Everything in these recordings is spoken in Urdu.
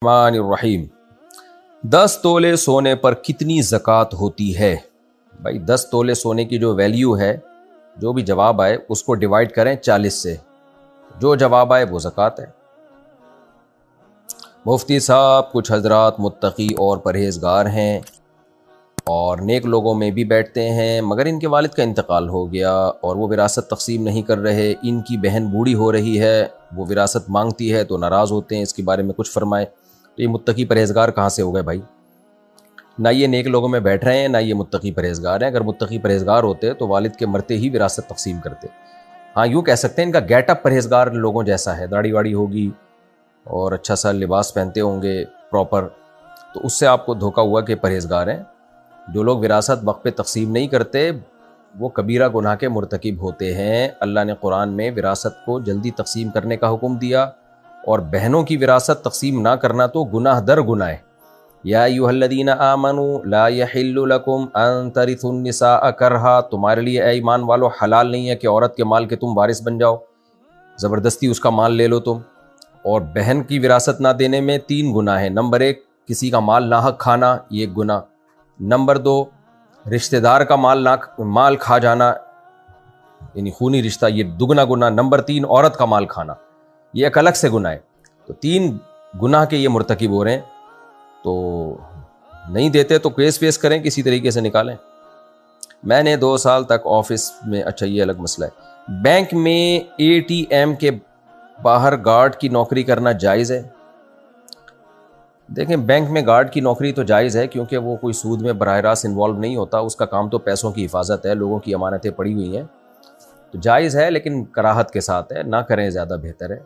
الرحمن الرحیم 10 تولے سونے پر کتنی زکوٰۃ ہوتی ہے؟ بھائی 10 تولے سونے کی جو ویلیو ہے، جو بھی جواب آئے اس کو ڈیوائڈ کریں 40 سے، جو جواب آئے وہ زکوٰۃ ہے۔ مفتی صاحب کچھ حضرات متقی اور پرہیزگار ہیں اور نیک لوگوں میں بھی بیٹھتے ہیں، مگر ان کے والد کا انتقال ہو گیا اور وہ وراثت تقسیم نہیں کر رہے، ان کی بہن بوڑھی ہو رہی ہے، وہ وراثت مانگتی ہے تو ناراض ہوتے ہیں، اس کے بارے میں کچھ فرمائیں۔ تو یہ متقی پرہیزگار کہاں سے ہو گئے بھائی؟ نہ یہ نیک لوگوں میں بیٹھ رہے ہیں، نہ یہ متقی پرہیزگار ہیں۔ اگر متقی پرہیزگار ہوتے تو والد کے مرتے ہی وراثت تقسیم کرتے۔ ہاں یوں کہہ سکتے ہیں ان کا گیٹ اپ پرہیزگار لوگوں جیسا ہے، داڑھی واڑی ہوگی اور اچھا سا لباس پہنتے ہوں گے پراپر، تو اس سے آپ کو دھوکہ ہوا کہ پرہیزگار ہیں۔ جو لوگ وراثت وقت پہ تقسیم نہیں کرتے وہ کبیرہ گناہ کے مرتکب ہوتے ہیں۔ اللہ نے قرآن میں وراثت کو جلدی تقسیم کرنے کا حکم دیا، اور بہنوں کی وراثت تقسیم نہ کرنا تو گناہ در گناہ ہے۔ یا ایھا الذین آمنوا لا یحل لکم ان ترثوا النساء کرہا، تمہارے لیے اے ایمان والو حلال نہیں ہے کہ عورت کے مال کے تم وارث بن جاؤ، زبردستی اس کا مال لے لو تم۔ اور بہن کی وراثت نہ دینے میں 3 گناہ ہیں۔ نمبر 1 کسی کا مال ناحق کھانا، یہ ایک گناہ۔ نمبر 2 رشتہ دار کا مال کھا جانا، یعنی خونی رشتہ، یہ دگنا گناہ۔ نمبر 3 عورت کا مال کھانا، یہ ایک الگ سے گناہ ہے۔ تو 3 گناہ کے یہ مرتکب ہو رہے ہیں، تو نہیں دیتے تو کیس ویس کریں، کسی طریقے سے نکالیں۔ میں نے 2 سال تک آفس میں، اچھا یہ الگ مسئلہ ہے۔ بینک میں ATM کے باہر گارڈ کی نوکری کرنا جائز ہے؟ دیکھیں بینک میں گارڈ کی نوکری تو جائز ہے، کیونکہ وہ کوئی سود میں براہ راست انوالو نہیں ہوتا، اس کا کام تو پیسوں کی حفاظت ہے، لوگوں کی امانتیں پڑی ہوئی ہیں، تو جائز ہے، لیکن کراہت کے ساتھ ہے، نہ کریں زیادہ بہتر ہے،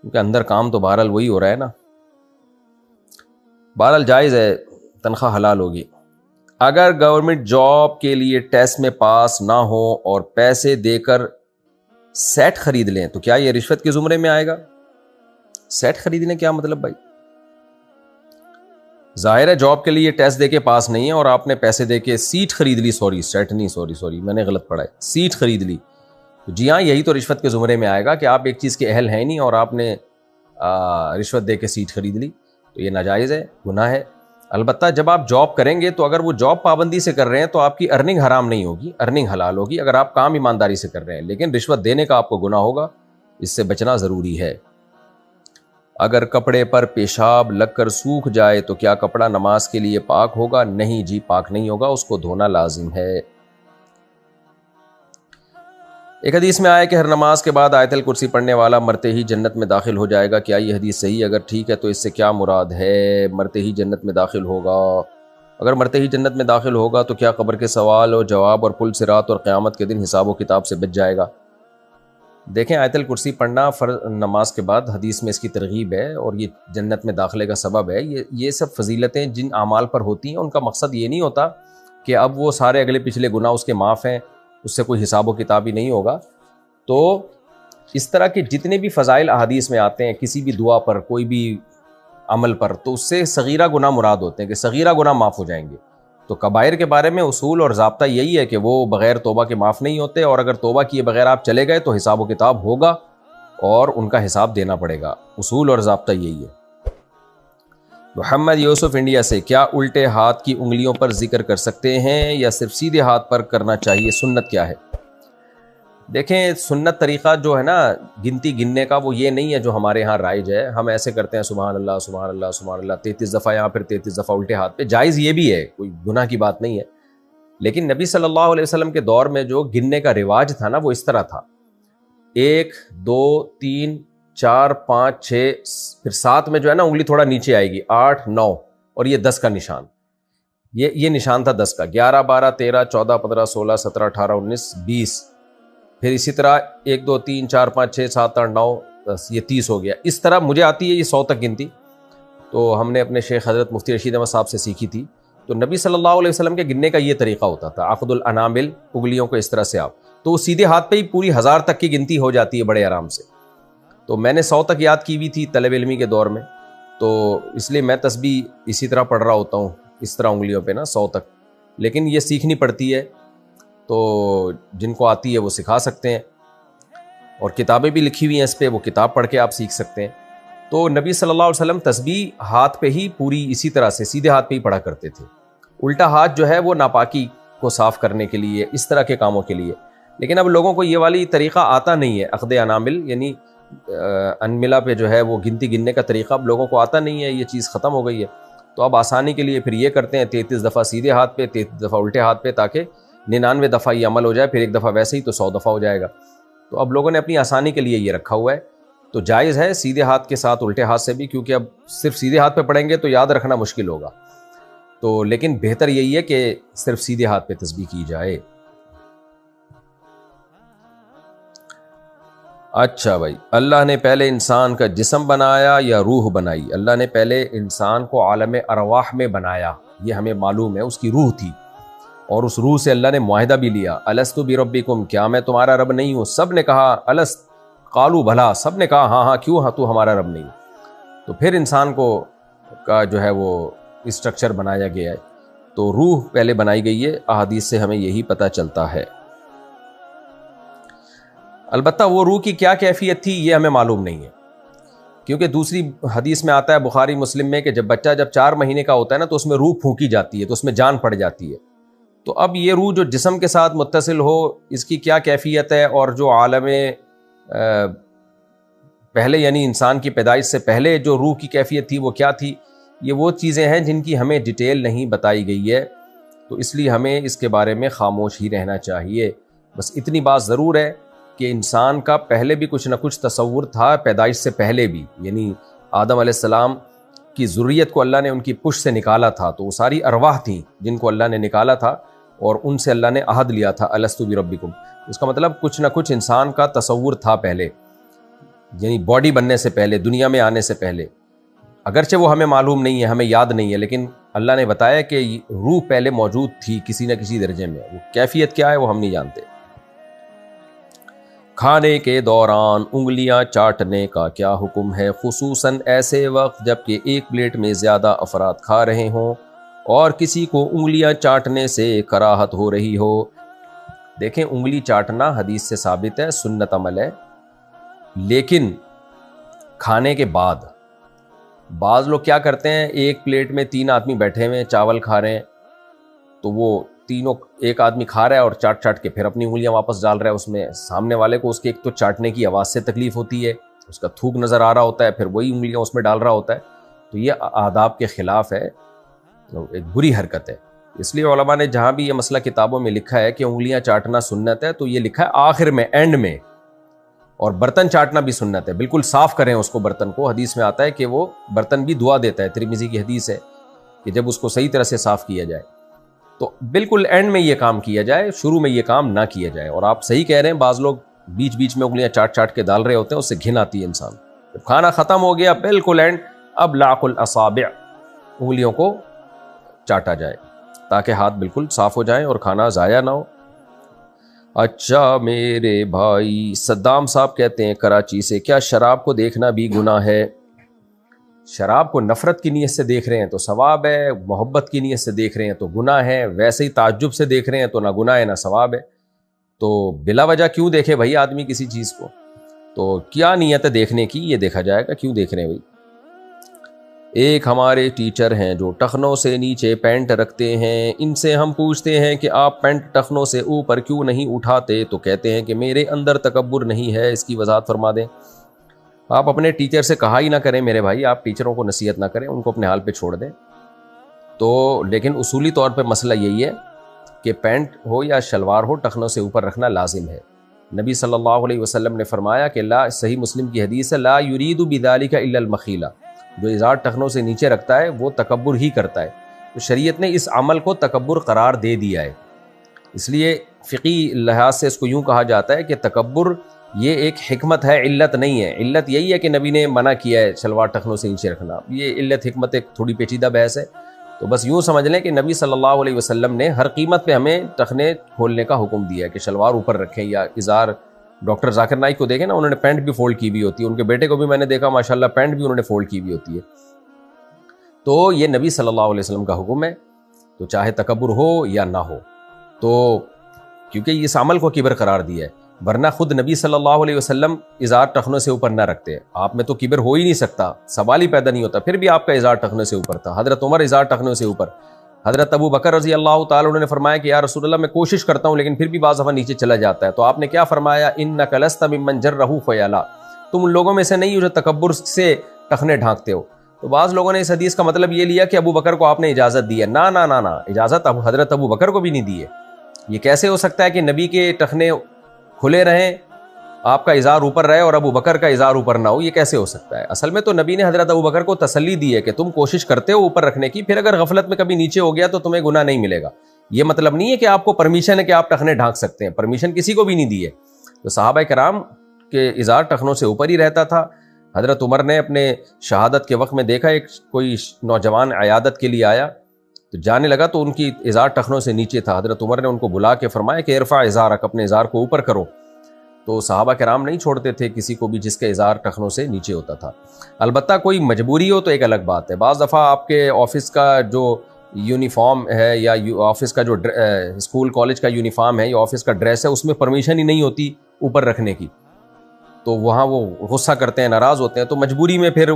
کیونکہ اندر کام تو بہرحال وہی ہو رہا ہے نا۔ بہرحال جائز ہے، تنخواہ حلال ہوگی۔ اگر گورنمنٹ جاب کے لیے ٹیسٹ میں پاس نہ ہو اور پیسے دے کر سیٹ خرید لیں تو کیا یہ رشوت کے زمرے میں آئے گا؟ سیٹ خریدنے کیا مطلب بھائی؟ ظاہر ہے جاب کے لیے ٹیسٹ دے کے پاس نہیں ہے اور آپ نے پیسے دے کے سیٹ خرید لی، سیٹ نہیں، سوری میں نے غلط پڑھا ہے، سیٹ خرید لی، تو جی ہاں یہی تو رشوت کے زمرے میں آئے گا کہ آپ ایک چیز کے اہل ہیں نہیں اور آپ نے رشوت دے کے سیٹ خرید لی، تو یہ ناجائز ہے، گناہ ہے۔ البتہ جب آپ جاب کریں گے تو اگر وہ جاب پابندی سے کر رہے ہیں تو آپ کی ارننگ حرام نہیں ہوگی، ارننگ حلال ہوگی، اگر آپ کام ایمانداری سے کر رہے ہیں، لیکن رشوت دینے کا آپ کو گناہ ہوگا، اس سے بچنا ضروری ہے۔ اگر کپڑے پر پیشاب لگ کر سوکھ جائے تو کیا کپڑا نماز کے لیے پاک ہوگا؟ نہیں جی، پاک نہیں ہوگا، اس کو دھونا لازم ہے۔ ایک حدیث میں آیا کہ ہر نماز کے بعد آیت الکرسی پڑھنے والا مرتے ہی جنت میں داخل ہو جائے گا، کیا یہ حدیث صحیح ہے؟ اگر ٹھیک ہے تو اس سے کیا مراد ہے؟ مرتے ہی جنت میں داخل ہوگا، اگر مرتے ہی جنت میں داخل ہوگا تو کیا قبر کے سوال و جواب اور پل صراط اور قیامت کے دن حساب و کتاب سے بچ جائے گا؟ دیکھیں آیت الکرسی پڑھنا فرض نماز کے بعد حدیث میں اس کی ترغیب ہے اور یہ جنت میں داخلے کا سبب ہے۔ یہ سب فضیلتیں جن اعمال پر ہوتی ہیں ان کا مقصد یہ نہیں ہوتا کہ اب وہ سارے اگلے پچھلے گناہ اس کے معاف ہیں، اس سے کوئی حساب و کتاب ہی نہیں ہوگا۔ تو اس طرح کے جتنے بھی فضائل احادیث میں آتے ہیں کسی بھی دعا پر، کوئی بھی عمل پر، تو اس سے صغیرہ گناہ مراد ہوتے ہیں کہ صغیرہ گناہ معاف ہو جائیں گے۔ تو کبائر کے بارے میں اصول اور ضابطہ یہی ہے کہ وہ بغیر توبہ کے معاف نہیں ہوتے، اور اگر توبہ کیے بغیر آپ چلے گئے تو حساب و کتاب ہوگا اور ان کا حساب دینا پڑے گا، اصول اور ضابطہ یہی ہے۔ محمد یوسف انڈیا سے، کیا الٹے ہاتھ کی انگلیوں پر ذکر کر سکتے ہیں یا صرف سیدھے ہاتھ پر کرنا چاہیے؟ سنت کیا ہے؟ دیکھیں سنت طریقہ جو ہے نا گننے کا، وہ یہ نہیں ہے جو ہمارے ہاں رائج ہے، ہم ایسے کرتے ہیں سبحان اللہ سبحان اللہ سبحان اللہ 33 دفعہ یہاں پھر 33 دفعہ الٹے ہاتھ پہ، جائز یہ بھی ہے، کوئی گناہ کی بات نہیں ہے، لیکن نبی صلی اللہ علیہ وسلم کے دور میں جو گننے کا رواج تھا نا وہ اس طرح تھا، 1 2 3 4 5 6، پھر 7 میں جو ہے نا انگلی تھوڑا نیچے آئے گی، 8 9، اور یہ 10 کا نشان، یہ نشان تھا 10 کا، 11 12 13 14 15 16 17 18 19 20، پھر اسی طرح 1 2 3 4 5 6 7 8 9 10، یہ 30 ہو گیا۔ اس طرح مجھے آتی ہے یہ 100 تک گنتی، تو ہم نے اپنے شیخ حضرت مفتی رشید احمد صاحب سے سیکھی تھی، تو نبی صلی اللہ علیہ وسلم کے گننے کا یہ طریقہ ہوتا تھا، عقد الانامل، انگلیوں کو اس طرح سے آپ، تو وہ سیدھے ہاتھ پہ ہی پوری 1000 تک کی گنتی ہو جاتی ہے بڑے آرام سے۔ تو میں نے 100 تک یاد کی ہوئی تھی طلب علمی کے دور میں، تو اس لیے میں تسبیح اسی طرح پڑھ رہا ہوتا ہوں، اس طرح انگلیوں پہ نا 100 تک، لیکن یہ سیکھنی پڑتی ہے، تو جن کو آتی ہے وہ سکھا سکتے ہیں، اور کتابیں بھی لکھی ہوئی ہیں اس پہ، وہ کتاب پڑھ کے آپ سیکھ سکتے ہیں۔ تو نبی صلی اللہ علیہ وسلم تسبیح ہاتھ پہ ہی پوری اسی طرح سے سیدھے ہاتھ پہ ہی پڑھا کرتے تھے. الٹا ہاتھ جو ہے وہ ناپاکی کو صاف کرنے کے لیے، اس طرح کے کاموں کے لیے. لیکن اب لوگوں کو یہ والی طریقہ آتا نہیں ہے، عقد انامل یعنی انملہ پہ جو ہے وہ گنتی گننے کا طریقہ اب لوگوں کو آتا نہیں ہے، یہ چیز ختم ہو گئی ہے. تو اب آسانی کے لیے پھر یہ کرتے ہیں 33 دفعہ سیدھے ہاتھ پہ، 33 دفعہ الٹے ہاتھ پہ، تاکہ 99 دفعہ یہ عمل ہو جائے، پھر ایک دفعہ ویسے ہی تو 100 دفعہ ہو جائے گا. تو اب لوگوں نے اپنی آسانی کے لیے یہ رکھا ہوا ہے. تو جائز ہے سیدھے ہاتھ کے ساتھ الٹے ہاتھ سے بھی، کیونکہ اب صرف سیدھے ہاتھ پہ پڑھیں گے تو یاد رکھنا مشکل ہوگا. تو لیکن بہتر یہی ہے کہ صرف سیدھے ہاتھ پہ تسبیح کی جائے. اچھا بھائی، اللہ نے پہلے انسان کا جسم بنایا یا روح بنائی؟ اللہ نے پہلے انسان کو عالم ارواح میں بنایا، یہ ہمیں معلوم ہے. اس کی روح تھی اور اس روح سے اللہ نے معاہدہ بھی لیا، الست بربکم، کیا میں تمہارا رب نہیں ہوں؟ سب نے کہا الست، قالوا بھلا، سب نے کہا ہاں ہاں، کیوں ہاں تو ہمارا رب نہیں. تو پھر انسان کو کا جو ہے وہ اسٹرکچر بنایا گیا ہے. تو روح پہلے بنائی گئی ہے، احادیث سے ہمیں یہی پتہ چلتا ہے. البتہ وہ روح کی کیا کیفیت تھی یہ ہمیں معلوم نہیں ہے، کیونکہ دوسری حدیث میں آتا ہے بخاری مسلم میں کہ جب بچہ 4 مہینے کا ہوتا ہے نا تو اس میں روح پھونکی جاتی ہے، تو اس میں جان پڑ جاتی ہے. تو اب یہ روح جو جسم کے ساتھ متصل ہو، اس کی کیا کیفیت ہے، اور جو عالم پہلے یعنی انسان کی پیدائش سے پہلے جو روح کی کیفیت تھی وہ کیا تھی، یہ وہ چیزیں ہیں جن کی ہمیں ڈیٹیل نہیں بتائی گئی ہے. تو اس لیے ہمیں اس کے بارے میں خاموش ہی رہنا چاہیے. بس اتنی بات ضرور ہے کہ انسان کا پہلے بھی کچھ نہ کچھ تصور تھا، پیدائش سے پہلے بھی، یعنی آدم علیہ السلام کی ذریت کو اللہ نے ان کی پشت سے نکالا تھا، تو وہ ساری ارواح تھیں جن کو اللہ نے نکالا تھا اور ان سے اللہ نے عہد لیا تھا الست بربکم. اس کا مطلب کچھ نہ کچھ انسان کا تصور تھا پہلے، یعنی باڈی بننے سے پہلے، دنیا میں آنے سے پہلے. اگرچہ وہ ہمیں معلوم نہیں ہے، ہمیں یاد نہیں ہے، لیکن اللہ نے بتایا کہ روح پہلے موجود تھی کسی نہ کسی درجے میں. وہ کیفیت کیا ہے وہ ہم نہیں جانتے. کھانے کے دوران انگلیاں چاٹنے کا کیا حکم ہے، خصوصاً ایسے وقت جب کہ ایک پلیٹ میں زیادہ افراد کھا رہے ہوں اور کسی کو انگلیاں چاٹنے سے کراہت ہو رہی ہو؟ دیکھیں، انگلی چاٹنا حدیث سے ثابت ہے، سنت عمل ہے. لیکن کھانے کے بعد بعض لوگ کیا کرتے ہیں، ایک پلیٹ میں 3 آدمی بیٹھے ہوئے چاول کھا رہے ہیں، تو وہ تینوں، ایک آدمی کھا رہا ہے اور چاٹ چاٹ کے پھر اپنی انگلیاں واپس ڈال رہا ہے اس میں. سامنے والے کو اس کے ایک تو چاٹنے کی آواز سے تکلیف ہوتی ہے، اس کا تھوک نظر آ رہا ہوتا ہے، پھر وہی انگلیاں اس میں ڈال رہا ہوتا ہے. تو یہ آداب کے خلاف ہے، ایک بری حرکت ہے. اس لیے علماء نے جہاں بھی یہ مسئلہ کتابوں میں لکھا ہے کہ انگلیاں چاٹنا سنت ہے، تو یہ لکھا ہے آخر میں، اینڈ میں. اور برتن چاٹنا بھی سنت ہے، بالکل صاف کریں اس کو، برتن کو. حدیث میں آتا ہے کہ وہ برتن بھی دعا دیتا ہے، ترمذی کی حدیث ہے کہ جب اس کو صحیح طرح سے صاف کیا جائے. تو بالکل اینڈ میں یہ کام کیا جائے، شروع میں یہ کام نہ کیا جائے. اور آپ صحیح کہہ رہے ہیں، بعض لوگ بیچ بیچ میں انگلیاں چاٹ چاٹ کے ڈال رہے ہوتے ہیں، اس سے گھن آتی ہے انسان. جب کھانا ختم ہو گیا بالکل اینڈ، اب لاق الاصابع، انگلیوں کو چاٹا جائے تاکہ ہاتھ بالکل صاف ہو جائیں اور کھانا ضائع نہ ہو. اچھا میرے بھائی، صدام صاحب کہتے ہیں کراچی سے، کیا شراب کو دیکھنا بھی گناہ ہے؟ شراب کو نفرت کی نیت سے دیکھ رہے ہیں تو ثواب ہے، محبت کی نیت سے دیکھ رہے ہیں تو گناہ ہے، ویسے ہی تعجب سے دیکھ رہے ہیں تو نہ گناہ ہے نہ ثواب ہے. تو بلا وجہ کیوں دیکھے بھائی آدمی کسی چیز کو؟ تو کیا نیت ہے دیکھنے کی، یہ دیکھا جائے گا، کیوں دیکھ رہے ہیں بھائی. ایک ہمارے ٹیچر ہیں جو ٹخنوں سے نیچے پینٹ رکھتے ہیں، ان سے ہم پوچھتے ہیں کہ آپ پینٹ ٹخنوں سے اوپر کیوں نہیں اٹھاتے، تو کہتے ہیں کہ میرے اندر تکبر نہیں ہے. اس کی وضاحت فرما دیں. آپ اپنے ٹیچر سے کہا ہی نہ کریں میرے بھائی، آپ ٹیچروں کو نصیحت نہ کریں، ان کو اپنے حال پہ چھوڑ دیں. تو لیکن اصولی طور پہ مسئلہ یہی ہے کہ پینٹ ہو یا شلوار ہو، ٹخنوں سے اوپر رکھنا لازم ہے. نبی صلی اللہ علیہ وسلم نے فرمایا کہ لا، صحیح مسلم کی حدیث ہے، لا یرید بذالک الا المخیلہ، جو ازار ٹخنوں سے نیچے رکھتا ہے وہ تکبر ہی کرتا ہے. تو شریعت نے اس عمل کو تکبر قرار دے دیا ہے. اس لیے فقی لحاظ سے اس کو یوں کہا جاتا ہے کہ تکبر یہ ایک حکمت ہے، علت نہیں ہے. علت یہی ہے کہ نبی نے منع کیا ہے شلوار ٹخنوں سے نیچے رکھنا. یہ علت حکمت ایک تھوڑی پیچیدہ بحث ہے. تو بس یوں سمجھ لیں کہ نبی صلی اللہ علیہ وسلم نے ہر قیمت پہ ہمیں ٹخنے کھولنے کا حکم دیا ہے کہ شلوار اوپر رکھیں یا ازار. ڈاکٹر ذاکر نائک کو دیکھیں نا، انہوں نے پینٹ بھی فولڈ کی ہوئی ہوتی ہے، ان کے بیٹے کو بھی میں نے دیکھا ماشاءاللہ پینٹ بھی انہوں نے فولڈ کی ہوئی ہوتی ہے. تو یہ نبی صلی اللہ علیہ وسلم کا حکم ہے، تو چاہے تکبر ہو یا نہ ہو، تو کیونکہ اس عمل کو کبر قرار دیا ہے. ورنہ خود نبی صلی اللہ علیہ وسلم ازار ٹخنوں سے اوپر نہ رکھتے. آپ میں تو کبر ہو ہی نہیں سکتا, سوال ہی پیدا نہیں ہوتا, پھر بھی آپ کا ازار ٹخنوں سے اوپر تھا. حضرت عمر ازار ٹخنوں سے اوپر. حضرت ابو بکر رضی اللہ تعالیٰ عنہ نے فرمایا کہ یا رسول اللہ میں کوشش کرتا ہوں لیکن پھر بھی بعض دفعہ نیچے چلا جاتا ہے. تو آپ نے کیا فرمایا؟ انک لست ممن جرہ خیلا, تم ان لوگوں میں سے نہیں ہو جو تکبر سے ٹخنے ڈھانکتے ہو. تو بعض لوگوں نے اس حدیث کا مطلب یہ لیا کہ ابو بکر کو آپ نے اجازت دی ہے. نہ نہ نہ نہ, اجازت حضرت ابو بکر کو بھی نہیں دی ہے. یہ کیسے ہو سکتا ہے کہ نبی کے ٹخنے کھلے رہیں, آپ کا ازار اوپر رہے اور ابو بکر کا ازار اوپر نہ ہو؟ یہ کیسے ہو سکتا ہے؟ اصل میں تو نبی نے حضرت ابو بکر کو تسلی دی ہے کہ تم کوشش کرتے ہو اوپر رکھنے کی, پھر اگر غفلت میں کبھی نیچے ہو گیا تو تمہیں گناہ نہیں ملے گا. یہ مطلب نہیں ہے کہ آپ کو پرمیشن ہے کہ آپ ٹخنے ڈھانک سکتے ہیں, پرمیشن کسی کو بھی نہیں دی ہے. تو صحابہ کرام کے ازار ٹخنوں سے اوپر ہی رہتا تھا. حضرت عمر نے اپنے شہادت کے وقت میں دیکھا ایک کوئی نوجوان عیادت کے لیے آیا, تو جانے لگا تو ان کی ازار ٹخنوں سے نیچے تھا. حضرت عمر نے ان کو بلا کے فرمایا کہ ارفع ازارک, اپنے ازار کو اوپر کرو. تو صحابہ کرام نہیں چھوڑتے تھے کسی کو بھی جس کے ازار ٹخنوں سے نیچے ہوتا تھا. البتہ کوئی مجبوری ہو تو ایک الگ بات ہے. بعض دفعہ آپ کے آفس کا جو یونیفارم ہے یا آفس کا جو اسکول کالج کا یونیفارم ہے یا آفس کا ڈریس ہے, اس میں پرمیشن ہی نہیں ہوتی اوپر رکھنے کی, تو وہاں وہ غصہ کرتے ہیں, ناراض ہوتے ہیں. تو مجبوری میں پھر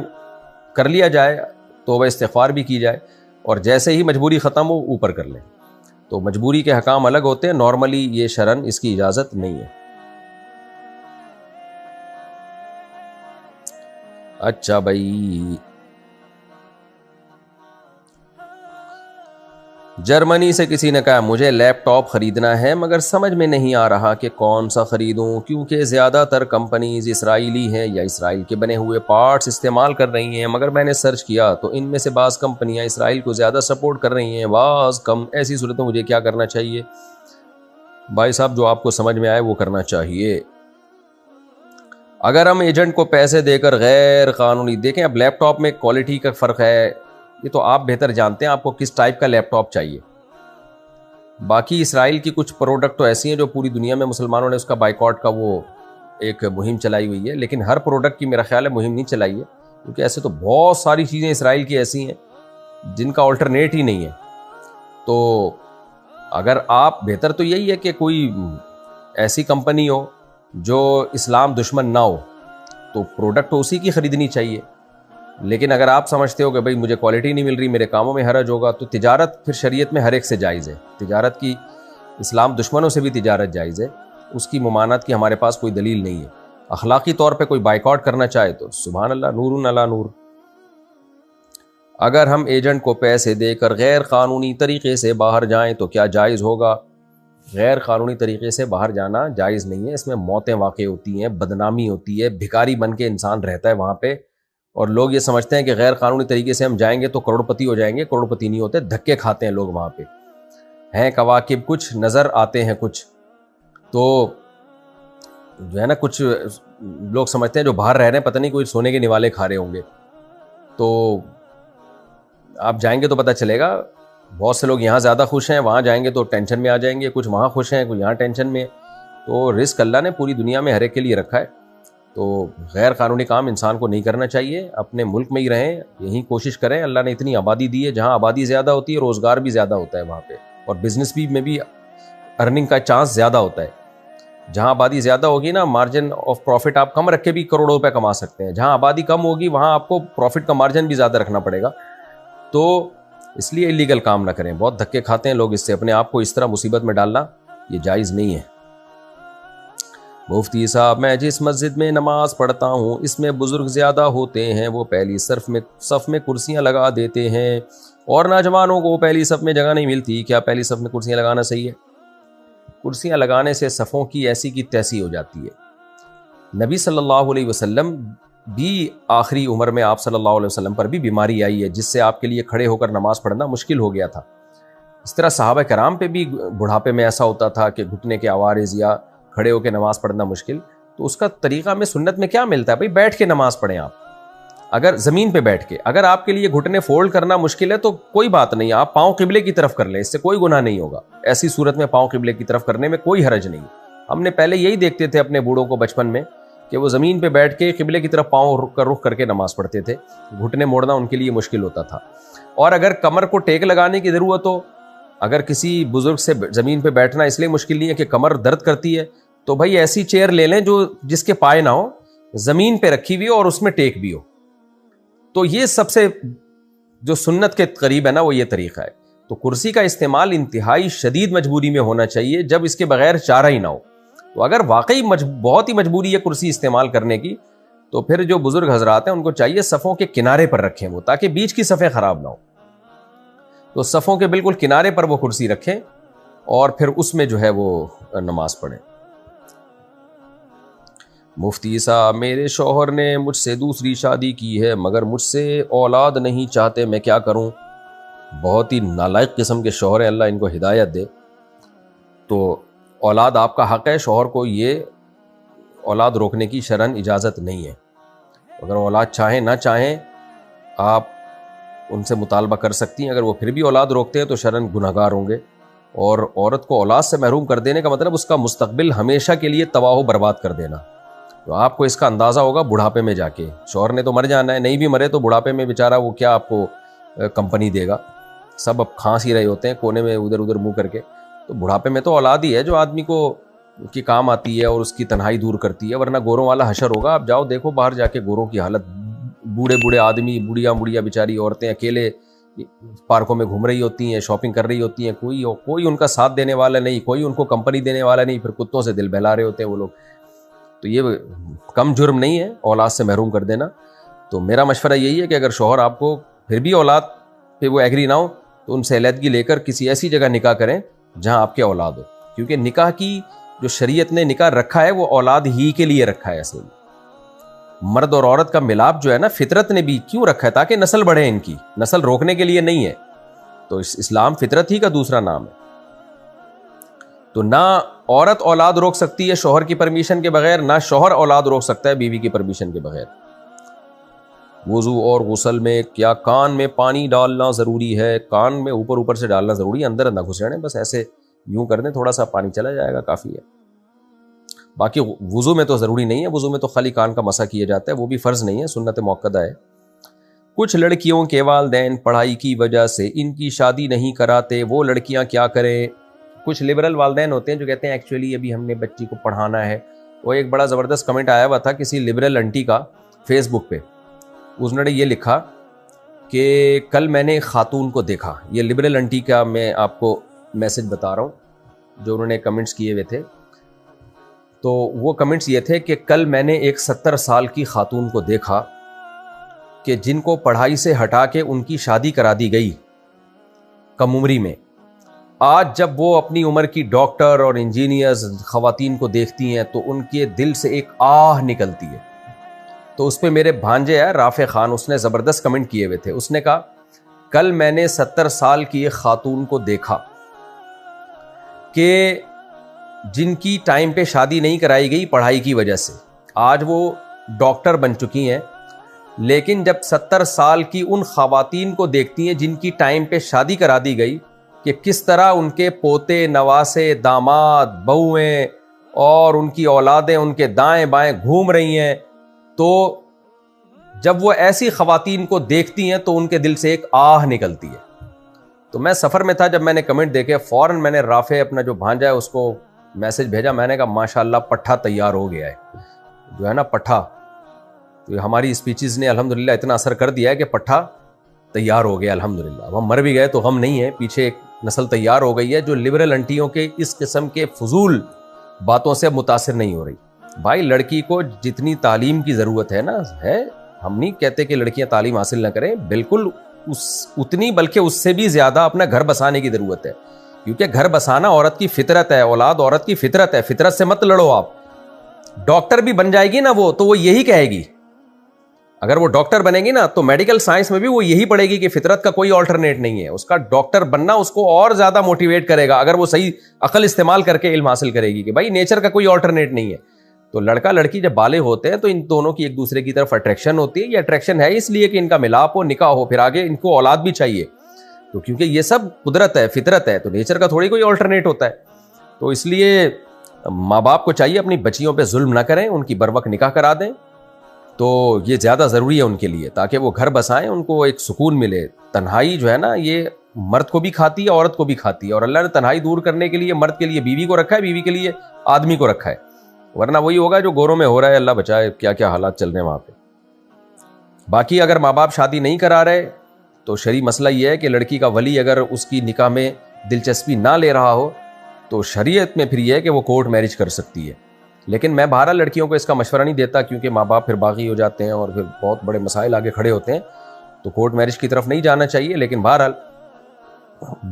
کر لیا جائے, توبہ استغفار بھی کی جائے, اور جیسے ہی مجبوری ختم ہو اوپر کر لیں. تو مجبوری کے حکام الگ ہوتے ہیں, نارملی یہ شرعاً اس کی اجازت نہیں ہے. اچھا بھائی, جرمنی سے کسی نے کہا مجھے لیپ ٹاپ خریدنا ہے مگر سمجھ میں نہیں آ رہا کہ کون سا خریدوں, کیونکہ زیادہ تر کمپنیز اسرائیلی ہیں یا اسرائیل کے بنے ہوئے پارٹس استعمال کر رہی ہیں, مگر میں نے سرچ کیا تو ان میں سے بعض کمپنیاں اسرائیل کو زیادہ سپورٹ کر رہی ہیں, بعض کم. ایسی صورت میں مجھے کیا کرنا چاہیے؟ بھائی صاحب جو آپ کو سمجھ میں آئے وہ کرنا چاہیے. اگر ہم ایجنٹ کو پیسے دے کر غیر قانونی, دیکھیں اب لیپ ٹاپ میں کوالٹی کا فرق ہے, یہ تو آپ بہتر جانتے ہیں آپ کو کس ٹائپ کا لیپ ٹاپ چاہیے. باقی اسرائیل کی کچھ پروڈکٹ تو ایسی ہیں جو پوری دنیا میں مسلمانوں نے اس کا بائیکاٹ کا وہ ایک مہم چلائی ہوئی ہے, لیکن ہر پروڈکٹ کی میرا خیال ہے مہم نہیں چلائی ہے, کیونکہ ایسے تو بہت ساری چیزیں اسرائیل کی ایسی ہیں جن کا آلٹرنیٹ ہی نہیں ہے. تو اگر آپ, بہتر تو یہی ہے کہ کوئی ایسی کمپنی ہو جو اسلام دشمن نہ ہو, تو پروڈکٹ اسی کی خریدنی چاہیے. لیکن اگر آپ سمجھتے ہو کہ بھئی مجھے کوالٹی نہیں مل رہی, میرے کاموں میں حرج ہوگا, تو تجارت پھر شریعت میں ہر ایک سے جائز ہے. تجارت کی, اسلام دشمنوں سے بھی تجارت جائز ہے, اس کی ممانعت کی ہمارے پاس کوئی دلیل نہیں ہے. اخلاقی طور پہ کوئی بائیکاٹ کرنا چاہے تو سبحان اللہ, نور علی نور. اگر ہم ایجنٹ کو پیسے دے کر غیر قانونی طریقے سے باہر جائیں تو کیا جائز ہوگا؟ غیر قانونی طریقے سے باہر جانا جائز نہیں ہے, اس میں موتیں واقع ہوتی ہیں, بدنامی ہوتی ہے, بھکاری بن کے انسان رہتا ہے وہاں پہ, اور لوگ یہ سمجھتے ہیں کہ غیر قانونی طریقے سے ہم جائیں گے تو کروڑ پتی ہو جائیں گے. کروڑ پتی نہیں ہوتے, دھکے کھاتے ہیں لوگ وہاں پہ. ہیں کواکب کچھ, نظر آتے ہیں کچھ. تو جو ہے نا, کچھ لوگ سمجھتے ہیں جو باہر رہ رہے ہیں پتہ نہیں کوئی سونے کے نوالے کھا رہے ہوں گے. تو آپ جائیں گے تو پتہ چلے گا, بہت سے لوگ یہاں زیادہ خوش ہیں, وہاں جائیں گے تو ٹینشن میں آ جائیں گے. کچھ وہاں خوش ہیں, کچھ یہاں ٹینشن میں. تو رزق اللہ نے پوری دنیا میں ہر ایک کے لیے رکھا ہے. تو غیر قانونی کام انسان کو نہیں کرنا چاہیے, اپنے ملک میں ہی رہیں, یہیں کوشش کریں. اللہ نے اتنی آبادی دی ہے, جہاں آبادی زیادہ ہوتی ہے روزگار بھی زیادہ ہوتا ہے وہاں پہ, اور بزنس بھی میں بھی ارننگ کا چانس زیادہ ہوتا ہے. جہاں آبادی زیادہ ہوگی نا, مارجن آف پروفٹ آپ کم رکھ کے بھی کروڑوں روپے کما سکتے ہیں. جہاں آبادی کم ہوگی وہاں آپ کو پروفٹ کا مارجن بھی زیادہ رکھنا پڑے گا. تو اس لیے الیگل کام نہ کریں, بہت دھکے کھاتے ہیں لوگ اس سے. اپنے آپ کو اس طرح مصیبت میں ڈالنا یہ جائز نہیں ہے. مفتی صاحب, میں جس مسجد میں نماز پڑھتا ہوں اس میں بزرگ زیادہ ہوتے ہیں, وہ پہلی صف میں کرسیاں لگا دیتے ہیں, اور نوجوانوں کو پہلی صف میں جگہ نہیں ملتی. کیا پہلی صف میں کرسیاں لگانا صحیح ہے؟ کرسیاں لگانے سے صفوں کی ایسی کی تیسی ہو جاتی ہے. نبی صلی اللہ علیہ وسلم بھی آخری عمر میں آپ صلی اللہ علیہ وسلم پر بھی بیماری آئی ہے, جس سے آپ کے لیے کھڑے ہو کر نماز پڑھنا مشکل ہو گیا تھا. اس طرح صحابہ کرام پہ بھی بڑھاپے میں ایسا ہوتا تھا کہ گھٹنے کے عوارض یا کھڑے ہو کے نماز پڑھنا مشکل. تو اس کا طریقہ میں سنت میں کیا ملتا ہے؟ بھئی بیٹھ کے نماز پڑھیں آپ, اگر زمین پہ بیٹھ کے. اگر آپ کے لیے گھٹنے فولڈ کرنا مشکل ہے تو کوئی بات نہیں, آپ پاؤں قبلے کی طرف کر لیں, اس سے کوئی گناہ نہیں ہوگا. ایسی صورت میں پاؤں قبلے کی طرف کرنے میں کوئی حرج نہیں. ہم نے پہلے یہی دیکھتے تھے اپنے بوڑھوں کو بچپن میں کہ وہ زمین پہ بیٹھ کے قبلے کی طرف پاؤں کا رخ کر کے نماز پڑھتے تھے. گھٹنے موڑنا ان کے لیے مشکل ہوتا تھا. اور اگر کمر کو ٹیک لگانے کی ضرورت ہو, اگر کسی بزرگ سے زمین پہ بیٹھنا اس لیے مشکل نہیں ہے کہ کمر درد کرتی ہے, تو بھائی ایسی چیئر لے لیں جو جس کے پائے نہ ہو, زمین پہ رکھی ہوئی ہو اور اس میں ٹیک بھی ہو. تو یہ سب سے جو سنت کے قریب ہے نا وہ یہ طریقہ ہے. تو کرسی کا استعمال انتہائی شدید مجبوری میں ہونا چاہیے, جب اس کے بغیر چارہ ہی نہ ہو. تو اگر واقعی بہت ہی مجبوری ہے کرسی استعمال کرنے کی, تو پھر جو بزرگ حضرات ہیں ان کو چاہیے صفوں کے کنارے پر رکھیں وہ, تاکہ بیچ کی صفیں خراب نہ ہو. تو صفوں کے بالکل کنارے پر وہ کرسی رکھیں اور پھر اس میں جو ہے وہ نماز پڑھیں. مفتی صاحب, میرے شوہر نے مجھ سے دوسری شادی کی ہے مگر مجھ سے اولاد نہیں چاہتے, میں کیا کروں؟ بہت ہی نالائق قسم کے شوہر ہیں, اللہ ان کو ہدایت دے. تو اولاد آپ کا حق ہے, شوہر کو یہ اولاد روکنے کی شرعاً اجازت نہیں ہے. اگر اولاد چاہیں نہ چاہیں آپ ان سے مطالبہ کر سکتی ہیں, اگر وہ پھر بھی اولاد روکتے ہیں تو شرعاً گنہگار ہوں گے. اور عورت کو اولاد سے محروم کر دینے کا مطلب اس کا مستقبل ہمیشہ کے لیے تباہ و برباد کر دینا. تو آپ کو اس کا اندازہ ہوگا بڑھاپے میں جا کے. شوہر نے تو مر جانا ہے, نہیں بھی مرے تو بڑھاپے میں بیچارہ وہ کیا آپ کو کمپنی دے گا. سب اب کھانس ہی رہے ہوتے ہیں کونے میں ادھر ادھر منہ کر کے. تو بڑھاپے میں تو اولاد ہی ہے جو آدمی کو کی کام آتی ہے اور اس کی تنہائی دور کرتی ہے, ورنہ گوروں والا حشر ہوگا. آپ جاؤ دیکھو باہر جا کے گوروں کی حالت, بوڑھے بوڑھے آدمی, بوڑھیا بیچاری عورتیں اکیلے پارکوں میں گھوم رہی ہوتی ہیں, شاپنگ کر رہی ہوتی ہیں, کوئی ان کا ساتھ دینے والا نہیں, کوئی ان کو کمپنی دینے والا نہیں, پھر کتوں سے دل بہلا رہے ہوتے ہیں وہ لوگ. تو یہ کم جرم نہیں ہے اولاد سے محروم کر دینا. تو میرا مشورہ یہی ہے کہ اگر شوہر آپ کو پھر بھی اولاد پہ وہ ایگری نہ ہو تو ان سے علیحدگی لے کر کسی ایسی جگہ نکاح کریں جہاں آپ کے اولاد ہو, کیونکہ نکاح کی جو شریعت نے نکاح رکھا ہے وہ اولاد ہی کے لیے رکھا ہے. اصل مرد اور عورت کا ملاپ جو ہے نا فطرت نے بھی کیوں رکھا ہے, تاکہ نسل بڑھے, ان کی نسل روکنے کے لیے نہیں ہے. تو اسلام فطرت ہی کا دوسرا نام ہے. تو نہ عورت اولاد روک سکتی ہے شوہر کی پرمیشن کے بغیر, نہ شوہر اولاد روک سکتا ہے بیوی کی پرمیشن کے بغیر. وضو اور غسل میں کیا کان میں پانی ڈالنا ضروری ہے؟ کان میں اوپر سے ڈالنا ضروری ہے, اندر نہ گھسیڑیں, بس ایسے یوں کر دیں, تھوڑا سا پانی چلا جائے گا کافی ہے. باقی وضو میں تو ضروری نہیں ہے, وضو میں تو خالی کان کا مسح کیا جاتا ہے, وہ بھی فرض نہیں ہے, سنت مؤکدہ ہے. کچھ لڑکیوں کے والدین پڑھائی کی وجہ سے ان کی شادی نہیں کراتے, وہ لڑکیاں کیا کریں؟ کچھ لبرل والدین ہوتے ہیں جو کہتے ہیں ایکچولی ابھی ہم نے بچی کو پڑھانا ہے. وہ ایک بڑا زبردست کمنٹ آیا ہوا تھا کسی لبرل انٹی کا فیس بک پہ, اس نے یہ لکھا کہ کل میں نے ایک خاتون کو دیکھا. یہ لبرل انٹی کا میں آپ کو میسج بتا رہا ہوں جو انہوں نے کمنٹس کیے ہوئے تھے. تو وہ کمنٹس یہ تھے کہ کل میں نے ایک 70 سال کی خاتون کو دیکھا کہ جن کو پڑھائی سے ہٹا کے ان کی شادی کرا دی گئی کم عمری میں. آج جب وہ اپنی عمر کی ڈاکٹر اور انجینئرز خواتین کو دیکھتی ہیں تو ان کے دل سے ایک آہ نکلتی ہے. تو اس پہ میرے بھانجے ہے رافع خان, اس نے زبردست کمنٹ کیے ہوئے تھے. اس نے کہا کل میں نے 70 سال کی ایک خاتون کو دیکھا کہ جن کی ٹائم پہ شادی نہیں کرائی گئی پڑھائی کی وجہ سے. آج وہ ڈاکٹر بن چکی ہیں, لیکن جب 70 سال کی ان خواتین کو دیکھتی ہیں جن کی ٹائم پہ شادی کرا دی گئی کہ کس طرح ان کے پوتے, نواسے, داماد, بہویں اور ان کی اولادیں ان کے دائیں بائیں گھوم رہی ہیں, تو جب وہ ایسی خواتین کو دیکھتی ہیں تو ان کے دل سے ایک آہ نکلتی ہے. تو میں سفر میں تھا, جب میں نے کمنٹ دیکھے فوراً میں نے رافع اپنا جو بھانجا ہے اس کو میسج بھیجا. میں نے کہا ماشاءاللہ پٹھا تیار ہو گیا ہے, جو ہے نا پٹھا. تو ہماری اسپیچز نے الحمدللہ اتنا اثر کر دیا ہے کہ پٹھا تیار ہو گیا الحمدللہ. اب ہم مر بھی گئے تو غم نہیں ہے, پیچھے ایک نسل تیار ہو گئی ہے جو لبرل انٹیوں کے اس قسم کے فضول باتوں سے متاثر نہیں ہو رہی. بھائی لڑکی کو جتنی تعلیم کی ضرورت ہے نا ہے, ہم نہیں کہتے کہ لڑکیاں تعلیم حاصل نہ کریں, بالکل اتنی بلکہ اس سے بھی زیادہ اپنا گھر بسانے کی ضرورت ہے, کیونکہ گھر بسانا عورت کی فطرت ہے, اولاد عورت کی فطرت ہے. فطرت سے مت لڑو آپ. ڈاکٹر بھی بن جائے گی نا وہ, تو وہ یہی کہے گی, اگر وہ ڈاکٹر بنے گی نا تو میڈیکل سائنس میں بھی وہ یہی پڑھے گی کہ فطرت کا کوئی آلٹرنیٹ نہیں ہے. اس کا ڈاکٹر بننا اس کو اور زیادہ موٹیویٹ کرے گا اگر وہ صحیح عقل استعمال کر کے علم حاصل کرے گی کہ بھائی نیچر کا کوئی آلٹرنیٹ نہیں ہے. تو لڑکا لڑکی جب بالغ ہوتے ہیں تو ان دونوں کی ایک دوسرے کی طرف اٹریکشن ہوتی ہے. یہ اٹریکشن ہے اس لیے کہ ان کا ملاپ ہو, نکاح ہو, پھر آگے ان کو اولاد بھی چاہیے. تو کیونکہ یہ سب قدرت ہے, فطرت ہے, تو نیچر کا تھوڑی کوئی آلٹرنیٹ ہوتا ہے. تو اس لیے ماں باپ کو چاہیے اپنی بچیوں پہ ظلم نہ کریں, ان کی بروقت نکاح کرا دیں. تو یہ زیادہ ضروری ہے ان کے لیے, تاکہ وہ گھر بسائیں, ان کو ایک سکون ملے. تنہائی جو ہے نا یہ مرد کو بھی کھاتی ہے, عورت کو بھی کھاتی ہے, اور اللہ نے تنہائی دور کرنے کے لیے مرد کے لیے بیوی کو رکھا ہے, بیوی کے لیے آدمی کو رکھا ہے. ورنہ وہی ہوگا جو گوروں میں ہو رہا ہے. اللہ بچائے کیا کیا حالات چل رہے ہیں وہاں پہ. باقی اگر ماں باپ شادی نہیں کرا رہے تو شرعی مسئلہ یہ ہے کہ لڑکی کا ولی اگر اس کی نکاح میں دلچسپی نہ لے رہا ہو تو شریعت میں پھر یہ ہے کہ وہ کورٹ میرج کر سکتی ہے. لیکن میں بہرحال لڑکیوں کو اس کا مشورہ نہیں دیتا کیونکہ ماں باپ پھر باغی ہو جاتے ہیں اور پھر بہت بڑے مسائل آگے کھڑے ہوتے ہیں, تو کورٹ میرج کی طرف نہیں جانا چاہیے. لیکن بہرحال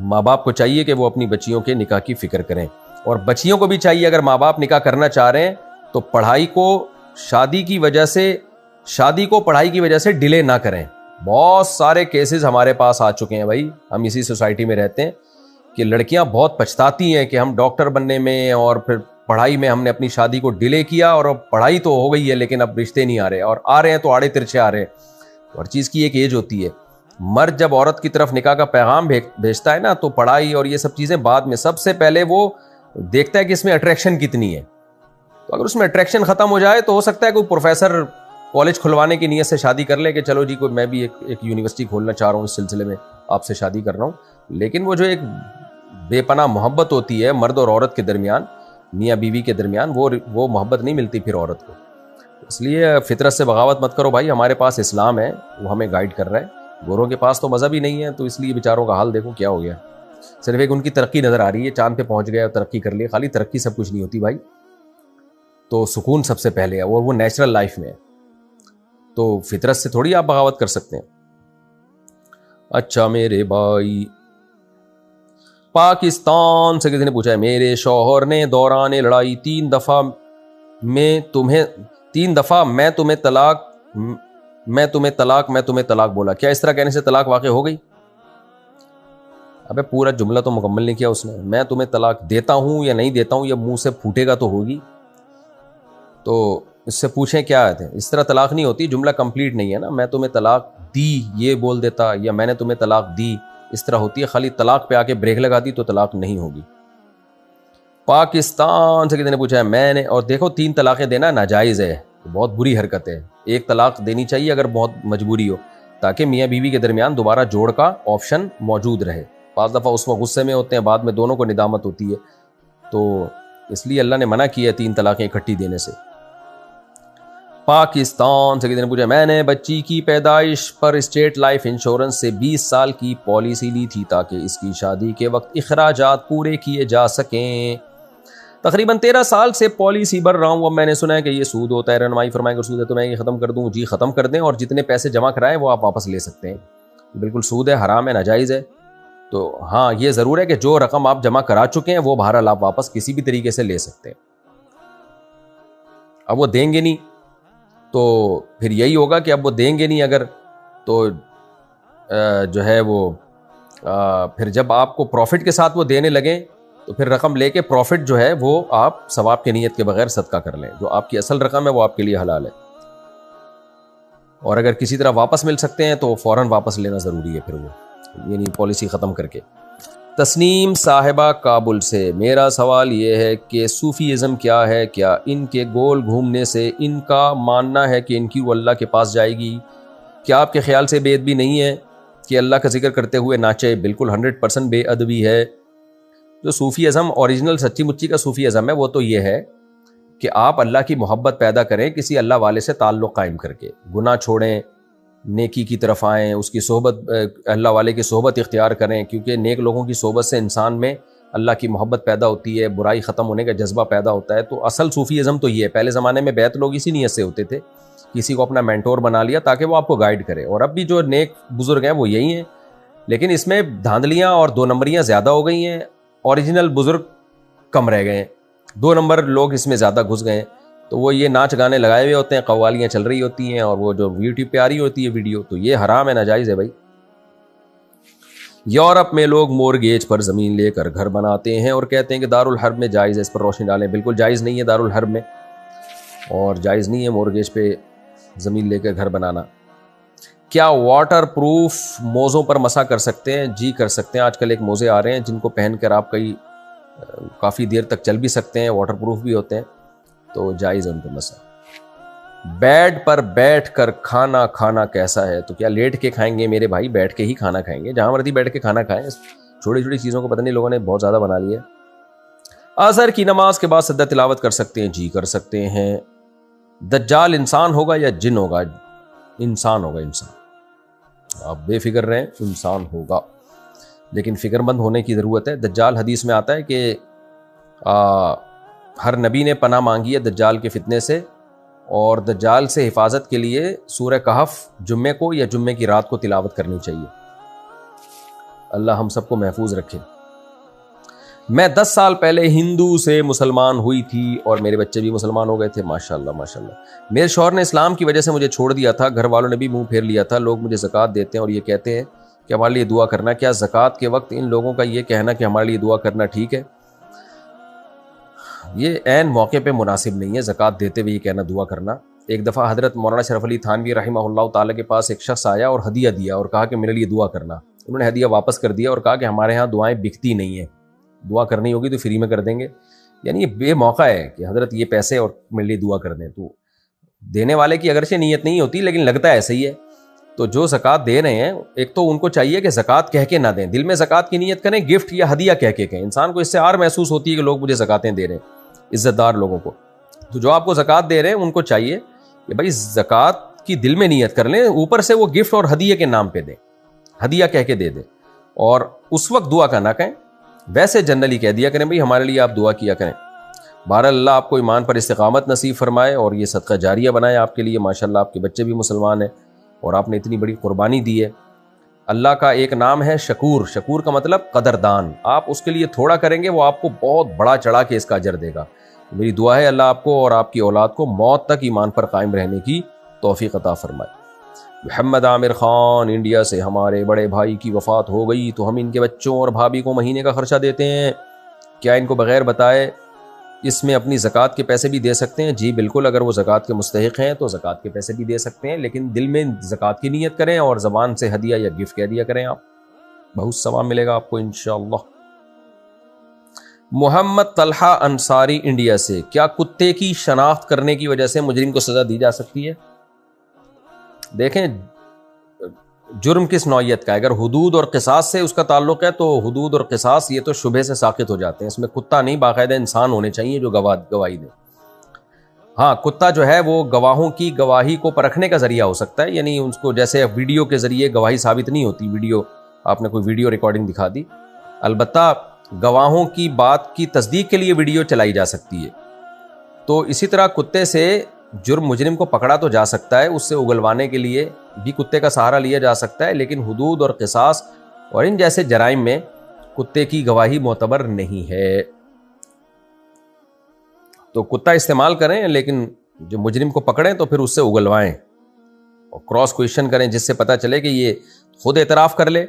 ماں باپ کو چاہیے کہ وہ اپنی بچیوں کے نکاح کی فکر کریں, اور بچیوں کو بھی چاہیے اگر ماں باپ نکاح کرنا چاہ رہے ہیں تو پڑھائی کو شادی کی وجہ سے ڈیلے نہ کریں. بہت سارے کیسز ہمارے پاس آ چکے ہیں بھائی, ہم اسی سوسائٹی میں رہتے ہیں کہ لڑکیاں بہت پچھتاتی ہیں کہ ہم ڈاکٹر بننے میں اور پھر پڑھائی میں ہم نے اپنی شادی کو ڈیلے کیا, اور اب پڑھائی تو ہو گئی ہے لیکن اب رشتے نہیں آ رہے, اور آ رہے ہیں تو آڑے ترچھے آ رہے ہیں. ہر چیز کی ایک ایج ہوتی ہے. مرد جب عورت کی طرف نکاح کا پیغام بھیجتا ہے نا تو پڑھائی اور یہ سب چیزیں بعد میں, سب سے پہلے وہ دیکھتا ہے کہ اس میں اٹریکشن کتنی ہے. تو اگر اس میں اٹریکشن ختم ہو جائے تو ہو سکتا ہے کوئی پروفیسر کالج کھلوانے کی نیت سے شادی کر لے کہ چلو جی کوئی میں بھی ایک یونیورسٹی کھولنا چاہ رہا ہوں, اس سلسلے میں آپ سے شادی کر رہا ہوں. لیکن وہ جو ایک بے پناہ محبت ہوتی ہے مرد اور عورت کے درمیان, میاں بیوی کے درمیان, وہ محبت نہیں ملتی پھر عورت کو. اس لیے فطرت سے بغاوت مت کرو بھائی. ہمارے پاس اسلام ہے, وہ ہمیں گائیڈ کر رہا ہے. گوروں کے پاس تو مذہب ہی نہیں ہے, تو اس لیے بیچاروں کا حال دیکھو کیا ہو گیا. صرف ایک ان کی ترقی نظر آ رہی ہے, چاند پہ پہنچ گئے اور ترقی کر لی. خالی ترقی سب کچھ نہیں ہوتی بھائی. تو سکون سب سے پہلے ہے اور وہ نیچرل لائف میں ہے, تو فطرت سے تھوڑی آپ بغاوت کر سکتے ہیں. اچھا میرے بھائی, پاکستان سے کسی نے پوچھا ہے, میرے شوہر نے دوران لڑائی 3 دفعہ میں تمہیں طلاق بولا, کیا اس طرح کہنے سے طلاق واقع ہو گئی؟ ابے پورا جملہ تو مکمل نہیں کیا اس نے. میں تمہیں طلاق دیتا ہوں یا نہیں دیتا ہوں یہ منہ سے پھوٹے گا تو ہوگی, تو اس سے پوچھیں کیا ہے. اس طرح طلاق نہیں ہوتی, جملہ کمپلیٹ نہیں ہے نا. میں تمہیں طلاق دی یہ بول دیتا, یا میں نے تمہیں طلاق دی, اس طرح ہوتی ہے. خالی طلاق پہ آ کے بریک لگا دی تو طلاق نہیں ہوگی. پاکستان سے کسی نے پوچھا ہے, میں نے, اور دیکھو 3 طلاقیں دینا ناجائز ہے, بہت بری حرکت ہے. 1 طلاق دینی چاہیے اگر بہت مجبوری ہو, تاکہ میاں بیوی کے درمیان دوبارہ جوڑ کا آپشن موجود رہے. بعض دفعہ اس وقت غصے میں ہوتے ہیں, بعد میں دونوں کو ندامت ہوتی ہے, تو اس لیے اللہ نے منع کیا 3 طلاقیں اکٹھی دینے سے. پاکستان سے کسی نے پوچھا, میں نے بچی کی پیدائش پر اسٹیٹ لائف انشورنس سے 20 سال کی پالیسی لی تھی تاکہ اس کی شادی کے وقت اخراجات پورے کیے جا سکیں. تقریباً 13 سال سے پالیسی بھر رہا ہوں. اب میں نے سنا ہے کہ یہ سود ہوتا ہے, رہنمائی فرمائیں اگر سود ہے تو میں یہ ختم کر دوں. جی ختم کر دیں, اور جتنے پیسے جمع کرائیں وہ آپ واپس لے سکتے ہیں. بالکل سود ہے, حرام ہے, ناجائز ہے. تو ہاں یہ ضرور ہے کہ جو رقم آپ جمع کرا چکے ہیں وہ بہرحال آپ واپس کسی بھی طریقے سے لے سکتے ہیں. اب وہ دیں گے نہیں تو پھر یہی ہوگا کہ اب وہ دیں گے نہیں اگر, تو جو ہے وہ پھر جب آپ کو پروفٹ کے ساتھ وہ دینے لگیں تو پھر رقم لے کے پروفٹ جو ہے وہ آپ ثواب کی نیت کے بغیر صدقہ کر لیں. جو آپ کی اصل رقم ہے وہ آپ کے لیے حلال ہے, اور اگر کسی طرح واپس مل سکتے ہیں تو فوراً واپس لینا ضروری ہے. پھر وہ یعنی پالیسی ختم کر کے. تسنیم صاحبہ کابل سے, میرا سوال یہ ہے کہ صوفیزم کیا ہے؟ کیا ان کے گول گھومنے سے ان کا ماننا ہے کہ ان کی وہ اللہ کے پاس جائے گی؟ کیا آپ کے خیال سے بے ادبی نہیں ہے کہ اللہ کا ذکر کرتے ہوئے ناچے؟ بالکل 100% بے ادبی ہے. جو صوفیزم اوریجنل سچی مچی کا صوفیزم ہے وہ تو یہ ہے کہ آپ اللہ کی محبت پیدا کریں کسی اللہ والے سے تعلق قائم کر کے, گناہ چھوڑیں, نیکی کی طرف آئیں, اس کی صحبت, اللہ والے کی صحبت اختیار کریں, کیونکہ نیک لوگوں کی صحبت سے انسان میں اللہ کی محبت پیدا ہوتی ہے, برائی ختم ہونے کا جذبہ پیدا ہوتا ہے. تو اصل صوفیزم تو یہ ہے. پہلے زمانے میں بیعت لوگ اسی نیت سے ہوتے تھے, کسی کو اپنا مینٹور بنا لیا تاکہ وہ آپ کو گائیڈ کرے, اور اب بھی جو نیک بزرگ ہیں وہ یہی ہیں. لیکن اس میں دھاندلیاں اور 2 نمبریاں زیادہ ہو گئی ہیں, اوریجنل بزرگ کم رہ گئے ہیں, 2 نمبر لوگ اس میں زیادہ گھس گئے ہیں. تو وہ یہ ناچ گانے لگائے ہوئے ہوتے ہیں, قوالیاں چل رہی ہوتی ہیں, اور وہ جو یوٹیوب پہ آ رہی ہوتی ہے ویڈیو, تو یہ حرام ہے, ناجائز ہے بھائی. یورپ میں لوگ مورگیج پر زمین لے کر گھر بناتے ہیں اور کہتے ہیں کہ دارالحرب میں جائز ہے. اس پر روشنی ڈالیں. بالکل جائز نہیں ہے دارالحرب میں, اور جائز نہیں ہے مورگیج پہ زمین لے کر گھر بنانا. کیا واٹر پروف موزوں پر مسح کر سکتے ہیں؟ جی کر سکتے ہیں. آج کل ایک موزے آ رہے ہیں جن کو پہن کر آپ کافی دیر تک چل بھی سکتے ہیں, واٹر پروف بھی ہوتے ہیں, تو جائز ہے ان پہ مسح. بیڈ پر بیٹھ کر کھانا کھانا کیسا ہے؟ تو کیا لیٹ کے کھائیں گے میرے بھائی؟ بیٹھ کے ہی کھانا کھائیں گے, جہاں مرضی بیٹھ کے کھانا کھائیں. چھوٹی چھوٹی چیزوں کو پتہ نہیں لوگوں نے بہت زیادہ بنا لیا ہے. عصر کی نماز کے بعد سجدہ تلاوت کر سکتے ہیں؟ جی کر سکتے ہیں۔ دجال انسان ہوگا یا جن ہوگا؟ انسان ہوگا، انسان، آپ بے فکر رہیں، انسان ہوگا، لیکن فکر مند ہونے کی ضرورت ہے۔ دجال، حدیث میں آتا ہے کہ ہر نبی نے پناہ مانگی ہے دجال کے فتنے سے، اور دجال سے حفاظت کے لیے سورہ کہف جمعے کو یا جمعے کی رات کو تلاوت کرنی چاہیے۔ اللہ ہم سب کو محفوظ رکھے۔ میں 10 سال پہلے ہندو سے مسلمان ہوئی تھی اور میرے بچے بھی مسلمان ہو گئے تھے، ماشاءاللہ ماشاءاللہ۔ میرے شوہر نے اسلام کی وجہ سے مجھے چھوڑ دیا تھا، گھر والوں نے بھی منہ پھیر لیا تھا۔ لوگ مجھے زکوٰۃ دیتے ہیں اور یہ کہتے ہیں کہ ہمارے لیے دعا کرنا۔ کیا زکوٰۃ کے وقت ان لوگوں کا یہ کہنا کہ ہمارے لیے دعا کرنا ٹھیک ہے؟ یہ عین موقع پہ مناسب نہیں ہے زکوٰۃ دیتے ہوئے یہ کہنا دعا کرنا۔ ایک دفعہ حضرت مولانا شرف علی تھانوی رحمہ اللہ تعالیٰ کے پاس ایک شخص آیا اور ہدیہ دیا اور کہا کہ میرے لیے دعا کرنا۔ انہوں نے ہدیہ واپس کر دیا اور کہا کہ ہمارے ہاں دعائیں بکتی نہیں ہیں، دعا کرنی ہوگی تو فری میں کر دیں گے۔ یعنی یہ بے موقع ہے کہ حضرت یہ پیسے اور میرے لیے دعا کر دیں۔ تو دینے والے کی اگرچہ نیت نہیں ہوتی لیکن لگتا ہے ایسے ہی ہے۔ تو جو زکوٰۃ دے رہے ہیں، ایک تو ان کو چاہیے کہ زکوٰۃ کہہ کے نہ دیں، دل میں زکوٰۃ کی نیت کریں، گفٹ یا ہدیہ کہہ کے کہیں۔ انسان کو اس سے آر محسوس ہوتی ہے کہ لوگ مجھے زکوٰۃیں دے رہے ہیں، عزت دار لوگوں کو۔ تو جو آپ کو زکوٰۃ دے رہے ہیں ان کو چاہیے کہ بھائی زکوٰۃ کی دل میں نیت کر لیں، اوپر سے وہ گفٹ اور ہدیہ کے نام پہ دیں، ہدیہ کہہ کے دے دیں، اور اس وقت دعا کا نہ کہیں، ویسے جنرلی کہہ دیا کریں بھائی ہمارے لیے آپ دعا کیا کریں۔ بہرحال اللہ آپ کو ایمان پر استقامت نصیب فرمائے اور یہ صدقہ جاریہ بنائے آپ کے لیے۔ ماشاءاللہ آپ کے بچے بھی مسلمان ہیں اور آپ نے اتنی بڑی قربانی دی ہے۔ اللہ کا ایک نام ہے شکور، شکور کا مطلب قدردان۔ آپ اس کے لیے تھوڑا کریں گے، وہ آپ کو بہت بڑا چڑھا کے اس کا اجر دے گا۔ میری دعا ہے اللہ آپ کو اور آپ کی اولاد کو موت تک ایمان پر قائم رہنے کی توفیق عطا فرمائے۔ محمد عامر خان، انڈیا سے، ہمارے بڑے بھائی کی وفات ہو گئی تو ہم ان کے بچوں اور بھابھی کو مہینے کا خرچہ دیتے ہیں، کیا ان کو بغیر بتائے اس میں اپنی زکوٰۃ کے پیسے بھی دے سکتے ہیں؟ جی بالکل، اگر وہ زکوٰۃ کے مستحق ہیں تو زکوٰۃ کے پیسے بھی دے سکتے ہیں، لیکن دل میں زکوٰۃ کی نیت کریں اور زبان سے ہدیہ یا گفٹ کہہ دیا کریں، آپ بہت ثواب ملے گا آپ کو انشاءاللہ۔ محمد طلحہ انصاری، انڈیا سے، کیا کتے کی شناخت کرنے کی وجہ سے مجرم کو سزا دی جا سکتی ہے؟ دیکھیں جرم کس نوعیت کا ہے، اگر حدود اور قصاص سے اس کا تعلق ہے تو حدود اور قصاص یہ تو شبہ سے ساقط ہو جاتے ہیں، اس میں کتا نہیں، باقاعدہ انسان ہونے چاہیے جو گواہی دیں۔ ہاں کتا جو ہے وہ گواہوں کی گواہی کو پرکھنے کا ذریعہ ہو سکتا ہے، یعنی اس کو جیسے ویڈیو کے ذریعے گواہی ثابت نہیں ہوتی، ویڈیو آپ نے کوئی ویڈیو ریکارڈنگ دکھا دی، البتہ گواہوں کی بات کی تصدیق کے لیے ویڈیو چلائی جا سکتی ہے۔ تو اسی طرح کتے سے جرم مجرم کو پکڑا تو جا سکتا ہے، اس سے اگلوانے کے لیے بھی کتے کا سہارا لیا جا سکتا ہے، لیکن حدود اور قصاص اور ان جیسے جرائم میں کتے کی گواہی معتبر نہیں ہے۔ تو کتا استعمال کریں لیکن جو مجرم کو پکڑیں تو پھر اس سے اگلوائیں اور کراس کویشچن کریں، جس سے پتہ چلے کہ یہ خود اعتراف کر لے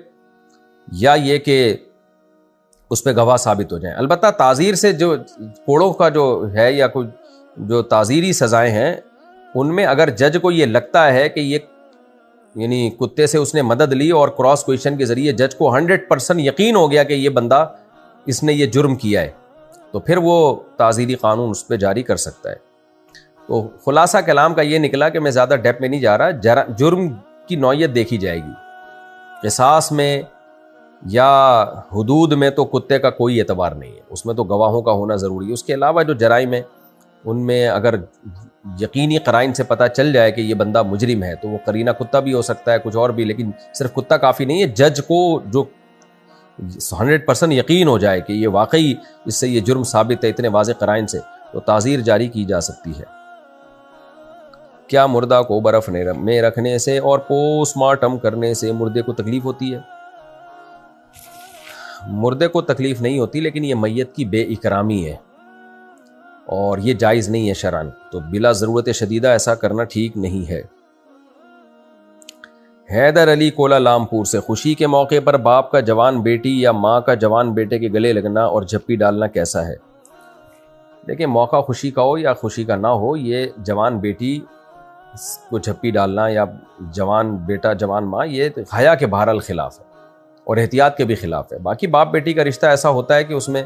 یا یہ کہ اس پہ گواہ ثابت ہو جائیں۔ البتہ تعزیر سے جو کوڑوں کا جو ہے یا کوئی جو تعزیری سزائیں ہیں ان میں اگر جج کو یہ لگتا ہے کہ یہ یعنی کتے سے اس نے مدد لی اور کراس کویشچن کے ذریعے جج کو 100% یقین ہو گیا کہ یہ بندہ اس نے یہ جرم کیا ہے تو پھر وہ تعزیری قانون اس پہ جاری کر سکتا ہے۔ تو خلاصہ کلام کا یہ نکلا کہ میں زیادہ ڈیپ میں نہیں جا رہا، جرم کی نوعیت دیکھی جائے گی، قصاص میں یا حدود میں تو کتے کا کوئی اعتبار نہیں ہے، اس میں تو گواہوں کا ہونا ضروری ہے۔ اس کے علاوہ جو جرائم ہے ان میں اگر یقینی قرائن سے پتہ چل جائے کہ یہ بندہ مجرم ہے تو وہ قرینہ کتا بھی ہو سکتا ہے، کچھ اور بھی، لیکن صرف کتا کافی نہیں ہے۔ جج کو جو 100% یقین ہو جائے کہ یہ واقعی اس سے یہ جرم ثابت ہے اتنے واضح قرائن سے، تو تعزیر جاری کی جا سکتی ہے۔ کیا مردہ کو برف میں رکھنے سے اور پوسٹ مارٹم کرنے سے مردے کو تکلیف ہوتی ہے؟ مردے کو تکلیف نہیں ہوتی، لیکن یہ میت کی بے اکرامی ہے اور یہ جائز نہیں ہے شرعاً، تو بلا ضرورت شدیدہ ایسا کرنا ٹھیک نہیں ہے۔ حیدر علی کوالالمپور سے، خوشی کے موقع پر باپ کا جوان بیٹی یا ماں کا جوان بیٹے کے گلے لگنا اور جھپی ڈالنا کیسا ہے؟ دیکھیں موقع خوشی کا ہو یا خوشی کا نہ ہو، یہ جوان بیٹی کو جھپی ڈالنا یا جوان بیٹا جوان ماں یہ حیا کے بہرحال خلاف ہے اور احتیاط کے بھی خلاف ہے۔ باقی باپ بیٹی کا رشتہ ایسا ہوتا ہے کہ اس میں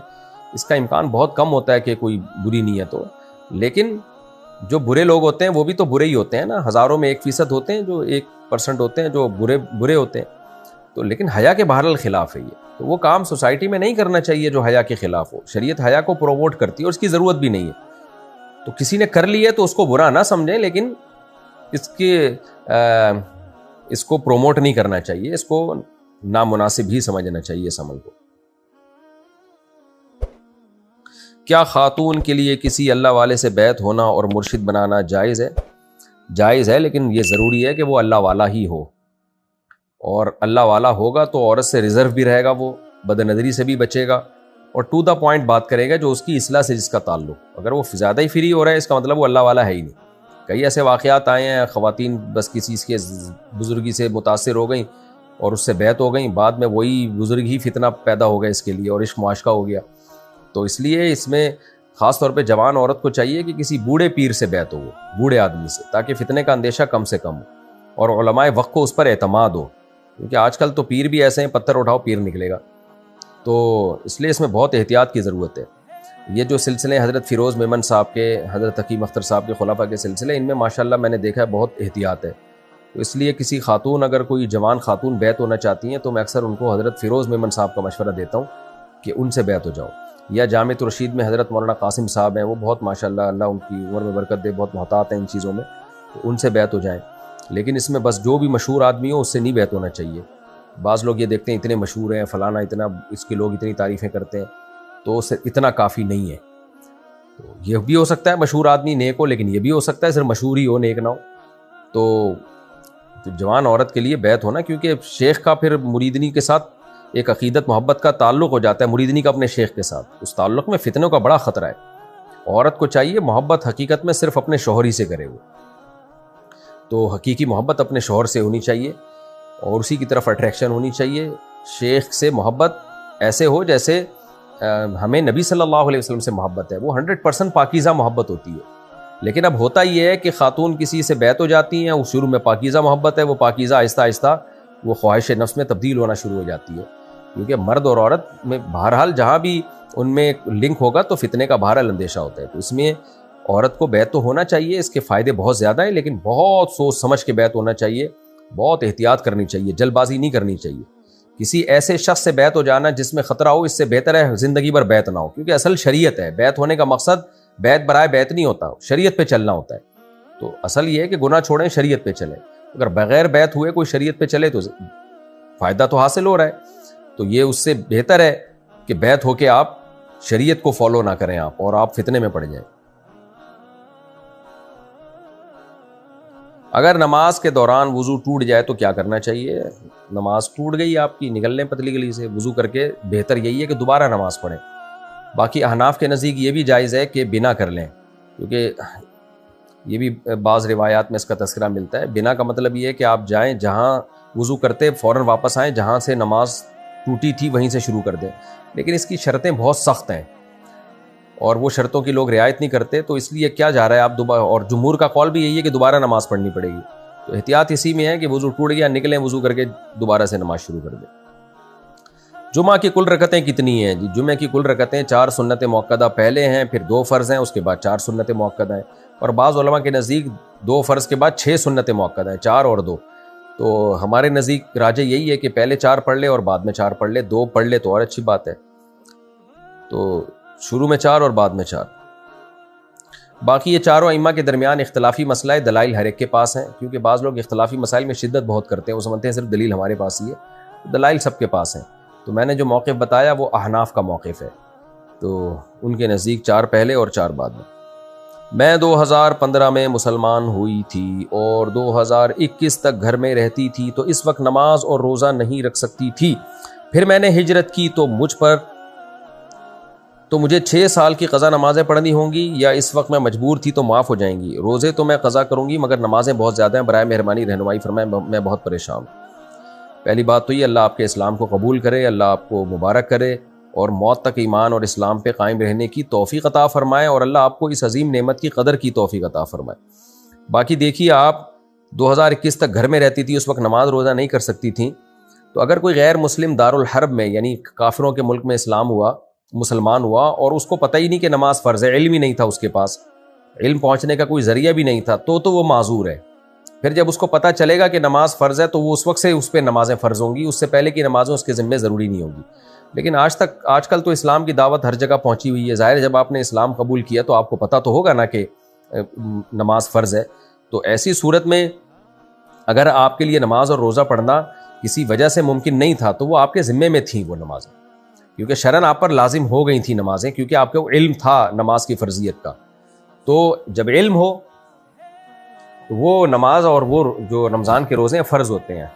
اس کا امکان بہت کم ہوتا ہے کہ کوئی بری نیت ہو، لیکن جو برے لوگ ہوتے ہیں وہ بھی تو برے ہی ہوتے ہیں نا، ہزاروں میں 1% ہوتے ہیں جو 1% ہوتے ہیں جو برے ہوتے ہیں۔ تو لیکن حیا کے بہرحال خلاف ہے یہ، تو وہ کام سوسائٹی میں نہیں کرنا چاہیے جو حیا کے خلاف ہو. شریعت حیا کو پروموٹ کرتی ہے اور اس کی ضرورت بھی نہیں ہے. تو کسی نے کر لی ہے تو اس کو برا نہ سمجھیں، لیکن اس کو پروموٹ نہیں کرنا چاہیے، اس کو نامناسب ہی سمجھنا چاہیے اس عمل کو. کیا خاتون کے لیے کسی اللہ والے سے بیعت ہونا اور مرشد بنانا جائز ہے؟ جائز ہے، لیکن یہ ضروری ہے کہ وہ اللہ والا ہی ہو، اور اللہ والا ہوگا تو عورت سے ریزرو بھی رہے گا، وہ بد نظری سے بھی بچے گا، اور ٹو دا پوائنٹ بات کرے گا جو اس کی اصلاح سے جس کا تعلق. اگر وہ زیادہ ہی فری ہو رہا ہے اس کا مطلب وہ اللہ والا ہے ہی نہیں. کئی ایسے واقعات آئے ہیں، خواتین بس کسی کے بزرگی سے متاثر ہو گئیں اور اس سے بیعت ہو گئیں، بعد میں وہی بزرگ ہی فتنہ پیدا ہو گیا اس کے لیے اور عشق معاشقہ ہو گیا. تو اس لیے اس میں خاص طور پہ جوان عورت کو چاہیے کہ کسی بوڑھے پیر سے بیعت ہو، بوڑھے آدمی سے، تاکہ فتنے کا اندیشہ کم سے کم ہو اور علماء وقت کو اس پر اعتماد ہو، کیونکہ آج کل تو پیر بھی ایسے ہیں پتھر اٹھاؤ پیر نکلے گا. تو اس لیے اس میں بہت احتیاط کی ضرورت ہے. یہ جو سلسلے حضرت فیروز میمن صاحب کے، حضرت حکیم اختر صاحب کے خلفاء کے سلسلے، ان میں ماشاءاللہ میں نے دیکھا ہے بہت احتیاط ہے. تو اس لیے کسی خاتون، اگر کوئی جوان خاتون بیعت ہونا چاہتی ہیں تو میں اکثر ان کو حضرت فیروز میمن صاحب کا مشورہ دیتا ہوں کہ ان سے بیعت ہو جاؤ. یا جامع الرشید میں حضرت مولانا قاسم صاحب ہیں، وہ بہت ماشاءاللہ اللہ ان کی عمر میں برکت دے، بہت محتاط ہیں ان چیزوں میں، تو ان سے بیعت ہو جائیں. لیکن اس میں بس جو بھی مشہور آدمی ہو اس سے نہیں بیعت ہونا چاہیے. بعض لوگ یہ دیکھتے ہیں اتنے مشہور ہیں فلانا، اتنا اس کے لوگ اتنی تعریفیں کرتے ہیں، تو اتنا کافی نہیں ہے. تو یہ بھی ہو سکتا ہے مشہور آدمی نیک ہو، لیکن یہ بھی ہو سکتا ہے صرف مشہور ہی ہو نیک نہ ہو. تو جوان عورت کے لیے بیعت ہونا، کیونکہ شیخ کا پھر مریدنی کے ساتھ ایک عقیدت محبت کا تعلق ہو جاتا ہے، مریدنی کا اپنے شیخ کے ساتھ، اس تعلق میں فتنوں کا بڑا خطرہ ہے. عورت کو چاہیے محبت حقیقت میں صرف اپنے شوہر ہی سے کرے وہ، تو حقیقی محبت اپنے شوہر سے ہونی چاہیے اور اسی کی طرف اٹریکشن ہونی چاہیے. شیخ سے محبت ایسے ہو جیسے ہمیں نبی صلی اللہ علیہ وسلم سے محبت ہے، وہ 100% پاکیزہ محبت ہوتی ہے. لیکن اب ہوتا یہ ہے کہ خاتون کسی سے بیعت ہو جاتی ہیں، وہ شروع میں پاکیزہ محبت ہے، وہ پاکیزہ آہستہ آہستہ وہ خواہش نفس میں تبدیل ہونا شروع ہو جاتی ہے. کیونکہ مرد اور عورت میں بہرحال جہاں بھی ان میں لنک ہوگا تو فتنے کا بہرحال اندیشہ ہوتا ہے. تو اس میں عورت کو بیعت تو ہونا چاہیے، اس کے فائدے بہت زیادہ ہیں، لیکن بہت سوچ سمجھ کے بیعت ہونا چاہیے، بہت احتیاط کرنی چاہیے، جلد بازی نہیں کرنی چاہیے. کسی ایسے شخص سے بیعت ہو جانا جس میں خطرہ ہو، اس سے بہتر ہے زندگی بھر بیعت نہ ہو. کیونکہ اصل شریعت ہے، بیعت ہونے کا مقصد بیعت برائے بیعت نہیں ہوتا، شریعت پہ چلنا ہوتا ہے. تو اصل یہ ہے کہ گناہ چھوڑیں، شریعت پہ چلیں. اگر بغیر بیعت ہوئے کوئی شریعت پہ چلے تو فائدہ تو حاصل ہو رہا ہے. تو یہ اس سے بہتر ہے کہ بیعت ہو کے آپ شریعت کو فالو نہ کریں آپ، اور آپ فتنے میں پڑ جائیں. اگر نماز کے دوران وضو ٹوٹ جائے تو کیا کرنا چاہیے؟ نماز ٹوٹ گئی آپ کی، نکل لیں پتلی گلی سے، وضو کر کے بہتر یہی ہے کہ دوبارہ نماز پڑھیں. باقی احناف کے نزدیک یہ بھی جائز ہے کہ بنا کر لیں، کیونکہ یہ بھی بعض روایات میں اس کا تذکرہ ملتا ہے. بنا کا مطلب یہ ہے کہ آپ جائیں جہاں وضو کرتے فوراً واپس آئیں، جہاں سے نماز ٹوٹی تھی وہیں سے شروع کر دیں. لیکن اس کی شرطیں بہت سخت ہیں اور وہ شرطوں کی لوگ رعایت نہیں کرتے، تو اس لیے کیا جا رہا ہے آپ دوبارہ، اور جمہور کا قول بھی یہی ہے کہ دوبارہ نماز پڑھنی پڑے گی. تو احتیاط اسی میں ہے کہ وضو ٹوٹ گیا نکلیں، وضو کر کے دوبارہ سے نماز شروع کر دیں. جمعہ کی کل رکعتیں کتنی ہیں؟ جی جمعہ کی کل رکعتیں 4 سنت موقدہ پہلے ہیں، پھر 2 فرض ہیں، اس کے بعد 4 سنت موقدہ ہیں. اور بعض علماء کے نزدیک 2 فرض کے بعد 6 سنت موقدہ ہیں، 4 اور 2. تو ہمارے نزدیک راجح یہی ہے کہ پہلے 4 پڑھ لے اور بعد میں 4 پڑھ لے، 2 پڑھ لے تو اور اچھی بات ہے. تو شروع میں 4 اور بعد میں 4. باقی یہ چاروں ائمہ کے درمیان اختلافی مسئلہ ہے، دلائل ہر ایک کے پاس ہیں، کیونکہ بعض لوگ اختلافی مسائل میں شدت بہت کرتے ہیں، وہ سمجھتے ہیں صرف دلیل ہمارے پاس ہی ہے، دلائل سب کے پاس ہیں. تو میں نے جو موقف بتایا وہ احناف کا موقف ہے، تو ان کے نزدیک 4 پہلے اور 4 بعد میں. میں 2015 میں مسلمان ہوئی تھی اور 2021 تک گھر میں رہتی تھی، تو اس وقت نماز اور روزہ نہیں رکھ سکتی تھی. پھر میں نے ہجرت کی تو مجھے 6 سال کی قضا نمازیں پڑھنی ہوں گی، یا اس وقت میں مجبور تھی تو معاف ہو جائیں گی؟ روزے تو میں قضا کروں گی مگر نمازیں بہت زیادہ ہیں، برائے مہربانی رہنمائی فرمائیں، میں بہت پریشان ہوں. پہلی بات تو یہ اللہ آپ کے اسلام کو قبول کرے، اللہ آپ کو مبارک کرے اور موت تک ایمان اور اسلام پہ قائم رہنے کی توفیق عطا فرمائے، اور اللہ آپ کو اس عظیم نعمت کی قدر کی توفیق عطا فرمائے. باقی دیکھیے، آپ 2021 تک گھر میں رہتی تھی، اس وقت نماز روزہ نہیں کر سکتی تھیں. تو اگر کوئی غیر مسلم دارالحرب میں، یعنی کافروں کے ملک میں مسلمان ہوا اور اس کو پتہ ہی نہیں کہ نماز فرض ہے، علم ہی نہیں تھا اس کے پاس، علم پہنچنے کا کوئی ذریعہ بھی نہیں تھا، تو وہ معذور ہے. پھر جب اس کو پتہ چلے گا کہ نماز فرض ہے تو وہ اس وقت سے اس پہ نمازیں فرض ہوں گی، اس سے پہلے کی نمازیں اس کے ذمے ضروری نہیں ہوں گی. لیکن آج کل تو اسلام کی دعوت ہر جگہ پہنچی ہوئی ہے. ظاہر جب آپ نے اسلام قبول کیا تو آپ کو پتہ تو ہوگا نا کہ نماز فرض ہے. تو ایسی صورت میں اگر آپ کے لیے نماز اور روزہ پڑھنا کسی وجہ سے ممکن نہیں تھا تو وہ آپ کے ذمے میں تھیں وہ نمازیں، کیونکہ شرعاً آپ پر لازم ہو گئی تھیں نمازیں، کیونکہ آپ کو علم تھا نماز کی فرضیت کا. تو جب علم ہو تو وہ نماز اور وہ جو رمضان کے روزے فرض ہوتے ہیں.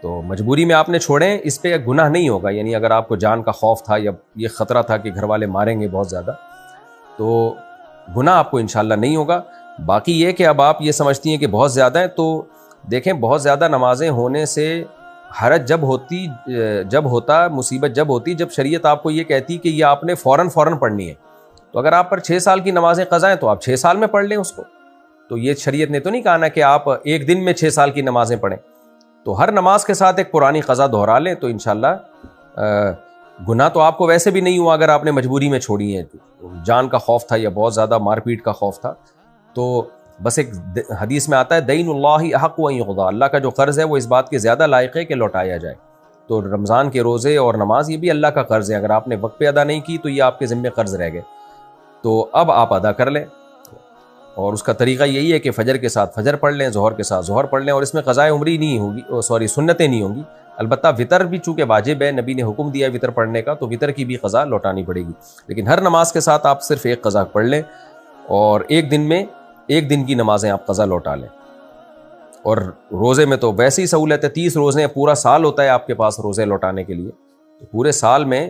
تو مجبوری میں آپ نے چھوڑیں، اس پہ گناہ نہیں ہوگا. یعنی اگر آپ کو جان کا خوف تھا یا یہ خطرہ تھا کہ گھر والے ماریں گے بہت زیادہ، تو گناہ آپ کو انشاءاللہ نہیں ہوگا. باقی یہ کہ اب آپ یہ سمجھتی ہیں کہ بہت زیادہ ہیں، تو دیکھیں بہت زیادہ نمازیں ہونے سے حرج جب ہوتا مصیبت جب ہوتی جب شریعت آپ کو یہ کہتی کہ یہ آپ نے فوراً پڑھنی ہے. تو اگر آپ پر 6 سال کی نمازیں قضا ہیں تو آپ 6 سال میں پڑھ لیں اس کو. تو یہ شریعت نے تو نہیں کہا نا کہ آپ ایک دن میں 6 سال کی نمازیں پڑھیں. تو ہر نماز کے ساتھ ایک پرانی قضا دہرا لیں تو انشاءاللہ گناہ تو آپ کو ویسے بھی نہیں ہوا اگر آپ نے مجبوری میں چھوڑی ہیں. جان کا خوف تھا یا بہت زیادہ مار پیٹ کا خوف تھا. تو بس ایک حدیث میں آتا ہے دین اللہ احق و ان یقضی، اللہ کا جو قرض ہے وہ اس بات کے زیادہ لائق ہے کہ لوٹایا جائے. تو رمضان کے روزے اور نماز یہ بھی اللہ کا قرض ہے. اگر آپ نے وقت پہ ادا نہیں کی تو یہ آپ کے ذمے قرض رہ گئے. تو اب آپ ادا کر لیں، اور اس کا طریقہ یہی ہے کہ فجر کے ساتھ فجر پڑھ لیں، ظہر کے ساتھ ظہر پڑھ لیں، اور اس میں قضائے عمری نہیں ہوگی، سنتیں نہیں ہوں گی. البتہ وطر بھی چونکہ واجب ہے، نبی نے حکم دیا ہے وطر پڑھنے کا، تو وطر کی بھی قضا لوٹانی پڑے گی. لیکن ہر نماز کے ساتھ آپ صرف ایک قضا پڑھ لیں، اور ایک دن کی نمازیں آپ قضا لوٹا لیں. اور روزے میں تو ویسی سہولت ہے، 30 روزے پورا سال ہوتا ہے آپ کے پاس روزے لوٹانے کے لیے. تو پورے سال میں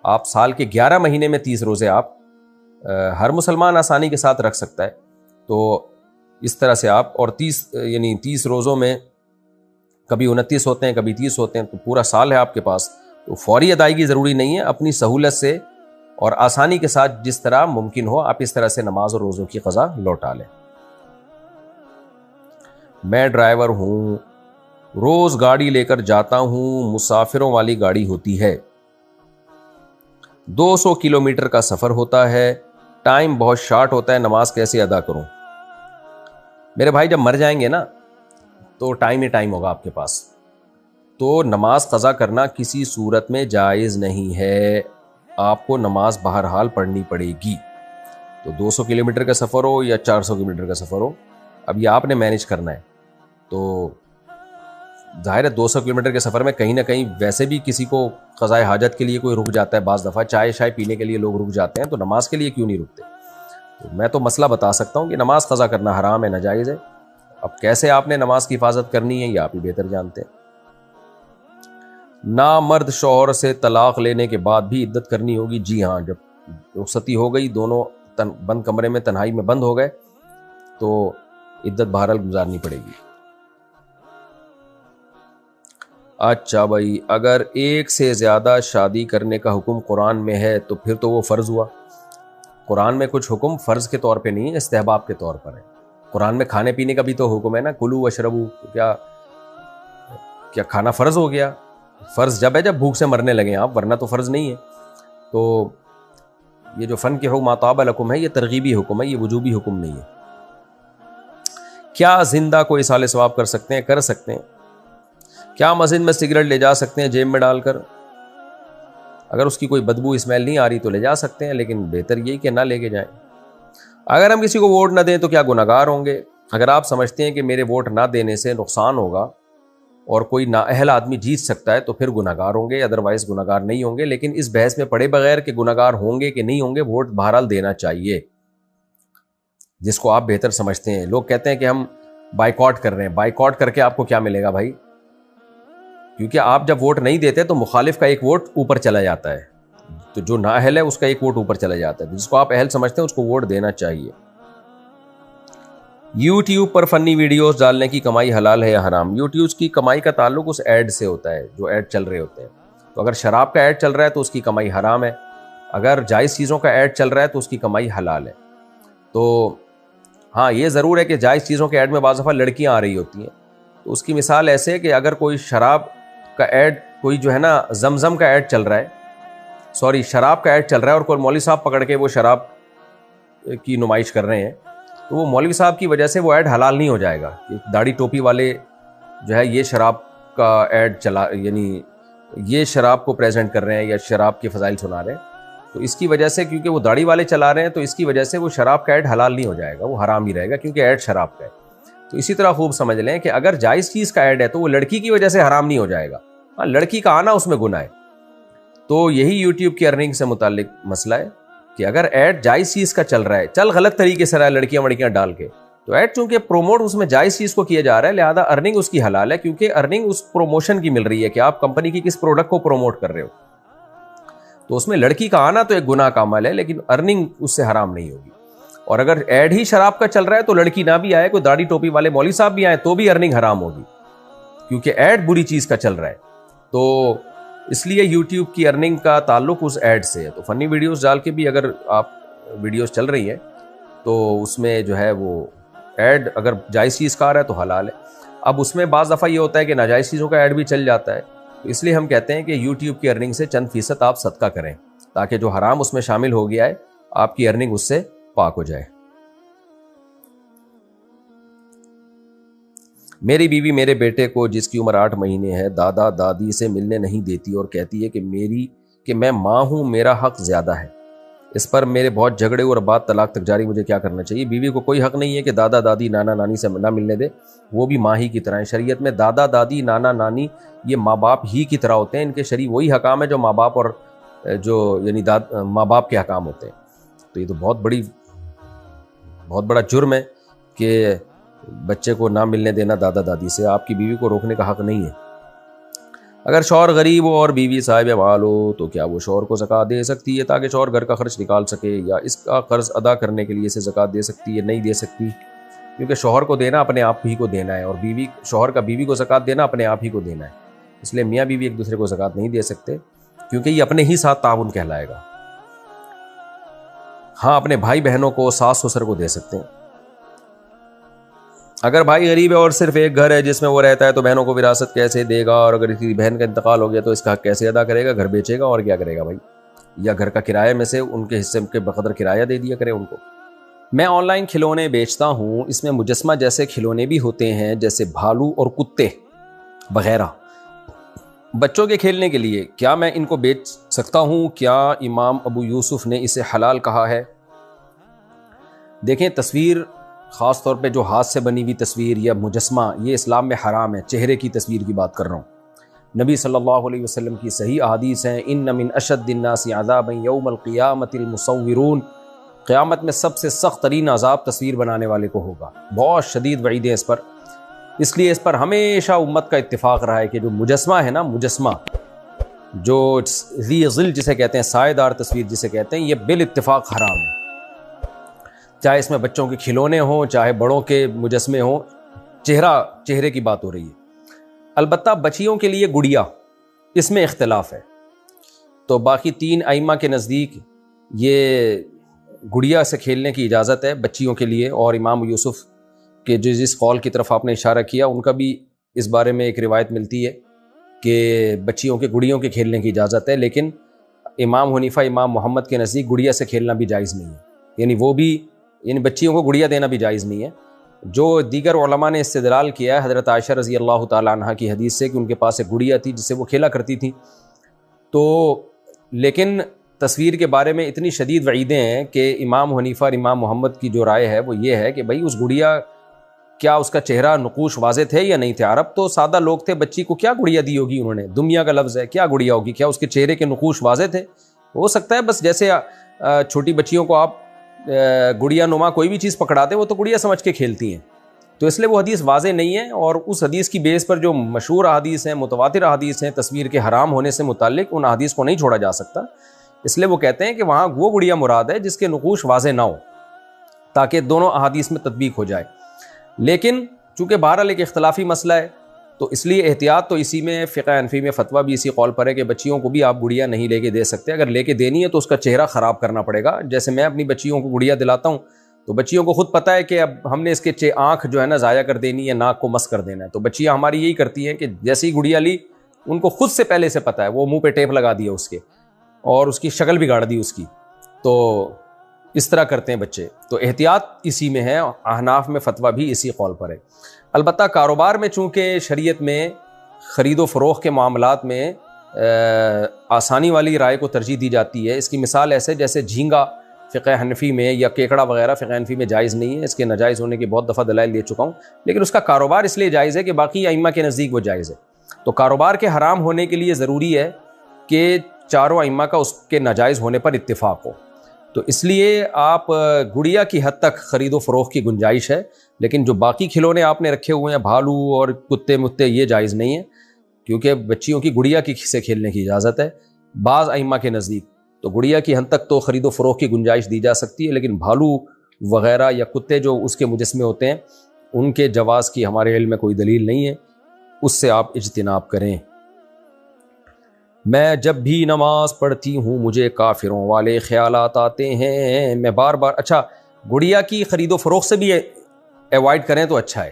آپ سال کے 11 مہینے میں 30 روزے آپ ہر مسلمان آسانی کے ساتھ رکھ سکتا ہے. تو اس طرح سے آپ، اور 30 روزوں میں کبھی 29 ہوتے ہیں کبھی 30 ہوتے ہیں، تو پورا سال ہے آپ کے پاس. تو فوری ادائیگی ضروری نہیں ہے، اپنی سہولت سے اور آسانی کے ساتھ جس طرح ممکن ہو آپ اس طرح سے نماز اور روزوں کی قضا لوٹا لیں. میں ڈرائیور ہوں، روز گاڑی لے کر جاتا ہوں، مسافروں والی گاڑی ہوتی ہے، 200 کلومیٹر کا سفر ہوتا ہے، ٹائم بہت شارٹ ہوتا ہے، نماز کیسے ادا کروں؟ میرے بھائی جب مر جائیں گے نا تو ٹائم ہی ٹائم ہوگا آپ کے پاس. تو نماز قضا کرنا کسی صورت میں جائز نہیں ہے، آپ کو نماز بہرحال پڑھنی پڑے گی. تو 200 کلومیٹر کا سفر ہو یا 400 کلومیٹر کا سفر ہو، اب یہ آپ نے مینیج کرنا ہے. تو ظاہر ہے 200 کلومیٹر کے سفر میں کہیں نہ کہیں ویسے بھی کسی کو قضائے حاجت کے لیے کوئی رک جاتا ہے، بعض دفعہ چائے پینے کے لیے لوگ رک جاتے ہیں، تو نماز کے لیے کیوں نہیں رکتے؟ تو میں تو مسئلہ بتا سکتا ہوں کہ نماز قضا کرنا حرام ہے، ناجائز ہے. اب کیسے آپ نے نماز کی حفاظت کرنی ہے یہ آپ ہی بہتر جانتے ہیں. نامرد شوہر سے طلاق لینے کے بعد بھی عدت کرنی ہوگی؟ جی ہاں، جب رخصتی ہو گئی، دونوں بند کمرے میں تنہائی میں بند ہو گئے تو عدت بہرحال گزارنی پڑے گی. اچھا بھائی، اگر ایک سے زیادہ شادی کرنے کا حکم قرآن میں ہے تو پھر تو وہ فرض ہوا. قرآن میں کچھ حکم فرض کے طور پہ نہیں ہے، استحباب کے طور پر ہے. قرآن میں کھانے پینے کا بھی تو حکم ہے نا، کلو وشربو. کیا کھانا فرض ہو گیا؟ فرض جب ہے جب بھوک سے مرنے لگے آپ، ورنہ تو فرض نہیں ہے. تو یہ جو فن کے حکم طاب لکم ہے یہ ترغیبی حکم ہے، یہ وجوبی حکم نہیں ہے. کیا زندہ کو ایصال ثواب کر سکتے ہیں؟ کر سکتے ہیں. کیا مسجد میں سگریٹ لے جا سکتے ہیں جیب میں ڈال کر؟ اگر اس کی کوئی بدبو اسمیل نہیں آ رہی تو لے جا سکتے ہیں، لیکن بہتر یہی کہ نہ لے کے جائیں. اگر ہم کسی کو ووٹ نہ دیں تو کیا گناہگار ہوں گے؟ اگر آپ سمجھتے ہیں کہ میرے ووٹ نہ دینے سے نقصان ہوگا اور کوئی نااہل آدمی جیت سکتا ہے تو پھر گناہگار ہوں گے، ادروائز گناہگار نہیں ہوں گے. لیکن اس بحث میں پڑے بغیر کہ گناہگار ہوں گے کہ نہیں ہوں گے، ووٹ بہرحال دینا چاہیے جس کو آپ بہتر سمجھتے ہیں. لوگ کہتے ہیں کہ ہم بائیکاٹ کر رہے ہیں. بائیکاٹ کر کے آپ کو کیا ملے گا بھائی؟ کیونکہ آپ جب ووٹ نہیں دیتے تو مخالف کا ایک ووٹ اوپر چلا جاتا ہے، تو جو نااہل ہے اس کا ایک ووٹ اوپر چلا جاتا ہے. جس کو آپ اہل سمجھتے ہیں اس کو ووٹ دینا چاہیے. یوٹیوب پر فنی ویڈیوز ڈالنے کی کمائی حلال ہے یا حرام؟ یوٹیوب کی کمائی کا تعلق اس ایڈ سے ہوتا ہے جو ایڈ چل رہے ہوتے ہیں. تو اگر شراب کا ایڈ چل رہا ہے تو اس کی کمائی حرام ہے، اگر جائز چیزوں کا ایڈ چل رہا ہے تو اس کی کمائی حلال ہے. تو ہاں یہ ضرور ہے کہ جائز چیزوں کے ایڈ میں بعض دفعہ لڑکیاں آ رہی ہوتی ہیں، تو اس کی مثال ایسے ہے کہ اگر کوئی شراب کا ایڈ، کوئی جو ہے نا زمزم کا ایڈ چل رہا ہے، شراب کا ایڈ چل رہا ہے، اور کوئی مولوی صاحب پکڑ کے وہ شراب کی نمائش کر رہے ہیں، تو وہ مولوی صاحب کی وجہ سے وہ ایڈ حلال نہیں ہو جائے گا. داڑھی ٹوپی والے جو ہے یہ شراب کا ایڈ چلا، یعنی یہ شراب کو پریزنٹ کر رہے ہیں یا شراب کے فضائل سنا رہے ہیں، تو اس کی وجہ سے کیونکہ وہ داڑھی والے چلا رہے ہیں تو اس کی وجہ سے وہ شراب کا ایڈ حلال نہیں ہو جائے گا، وہ حرام ہی رہے گا کیونکہ ایڈ شراب کا ہے. تو اسی طرح خوب سمجھ لیں کہ اگر جائز چیز کا ایڈ ہے تو وہ لڑکی کی وجہ سے حرام نہیں ہو جائے گا. ہاں، لڑکی کا آنا اس میں گناہ ہے. تو یہی یوٹیوب کی ارننگ سے متعلق مسئلہ ہے کہ اگر ایڈ جائز چیز کا چل رہا ہے، چل غلط طریقے سے رہا ہے لڑکیاں وڑکیاں ڈال کے، تو ایڈ چونکہ پروموٹ اس میں جائز چیز کو کیا جا رہا ہے لہذا ارننگ اس کی حلال ہے، کیونکہ ارننگ اس پروموشن کی مل رہی ہے کہ آپ کمپنی کی کس پروڈکٹ کو پروموٹ کر رہے ہو. تو اس میں لڑکی کا آنا تو ایک گناہ کا عمل ہے لیکن ارننگ اس سے حرام نہیں ہوگی. اور اگر ایڈ ہی شراب کا چل رہا ہے تو لڑکی نہ بھی آئے، کوئی داڑھی ٹوپی والے مولوی صاحب بھی آئے تو بھی ارننگ حرام ہوگی کیونکہ ایڈ بری چیز کا چل رہا ہے. تو اس لیے یوٹیوب کی ارننگ کا تعلق اس ایڈ سے ہے. تو فنی ویڈیوز ڈال کے بھی اگر آپ ویڈیوز چل رہی ہیں تو اس میں جو ہے وہ ایڈ اگر جائز چیز کا آ رہا ہے تو حلال ہے. اب اس میں بعض دفعہ یہ ہوتا ہے کہ ناجائز چیزوں کا ایڈ بھی چل جاتا ہے، تو اس لیے ہم کہتے ہیں کہ یوٹیوب کی ارننگ سے چند فیصد آپ صدقہ کریں تاکہ جو حرام اس میں شامل ہو گیا ہے آپ کی ارننگ اس سے پاک ہو جائے. میری بیوی میرے بیٹے کو جس کی عمر 8 مہینے ہے دادا دادی سے ملنے نہیں دیتی اور کہتی ہے کہ میں ماں ہوں، میرا حق زیادہ ہے. اس پر میرے بہت جھگڑے اور بات طلاق تک جاری. مجھے کیا کرنا چاہیے؟ بیوی کو کوئی حق نہیں ہے کہ دادا دادی نانا نانی سے نہ ملنے دے، وہ بھی ماں ہی کی طرح ہیں. شریعت میں دادا دادی نانا نانی یہ ماں باپ ہی کی طرح ہوتے ہیں، ان کے شریع وہی حکام ہے جو ماں باپ اور جو یعنی ماں باپ کے حکام ہوتے ہیں. تو یہ تو بہت بڑا جرم ہے کہ بچے کو نہ ملنے دینا دادا دادی سے. آپ کی بیوی کو روکنے کا حق نہیں ہے. اگر شوہر غریب ہو اور بیوی صاحب مال ہو تو کیا وہ شوہر کو زکوٰۃ دے سکتی ہے تاکہ شوہر گھر کا خرچ نکال سکے، یا اس کا قرض ادا کرنے کے لیے اسے زکوٰۃ دے سکتی ہے؟ نہیں دے سکتی، کیونکہ شوہر کو دینا اپنے آپ ہی کو دینا ہے اور شوہر کا بیوی کو زکوٰۃ دینا اپنے آپ ہی کو دینا ہے. اس لیے میاں بیوی ایک دوسرے کو زکوٰۃ نہیں دے سکتے کیونکہ یہ اپنے ہی ساتھ تعاون کہلائے گا. ہاں، اپنے بھائی بہنوں کو، ساس سسر کو دے سکتے ہیں. اگر بھائی غریب ہے اور صرف ایک گھر ہے جس میں وہ رہتا ہے تو بہنوں کو وراثت کیسے دے گا؟ اور اگر کسی بہن کا انتقال ہو گیا تو اس کا حق کیسے ادا کرے گا؟ گھر بیچے گا اور کیا کرے گا بھائی، یا گھر کا کرایہ میں سے ان کے حصے کے بقدر کرایہ دے دیا کرے ان کو. میں آن لائن کھلونے بیچتا ہوں، اس میں مجسمہ جیسے کھلونے بھی ہوتے ہیں جیسے بھالو اور کتے وغیرہ بچوں کے کھیلنے کے لیے، کیا میں ان کو بیچ سکتا ہوں؟ کیا امام ابو یوسف نے اسے حلال کہا ہے؟ دیکھیں، تصویر خاص طور پہ جو ہاتھ سے بنی ہوئی تصویر یا مجسمہ یہ اسلام میں حرام ہے. چہرے کی تصویر کی بات کر رہا ہوں. نبی صلی اللہ علیہ وسلم کی صحیح احادیث ہیں، ان من اشد الناس عذابا یوم القیامۃ المصورون. قیامت میں سب سے سخت ترین عذاب تصویر بنانے والے کو ہوگا. بہت شدید وعیدیں اس پر. اس لیے اس پر ہمیشہ امت کا اتفاق رہا ہے کہ جو مجسمہ ہے نا، مجسمہ جو ذی ظل جسے کہتے ہیں، سائے دار تصویر جسے کہتے ہیں، یہ بالاتفاق حرام ہے. چاہے اس میں بچوں کے کھلونے ہوں چاہے بڑوں کے مجسمے ہوں، چہرے کی بات ہو رہی ہے. البتہ بچیوں کے لیے گڑیا، اس میں اختلاف ہے. تو باقی 3 ائمہ کے نزدیک یہ گڑیا سے کھیلنے کی اجازت ہے بچیوں کے لیے، اور امام یوسف کے جس قول کی طرف آپ نے اشارہ کیا ان کا بھی اس بارے میں ایک روایت ملتی ہے کہ بچیوں کے گڑیوں کے کھیلنے کی اجازت ہے. لیکن امام حنیفہ امام محمد کے نزدیک گڑیا سے کھیلنا بھی جائز نہیں ہے، یعنی بچیوں کو گڑیا دینا بھی جائز نہیں ہے. جو دیگر علماء نے استدلال کیا ہے حضرت عائشہ رضی اللہ تعالیٰ عنہ کی حدیث سے کہ ان کے پاس ایک گڑیا تھی جس سے وہ کھیلا کرتی تھی. تو لیکن تصویر کے بارے میں اتنی شدید وعیدیں ہیں کہ امام حنیفہ اور امام محمد کی جو رائے ہے وہ یہ ہے کہ بھائی اس گڑیا کیا اس کا چہرہ نقوش واضح تھے یا نہیں تھے؟ عرب تو سادہ لوگ تھے، بچی کو کیا گڑیا دی ہوگی انہوں نے؟ دنیا کا لفظ ہے، کیا گڑیا ہوگی؟ کیا اس کے چہرے کے نقوش واضح تھے؟ ہو سکتا ہے بس جیسے چھوٹی بچیوں کو آپ گڑیا نما کوئی بھی چیز پکڑاتے وہ تو گڑیا سمجھ کے کھیلتی ہیں. تو اس لیے وہ حدیث واضح نہیں ہے، اور اس حدیث کی بیس پر جو مشہور احادیث ہیں، متواتر احادیث ہیں تصویر کے حرام ہونے سے متعلق، ان احادیث کو نہیں چھوڑا جا سکتا. اس لیے وہ کہتے ہیں کہ وہاں وہ گڑیا مراد ہے جس کے نقوش واضح نہ ہو تاکہ دونوں احادیث میں تطبیق ہو جائے. لیکن چونکہ بہرحال ایک اختلافی مسئلہ ہے تو اس لیے احتیاط تو اسی میں فقہ حنفی میں فتویٰ بھی اسی قول پر ہے کہ بچیوں کو بھی آپ گڑیا نہیں لے کے دے سکتے. اگر لے کے دینی ہے تو اس کا چہرہ خراب کرنا پڑے گا. جیسے میں اپنی بچیوں کو گڑیا دلاتا ہوں تو بچیوں کو خود پتہ ہے کہ اب ہم نے اس کے آنکھ جو ہے نا ضائع کر دینی ہے، ناک کو مس کر دینا ہے. تو بچیاں ہماری یہی کرتی ہیں کہ جیسے ہی گڑیا لی ان کو خود سے پہلے سے پتہ ہے، وہ منہ پہ ٹیپ لگا دیا اس کے اور اس کی شکل بگاڑ دی اس کی. تو اس طرح کرتے ہیں بچے. تو احتیاط اسی میں ہے, احناف میں فتویٰ بھی اسی قول پر ہے. البتہ کاروبار میں چونکہ شریعت میں خرید و فروخت کے معاملات میں آسانی والی رائے کو ترجیح دی جاتی ہے. اس کی مثال ایسے جیسے جھینگا فقہ حنفی میں یا کیکڑا وغیرہ فقہ حنفی میں جائز نہیں ہے. اس کے ناجائز ہونے کی بہت دفعہ دلائل دے چکا ہوں, لیکن اس کا کاروبار اس لیے جائز ہے کہ باقی ائمہ کے نزدیک وہ جائز ہے. تو کاروبار کے حرام ہونے کے لیے ضروری ہے کہ چاروں ائمہ کا اس کے ناجائز ہونے پر اتفاق ہو. تو اس لیے آپ گڑیا کی حد تک خرید و فروخت کی گنجائش ہے, لیکن جو باقی کھلونے آپ نے رکھے ہوئے ہیں بھالو اور کتے متے, یہ جائز نہیں ہے, کیونکہ بچیوں کی گڑیا کی سے کھیلنے کی اجازت ہے بعض ائمہ کے نزدیک. تو گڑیا کی حد تک تو خرید و فروخت کی گنجائش دی جا سکتی ہے, لیکن بھالو وغیرہ یا کتے جو اس کے مجسمے ہوتے ہیں ان کے جواز کی ہمارے علم میں کوئی دلیل نہیں ہے, اس سے آپ اجتناب کریں. میں جب بھی نماز پڑھتی ہوں مجھے کافروں والے خیالات آتے ہیں. میں بار بار, اچھا گڑیا کی خرید و فروخت سے بھی ایوائڈ کریں تو اچھا ہے,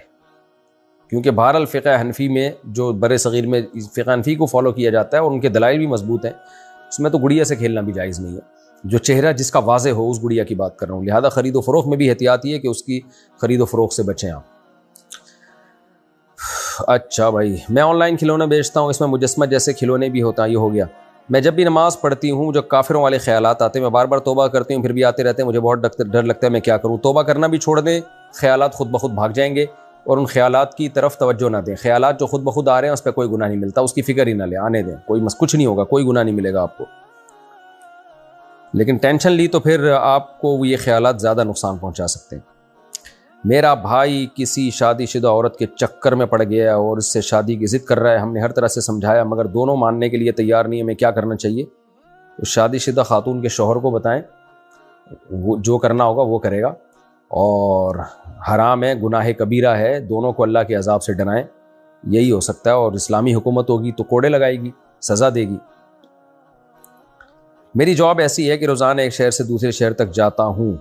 کیونکہ بہرحال فقہ حنفی میں جو بر صغیر میں فقہ حنفی کو فالو کیا جاتا ہے اور ان کے دلائل بھی مضبوط ہیں, اس میں تو گڑیا سے کھیلنا بھی جائز نہیں ہے. جو چہرہ جس کا واضح ہو اس گڑیا کی بات کر رہا ہوں. لہذا خرید و فروخت میں بھی احتیاط یہ ہے کہ اس کی خرید و فروخت سے بچیں آپ. اچھا بھائی, میں آن لائن کھلونے بیچتا ہوں, اس میں مجسمہ جیسے کھلونے بھی ہوتا ہے. یہ ہو گیا. میں جب بھی نماز پڑھتی ہوں جو کافروں والے خیالات آتے ہیں میں بار بار توبہ کرتی ہوں, پھر بھی آتے رہتے ہیں, مجھے بہت ڈر لگتا ہے, میں کیا کروں؟ توبہ کرنا بھی چھوڑ دیں, خیالات خود بخود بھاگ جائیں گے, اور ان خیالات کی طرف توجہ نہ دیں. خیالات جو خود بخود آ رہے ہیں اس پہ کوئی گناہ نہیں ملتا, اس کی فکر ہی نہ لیں, آنے دیں, کچھ نہیں ہوگا, کوئی گناہ نہیں ملے گا آپ کو. لیکن ٹینشن لی تو پھر آپ کو یہ خیالات زیادہ نقصان پہنچا سکتے ہیں. میرا بھائی کسی شادی شدہ عورت کے چکر میں پڑ گیا اور اس سے شادی کی ضد کر رہا ہے. ہم نے ہر طرح سے سمجھایا مگر دونوں ماننے کے لیے تیار نہیں ہے. میں کیا کرنا چاہیے؟ اس شادی شدہ خاتون کے شوہر کو بتائیں, وہ جو کرنا ہوگا وہ کرے گا, اور حرام ہے, گناہ کبیرہ ہے, دونوں کو اللہ کے عذاب سے ڈرائیں, یہی ہو سکتا ہے. اور اسلامی حکومت ہوگی تو کوڑے لگائے گی, سزا دے گی. میری جاب ایسی ہے کہ روزانہ ایک شہر سے دوسرے شہر تک جاتا ہوں,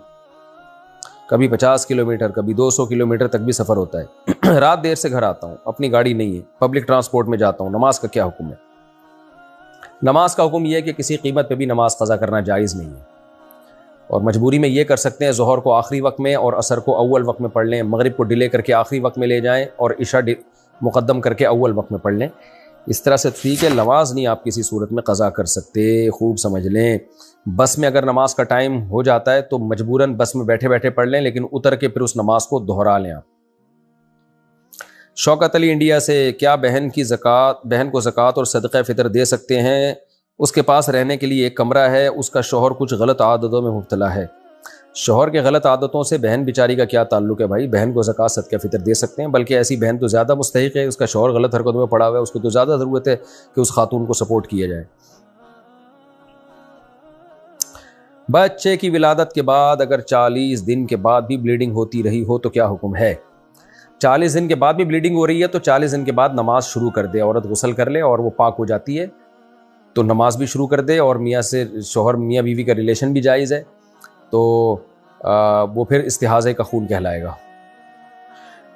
کبھی 50 کلومیٹر کبھی 200 کلومیٹر تک بھی سفر ہوتا ہے. رات دیر سے گھر آتا ہوں, اپنی گاڑی نہیں ہے, پبلک ٹرانسپورٹ میں جاتا ہوں. نماز کا کیا حکم ہے؟ نماز کا حکم یہ ہے کہ کسی قیمت پہ بھی نماز قضا کرنا جائز نہیں ہے, اور مجبوری میں یہ کر سکتے ہیں ظہر کو آخری وقت میں اور عصر کو اول وقت میں پڑھ لیں, مغرب کو ڈیلے کر کے آخری وقت میں لے جائیں اور عشاء مقدم کر کے اول وقت میں پڑھ لیں. اس طرح سے ٹھیک ہے, نماز نہیں آپ کسی صورت میں قضا کر سکتے, خوب سمجھ لیں. بس میں اگر نماز کا ٹائم ہو جاتا ہے تو مجبوراً بس میں بیٹھے بیٹھے پڑھ لیں, لیکن اتر کے پھر اس نماز کو دہرا لیں آپ. شوکت علی انڈیا سے, کیا بہن کو زکوٰۃ اور صدقہ فطر دے سکتے ہیں؟ اس کے پاس رہنے کے لیے ایک کمرہ ہے, اس کا شوہر کچھ غلط عادتوں میں مبتلا ہے. شوہر کے غلط عادتوں سے بہن بیچاری کا کیا تعلق ہے بھائی؟ بہن کو زکوٰۃ صدقہ فطر دے سکتے ہیں, بلکہ ایسی بہن تو زیادہ مستحق ہے, اس کا شوہر غلط حرکتوں میں پڑا ہوا ہے, اس کو تو زیادہ ضرورت ہے کہ اس خاتون کو سپورٹ کیا جائے. بچے کی ولادت کے بعد اگر 40 دن کے بعد بھی بلیڈنگ ہوتی رہی ہو تو کیا حکم ہے؟ 40 دن کے بعد بھی بلیڈنگ ہو رہی ہے تو 40 دن کے بعد نماز شروع کر دے, عورت غسل کر لے اور وہ پاک ہو جاتی ہے تو نماز بھی شروع کر دے, اور میاں بیوی کا ریلیشن بھی جائز ہے, تو وہ پھر استحاضہ کا خون کہلائے گا.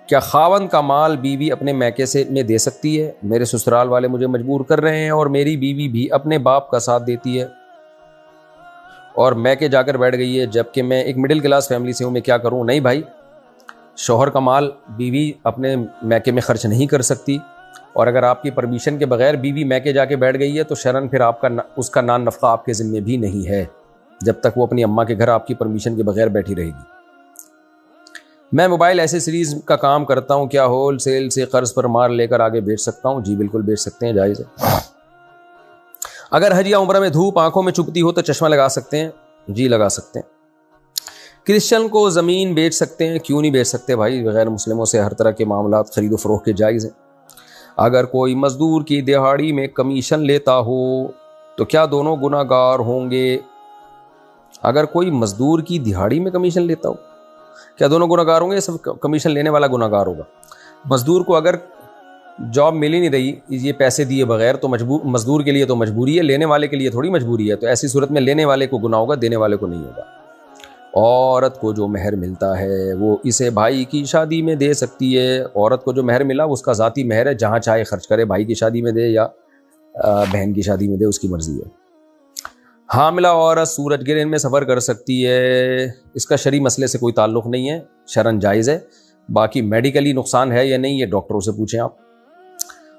کیا خاوند کا مال بیوی اپنے میکے سے میں دے سکتی ہے؟ میرے سسرال والے مجھے مجبور کر رہے ہیں اور میری بیوی بھی اپنے باپ کا ساتھ دیتی ہے اور میکے جا کر بیٹھ گئی ہے, جبکہ میں ایک مڈل کلاس فیملی سے ہوں, میں کیا کروں؟ نہیں بھائی, شوہر کا مال بیوی اپنے میکے میں خرچ نہیں کر سکتی, اور اگر آپ کی پرمیشن کے بغیر بیوی میکے جا کے بیٹھ گئی ہے تو شرعاً پھر آپ کا اس کا نان نفقہ آپ کے ذمے بھی نہیں ہے جب تک وہ اپنی اماں کے گھر آپ کی پرمیشن کے بغیر بیٹھی رہے گی. میں موبائل ایسیسریز کا کام کرتا ہوں, کیا ہول سیل سے قرض پر مال لے کر آگے بیچ سکتا ہوں؟ جی بالکل بیچ سکتے ہیں, جائز ہے. اگر حج یا عمرہ میں دھوپ آنکھوں میں چبھتی ہو تو چشمہ لگا سکتے ہیں؟ جی لگا سکتے ہیں. کرسچن کو زمین بیچ سکتے ہیں؟ کیوں نہیں بیچ سکتے بھائی, غیر مسلموں سے ہر طرح کے معاملات خرید و فروخت کے جائز ہیں. اگر کوئی مزدور کی دہاڑی میں کمیشن لیتا ہو تو کیا دونوں گناہ گار ہوں گے؟ اگر کوئی مزدور کی دہاڑی میں کمیشن لیتا ہو کیا دونوں گناہ گار ہوں گے؟ صرف کمیشن لینے والا گناہ گار ہوگا. مزدور کو اگر جاب مل ہی نہیں رہی یہ پیسے دیے بغیر تو مزدور کے لیے تو مجبوری ہے, لینے والے کے لیے تھوڑی مجبوری ہے, تو ایسی صورت میں لینے والے کو گناہ ہوگا, دینے والے کو نہیں ہوگا. عورت کو جو مہر ملتا ہے وہ اسے بھائی کی شادی میں دے سکتی ہے. عورت کو جو مہر ملا اس کا ذاتی مہر ہے, جہاں چاہے خرچ کرے, بھائی کی شادی میں دے یا بہن کی شادی میں دے, اس کی مرضی ہے. حاملہ عورت سورج گرہن میں سفر کر سکتی ہے، اس کا شرعی مسئلے سے کوئی تعلق نہیں ہے، شرعاً جائز ہے، باقی میڈیکلی نقصان ہے یا نہیں یہ ڈاکٹروں سے پوچھیں آپ۔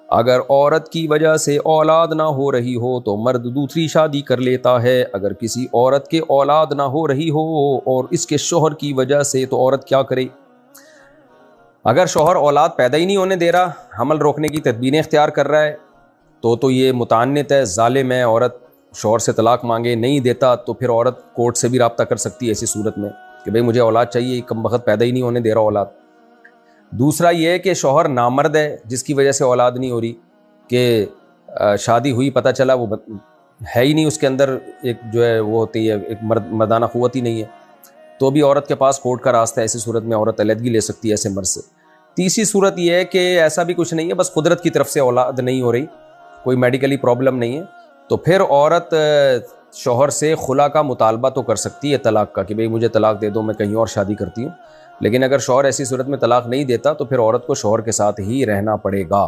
اگر عورت کی وجہ سے اولاد نہ ہو رہی ہو تو مرد دوسری شادی کر لیتا ہے، اگر کسی عورت کے اولاد نہ ہو رہی ہو اور اس کے شوہر کی وجہ سے تو عورت کیا کرے؟ اگر شوہر اولاد پیدا ہی نہیں ہونے دے رہا، حمل روکنے کی تدبیریں اختیار کر رہا ہے تو یہ متعنت ہے، ظالم ہے، عورت شوہر سے طلاق مانگے، نہیں دیتا تو پھر عورت کورٹ سے بھی رابطہ کر سکتی ہے ایسی صورت میں کہ بھئی مجھے اولاد چاہیے، کم بخت پیدا ہی نہیں ہونے دے رہا اولاد۔ دوسرا یہ ہے کہ شوہر نامرد ہے جس کی وجہ سے اولاد نہیں ہو رہی، کہ شادی ہوئی پتہ چلا وہ ہے ہی نہیں، اس کے اندر ایک جو ہے وہ ہوتی ہے ایک مردانہ قوت ہی نہیں ہے، تو بھی عورت کے پاس کورٹ کا راستہ ہے، ایسی صورت میں عورت علیحدگی لے سکتی ہے ایسے مرد سے۔ تیسری صورت یہ ہے کہ ایسا بھی کچھ نہیں ہے، بس قدرت کی طرف سے اولاد نہیں ہو رہی، کوئی میڈیکلی پرابلم نہیں ہے، تو پھر عورت شوہر سے خلا کا مطالبہ تو کر سکتی ہے طلاق کا، کہ بھئی مجھے طلاق دے دو، میں کہیں اور شادی کرتی ہوں۔ لیکن اگر شوہر ایسی صورت میں طلاق نہیں دیتا تو پھر عورت کو شوہر کے ساتھ ہی رہنا پڑے گا،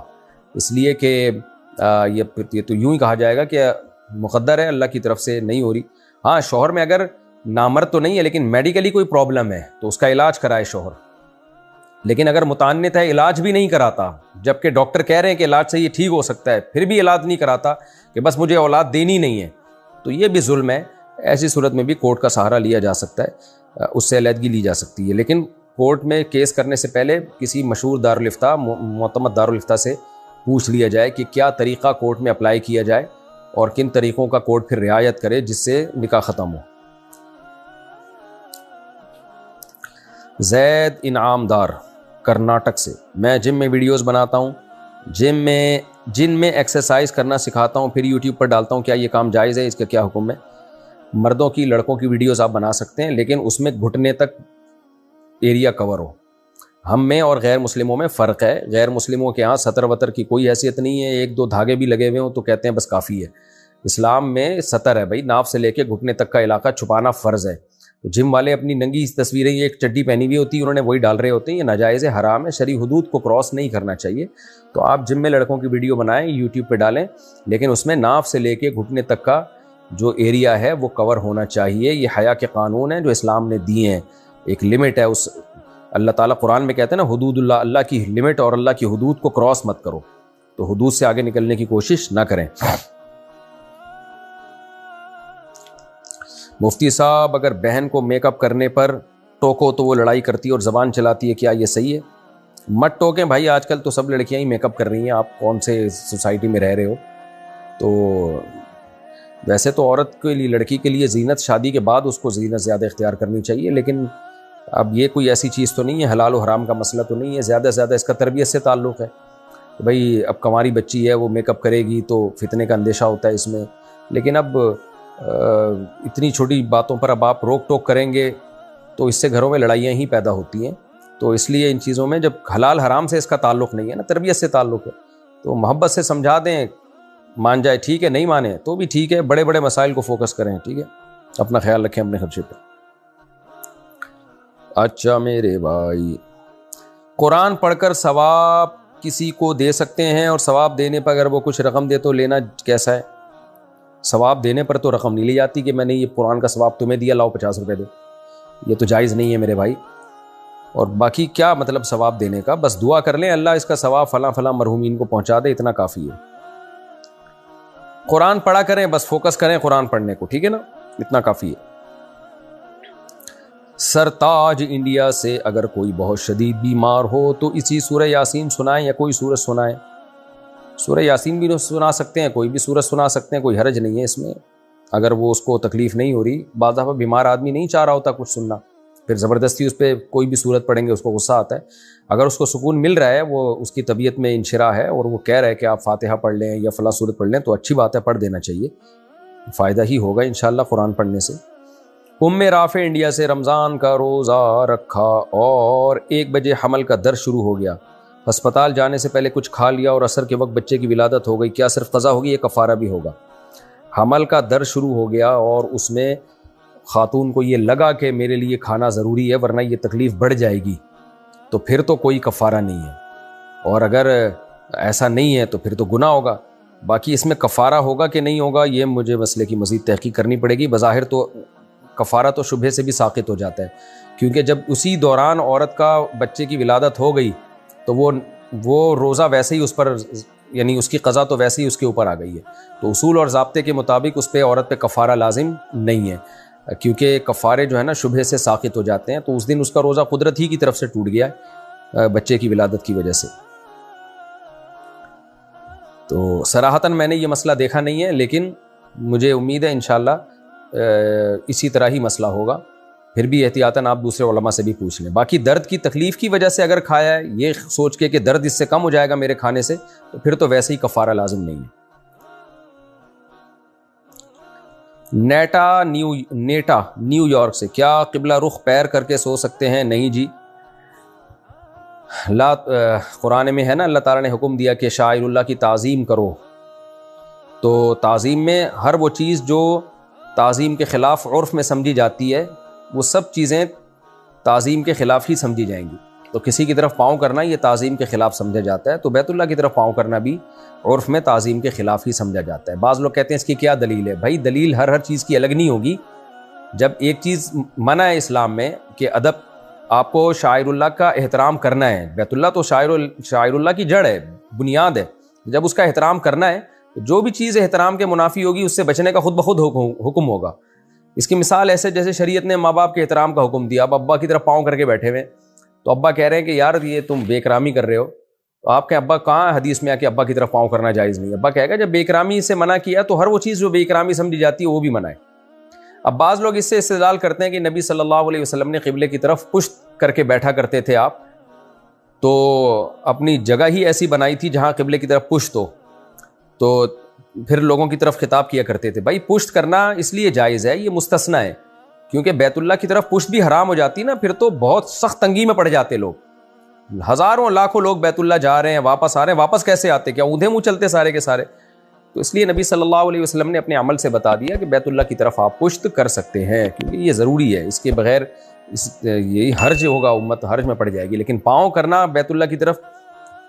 اس لیے کہ یہ تو یوں ہی کہا جائے گا کہ مقدر ہے، اللہ کی طرف سے نہیں ہو رہی۔ ہاں، شوہر میں اگر نامرد تو نہیں ہے لیکن میڈیکلی کوئی پرابلم ہے تو اس کا علاج کرائے شوہر، لیکن اگر متعنت ہے علاج بھی نہیں کراتا، جبکہ ڈاکٹر کہہ رہے ہیں کہ علاج سے یہ ٹھیک ہو سکتا ہے، پھر بھی علاج نہیں کراتا کہ بس مجھے اولاد دینی نہیں ہے، تو یہ بھی ظلم ہے۔ ایسی صورت میں بھی کورٹ کا سہارا لیا جا سکتا ہے، اس سے علیحدگی لی جا سکتی ہے، لیکن کورٹ میں کیس کرنے سے پہلے کسی مشہور دارالفتہ، معتمد دارالفتہ سے پوچھ لیا جائے کہ کیا طریقہ کورٹ میں اپلائی کیا جائے اور کن طریقوں کا کورٹ پھر رعایت کرے جس سے نکاح ختم ہو۔ زید انعام دار کرناٹک سے، میں جم میں ویڈیوز بناتا ہوں، جن میں ایکسرسائز کرنا سکھاتا ہوں، پھر یوٹیوب پر ڈالتا ہوں، کیا یہ کام جائز ہے؟ اس کا کیا حکم ہے؟ مردوں کی لڑکوں کی ویڈیوز آپ بنا سکتے ہیں لیکن اس میں گھٹنے تک ایریا کور ہو۔ ہم میں اور غیر مسلموں میں فرق ہے، غیر مسلموں کے ہاں سطر وطر کی کوئی حیثیت نہیں ہے، ایک دو دھاگے بھی لگے ہوئے ہوں تو کہتے ہیں بس کافی ہے۔ اسلام میں سطر ہے بھائی، ناف سے لے کے گھٹنے تک کا علاقہ چھپانا فرض ہے۔ تو جم والے اپنی ننگی تصویریں، یہ ایک چڈی پہنی ہوئی ہوتی ہے انہوں نے وہی ڈال رہے ہوتے ہیں، یہ ناجائز ہے، حرام ہے، شرعی حدود کو کراس نہیں کرنا چاہیے۔ تو آپ جم میں لڑکوں کی ویڈیو بنائیں، یوٹیوب پہ ڈالیں، لیکن اس میں ناف سے لے کے گھٹنے تک کا جو ایریا ہے وہ کور ہونا چاہیے۔ یہ حیا کے قانون ہیں جو اسلام نے دیے ہیں، ایک لمٹ ہے، اس اللہ تعالیٰ قرآن میں کہتے ہیں نا حدود اللہ، اللہ کی لمٹ اور اللہ کی حدود کو کراس مت کرو، تو حدود سے آگے نکلنے کی کوشش نہ کریں۔ مفتی صاحب، اگر بہن کو میک اپ کرنے پر ٹوکو تو وہ لڑائی کرتی ہے اور زبان چلاتی ہے، کیا یہ صحیح ہے؟ مت ٹوکیں بھائی، آج کل تو سب لڑکیاں ہی میک اپ کر رہی ہیں، آپ کون سے سوسائٹی میں رہ رہے ہو؟ تو ویسے تو عورت کے لیے، لڑکی کے لیے زینت شادی کے بعد اس کو زینت زیادہ اختیار کرنی چاہیے، لیکن اب یہ کوئی ایسی چیز تو نہیں ہے، حلال و حرام کا مسئلہ تو نہیں ہے، زیادہ سے زیادہ اس کا تربیت سے تعلق ہے۔ بھائی اب کنواری بچی ہے وہ میک اپ کرے گی تو فتنے کا اندیشہ ہوتا ہے اس میں، لیکن اب اتنی چھوٹی باتوں پر اب آپ روک ٹوک کریں گے تو اس سے گھروں میں لڑائیاں ہی پیدا ہوتی ہیں۔ تو اس لیے ان چیزوں میں جب حلال حرام سے اس کا تعلق نہیں ہے نا، تربیت سے تعلق ہے، تو محبت سے سمجھا دیں، مان جائے ٹھیک ہے، نہیں مانے تو بھی ٹھیک ہے، بڑے بڑے مسائل کو فوکس کریں، ٹھیک ہے؟ اپنا خیال رکھیں اپنے خرچے پہ۔ اچھا میرے بھائی، قرآن پڑھ کر ثواب کسی کو دے سکتے ہیں، اور ثواب دینے پر اگر وہ کچھ رقم دے تو لینا کیسا ہے؟ ثواب دینے پر تو رقم نہیں لی جاتی کہ میں نے یہ قرآن کا ثواب تمہیں دیا، لاؤ 50 روپے دو، یہ تو جائز نہیں ہے میرے بھائی۔ اور باقی کیا مطلب ثواب دینے کا؟ بس دعا کر لیں اللہ اس کا ثواب فلاں فلاں مرحومین کو پہنچا دے، اتنا کافی ہے۔ قرآن پڑھا کریں، بس فوکس کریں قرآن پڑھنے کو، ٹھیک ہے نا، اتنا کافی ہے۔ سرتاج انڈیا سے، اگر کوئی بہت شدید بیمار ہو تو اسی سورہ یاسین سنائیں یا کوئی سورت سنائیں؟ سورہ یاسین بھی سنا سکتے ہیں، کوئی بھی سورت سنا سکتے ہیں، کوئی حرج نہیں ہے اس میں، اگر وہ اس کو تکلیف نہیں ہو رہی۔ بعض دفعہ بیمار آدمی نہیں چاہ رہا ہوتا کچھ سننا، پھر زبردستی اس پہ کوئی بھی سورت پڑھیں گے اس کو غصہ آتا ہے۔ اگر اس کو سکون مل رہا ہے، وہ اس کی طبیعت میں انشراح ہے اور وہ کہہ رہا ہے کہ آپ فاتحہ پڑھ لیں یا فلاں سورت پڑھ لیں، تو اچھی بات ہے، پڑھ دینا چاہیے، فائدہ ہی ہوگا انشاءاللہ قرآن پڑھنے سے۔ رافع انڈیا سے، رمضان کا روزہ رکھا اور 1 بجے حمل کا درد شروع ہو گیا، ہسپتال جانے سے پہلے کچھ کھا لیا اور عصر کے وقت بچے کی ولادت ہو گئی، کیا صرف قضا ہوگی یا کفارہ بھی ہوگا؟ حمل کا درد شروع ہو گیا اور اس میں خاتون کو یہ لگا کہ میرے لیے کھانا ضروری ہے ورنہ یہ تکلیف بڑھ جائے گی، تو پھر تو کوئی کفارہ نہیں ہے، اور اگر ایسا نہیں ہے تو پھر تو گناہ ہوگا، باقی اس میں کفارہ ہوگا کہ نہیں ہوگا یہ مجھے مسئلے کی مزید تحقیق کرنی پڑے گی. بظاہر تو کفارہ تو شبہ سے بھی ساقط ہو جاتا ہے، کیونکہ جب اسی دوران عورت کا بچے کی ولادت ہو گئی تو وہ روزہ ویسے ہی اس پر، یعنی اس کی قضا تو ویسے ہی اس کے اوپر آ گئی ہے. تو اصول اور ضابطے کے مطابق اس پہ عورت پہ کفارہ لازم نہیں ہے، کیونکہ کفارے جو ہے نا شبہ سے ساقط ہو جاتے ہیں. تو اس دن اس کا روزہ قدرت ہی کی طرف سے ٹوٹ گیا ہے بچے کی ولادت کی وجہ سے. تو صراحتاً میں نے یہ مسئلہ دیکھا نہیں ہے، لیکن مجھے امید ہے انشاءاللہ اسی طرح ہی مسئلہ ہوگا. پھر بھی احتیاطاً آپ دوسرے علماء سے بھی پوچھ لیں. باقی درد کی تکلیف کی وجہ سے اگر کھایا ہے یہ سوچ کے کہ درد اس سے کم ہو جائے گا میرے کھانے سے، تو پھر تو ویسے ہی کفارہ لازم نہیں ہے. نیٹا نیو یارک سے، کیا قبلہ رخ پیر کر کے سو سکتے ہیں؟ نہیں جی، قرآن میں ہے نا اللہ تعالیٰ نے حکم دیا کہ شاعر اللہ کی تعظیم کرو. تو تعظیم میں ہر وہ چیز جو تعظیم کے خلاف عرف میں سمجھی جاتی ہے وہ سب چیزیں تعظیم کے خلاف ہی سمجھی جائیں گی. تو کسی کی طرف پاؤں کرنا یہ تعظیم کے خلاف سمجھا جاتا ہے، تو بیت اللہ کی طرف پاؤں کرنا بھی عرف میں تعظیم کے خلاف ہی سمجھا جاتا ہے. بعض لوگ کہتے ہیں اس کی کیا دلیل ہے؟ بھائی دلیل ہر چیز کی الگ نہیں ہوگی. جب ایک چیز منع ہے اسلام میں کہ ادب، آپ کو شاعر اللہ کا احترام کرنا ہے، بیت اللہ تو شاعر اللہ کی جڑ ہے، بنیاد ہے. جب اس کا احترام کرنا ہے تو جو بھی چیز احترام کے منافی ہوگی اس سے بچنے کا خود بخود حکم ہوگا. اس کی مثال ایسے جیسے شریعت نے ماں باپ کے احترام کا حکم دیا. اب ابا کی طرف پاؤں کر کے بیٹھے ہوئے، تو ابا کہہ رہے ہیں کہ یار یہ تم بے اکرامی کر رہے ہو. تو آپ کے ابا کہاں حدیث میں آ کے ابا کی طرف پاؤں کرنا جائز نہیں؟ ابا کہے گا جب بے اکرامی سے منع کیا تو ہر وہ چیز جو بے اکرامی سمجھی جاتی ہے وہ بھی منع ہے. اب بعض لوگ اس سے استدلال کرتے ہیں کہ نبی صلی اللہ علیہ وسلم نے قبلے کی طرف پشت کر کے بیٹھا کرتے تھے آپ، تو اپنی جگہ ہی ایسی بنائی تھی جہاں قبلے کی طرف پشت ہو، تو پھر لوگوں کی طرف خطاب کیا کرتے تھے. بھائی پشت کرنا اس لیے جائز ہے، یہ مستثنیٰ ہے، کیونکہ بیت اللہ کی طرف پشت بھی حرام ہو جاتی نا، پھر تو بہت سخت تنگی میں پڑ جاتے لوگ. ہزاروں لاکھوں لوگ بیت اللہ جا رہے ہیں، واپس آ رہے ہیں، واپس کیسے آتے؟ کیا اونھے منہ چلتے سارے کے سارے؟ تو اس لیے نبی صلی اللہ علیہ وسلم نے اپنے عمل سے بتا دیا کہ بیت اللہ کی طرف آپ پشت کر سکتے ہیں، کیونکہ یہ ضروری ہے. اس کے بغیر یہی حرج ہوگا، امت حرج میں پڑ جائے گی. لیکن پاؤں کرنا بیت اللہ کی طرف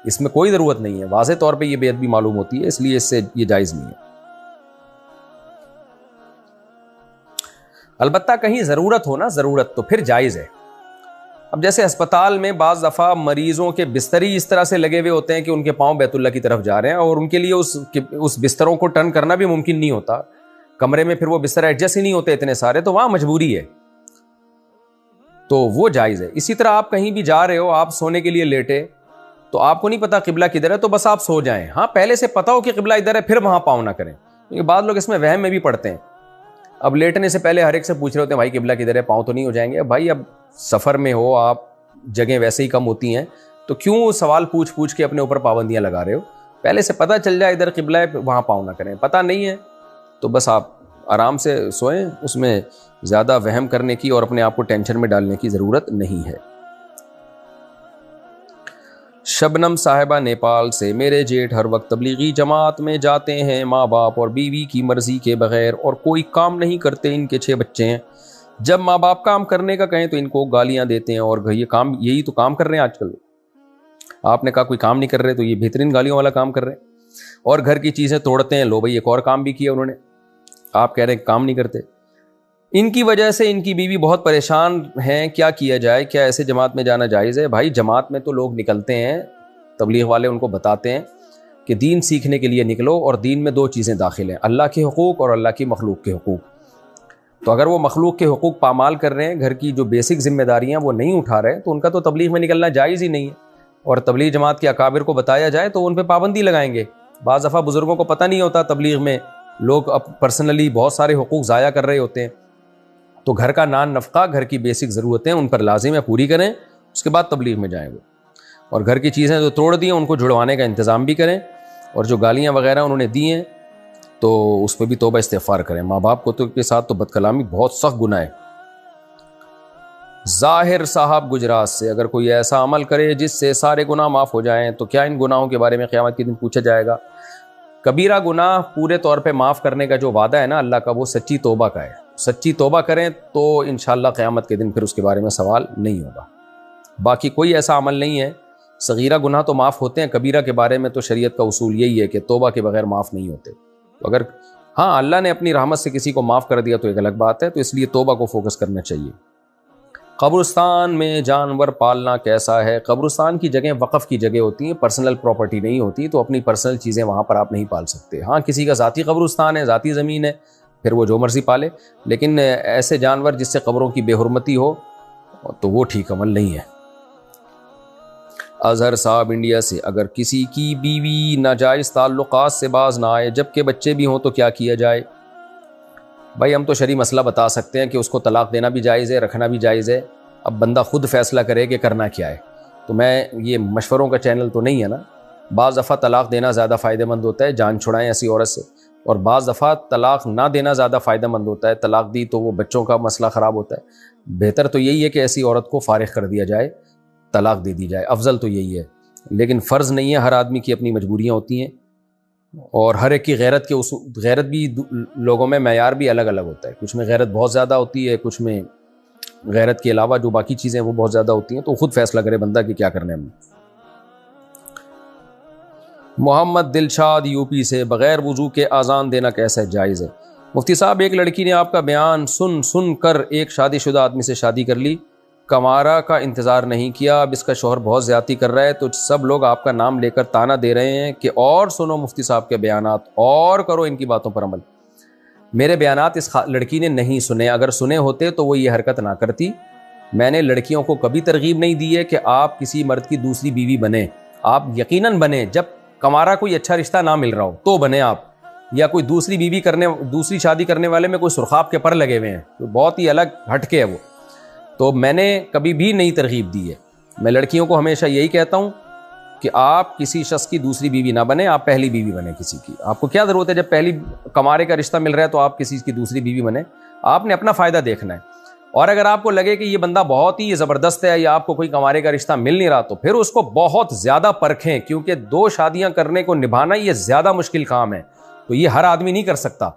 اس میں کوئی ضرورت نہیں ہے. واضح طور پہ یہ بے ادبی معلوم ہوتی ہے، اس لیے اس سے یہ جائز نہیں ہے. البتہ کہیں ضرورت ہو نا، ضرورت تو پھر جائز ہے. اب جیسے ہسپتال میں بعض دفعہ مریضوں کے بستر ہی اس طرح سے لگے ہوئے ہوتے ہیں کہ ان کے پاؤں بیت اللہ کی طرف جا رہے ہیں، اور ان کے لیے اس بستروں کو ٹرن کرنا بھی ممکن نہیں ہوتا. کمرے میں پھر وہ بستر ایڈجسٹ ہی نہیں ہوتے اتنے سارے، تو وہاں مجبوری ہے، تو وہ جائز ہے. اسی طرح آپ کہیں بھی جا رہے ہو، آپ سونے کے لیے لیٹے، تو آپ کو نہیں پتا قبلہ کدھر ہے، تو بس آپ سو جائیں. ہاں پہلے سے پتا ہو کہ قبلہ ادھر ہے، پھر وہاں پاؤں نہ کریں، کیونکہ بعض لوگ اس میں وہم میں بھی پڑتے ہیں. اب لیٹنے سے پہلے ہر ایک سے پوچھ رہے ہوتے ہیں بھائی قبلہ کدھر ہے، پاؤں تو نہیں ہو جائیں گے؟ بھائی اب سفر میں ہو آپ، جگہیں ویسے ہی کم ہوتی ہیں، تو کیوں سوال پوچھ کے اپنے اوپر پابندیاں لگا رہے ہو؟ پہلے سے پتہ چل جائے ادھر قبلہ ہے، وہاں پاؤں نہ کریں. پتہ نہیں ہے تو بس آپ آرام سے سوئیں، اس میں زیادہ وہم کرنے کی اور اپنے آپ کو ٹینشن میں ڈالنے کی ضرورت نہیں ہے. شبنم صاحبہ نیپال سے، میرے جیٹھ ہر وقت تبلیغی جماعت میں جاتے ہیں، ماں باپ اور بیوی کی مرضی کے بغیر، اور کوئی کام نہیں کرتے. ان کے 6 بچے ہیں. جب ماں باپ کام کرنے کا کہیں تو ان کو گالیاں دیتے ہیں، اور یہی تو کام کر رہے ہیں آج کل. آپ نے کہا کوئی کام نہیں کر رہے، تو یہ بہترین گالیوں والا کام کر رہے ہیں. اور گھر کی چیزیں توڑتے ہیں. لو بھائی ایک اور کام بھی کیا انہوں نے، آپ کہہ رہے ہیں کام نہیں کرتے. ان کی وجہ سے ان کی بیوی بہت پریشان ہیں. کیا کیا جائے؟ کیا ایسے جماعت میں جانا جائز ہے؟ بھائی جماعت میں تو لوگ نکلتے ہیں، تبلیغ والے ان کو بتاتے ہیں کہ دین سیکھنے کے لیے نکلو، اور دین میں 2 چیزیں داخل ہیں، اللہ کے حقوق اور اللہ کی مخلوق کے حقوق. تو اگر وہ مخلوق کے حقوق پامال کر رہے ہیں، گھر کی جو بیسک ذمہ داریاں وہ نہیں اٹھا رہے، تو ان کا تو تبلیغ میں نکلنا جائز ہی نہیں ہے. اور تبلیغ جماعت کے اکابر کو بتایا جائے تو ان پہ پابندی لگائیں گے. بعض دفعہ بزرگوں کو پتہ نہیں ہوتا، تبلیغ میں لوگ پرسنلی بہت سارے حقوق ضائع کر رہے ہوتے ہیں. تو گھر کا نان نفقہ، گھر کی بیسک ضرورتیں ان پر لازم ہے پوری کریں، اس کے بعد تبلیغ میں جائیں. وہ اور گھر کی چیزیں جو توڑ دی ہیں ان کو جڑوانے کا انتظام بھی کریں، اور جو گالیاں وغیرہ انہوں نے دی ہیں تو اس پہ بھی توبہ استغفار کریں. ماں باپ کو تو کے ساتھ تو بد کلامی بہت سخت گناہ ہے. ظاہر صاحب گجرات سے، اگر کوئی ایسا عمل کرے جس سے سارے گناہ معاف ہو جائیں تو کیا ان گناہوں کے بارے میں قیامت کے دن پوچھا جائے گا؟ کبیرہ گناہ پورے طور پہ معاف کرنے کا جو وعدہ ہے نا اللہ کا، وہ سچی توبہ کا ہے. سچی توبہ کریں تو انشاءاللہ قیامت کے دن پھر اس کے بارے میں سوال نہیں ہوگا. باقی کوئی ایسا عمل نہیں ہے صغیرہ گناہ تو معاف ہوتے ہیں، کبیرہ کے بارے میں تو شریعت کا اصول یہی ہے کہ توبہ کے بغیر معاف نہیں ہوتے. اگر ہاں اللہ نے اپنی رحمت سے کسی کو معاف کر دیا تو ایک الگ بات ہے، تو اس لیے توبہ کو فوکس کرنا چاہیے. قبرستان میں جانور پالنا کیسا ہے؟ قبرستان کی جگہیں وقف کی جگہ ہوتی ہیں، پرسنل پراپرٹی نہیں ہوتی، تو اپنی پرسنل چیزیں وہاں پر آپ نہیں پال سکتے. ہاں کسی کا ذاتی قبرستان ہے، ذاتی زمین ہے، پھر وہ جو مرضی پالے، لیکن ایسے جانور جس سے قبروں کی بے حرمتی ہو تو وہ ٹھیک عمل نہیں ہے. اظہر صاحب انڈیا سے، اگر کسی کی بیوی ناجائز تعلقات سے باز نہ آئے جبکہ بچے بھی ہوں تو کیا کیا جائے؟ بھائی ہم تو شرعی مسئلہ بتا سکتے ہیں کہ اس کو طلاق دینا بھی جائز ہے، رکھنا بھی جائز ہے. اب بندہ خود فیصلہ کرے کہ کرنا کیا ہے. تو میں یہ مشوروں کا چینل تو نہیں ہے نا. بعض دفعہ طلاق دینا زیادہ فائدہ مند ہوتا ہے، جان چھڑائیں ایسی عورت سے، اور بعض دفعہ طلاق نہ دینا زیادہ فائدہ مند ہوتا ہے. طلاق دی تو وہ بچوں کا مسئلہ خراب ہوتا ہے. بہتر تو یہی ہے کہ ایسی عورت کو فارغ کر دیا جائے، طلاق دے دی جائے، افضل تو یہی ہے. لیکن فرض نہیں ہے، ہر آدمی کی اپنی مجبوریاں ہوتی ہیں، اور ہر ایک کی غیرت کے غیرت بھی لوگوں میں معیار بھی الگ الگ ہوتا ہے. کچھ میں غیرت بہت زیادہ ہوتی ہے، کچھ میں غیرت کے علاوہ جو باقی چیزیں وہ بہت زیادہ ہوتی ہیں. تو خود فیصلہ کرے بندہ کہ کیا کرنا ہے. محمد دلشاد یو پی سے، بغیر وضو کے اذان دینا کیسے جائز ہے؟ مفتی صاحب ایک لڑکی نے آپ کا بیان سن کر ایک شادی شدہ آدمی سے شادی کر لی، کمارا کا انتظار نہیں کیا، اب اس کا شوہر بہت زیادتی کر رہا ہے، تو سب لوگ آپ کا نام لے کر تانا دے رہے ہیں کہ اور سنو مفتی صاحب کے بیانات اور کرو ان کی باتوں پر عمل. میرے بیانات اس لڑکی نے نہیں سنے، اگر سنے ہوتے تو وہ یہ حرکت نہ کرتی. میں نے لڑکیوں کو کبھی ترغیب نہیں دی ہے کہ آپ کسی مرد کی دوسری بیوی بنیں. آپ یقیناً بنیں، جب کمارا کوئی اچھا رشتہ نہ مل رہا ہو تو بنیں آپ، یا کوئی دوسری شادی کرنے والے میں کوئی سرخاب کے پر لگے ہوئے ہیں تو بہت ہی الگ ہٹ کے ہے وہ. تو میں نے کبھی بھی نہیں ترغیب دی ہے. میں لڑکیوں کو ہمیشہ یہی کہتا ہوں کہ آپ کسی شخص کی دوسری بیوی نہ بنیں، آپ پہلی بیوی بنیں کسی کی. آپ کو کیا ضرورت ہے جب پہلی کمارے کا رشتہ مل رہا ہے تو آپ کسی کی دوسری بیوی بنیں؟ آپ نے اپنا فائدہ دیکھنا ہے. اور اگر آپ کو لگے کہ یہ بندہ بہت ہی زبردست ہے یا آپ کو کوئی کمارے کا رشتہ مل نہیں رہا تو پھر اس کو بہت زیادہ پرکھیں، کیونکہ 2 شادیاں کرنے کو نبھانا یہ زیادہ مشکل کام ہے، تو یہ ہر آدمی نہیں کر سکتا.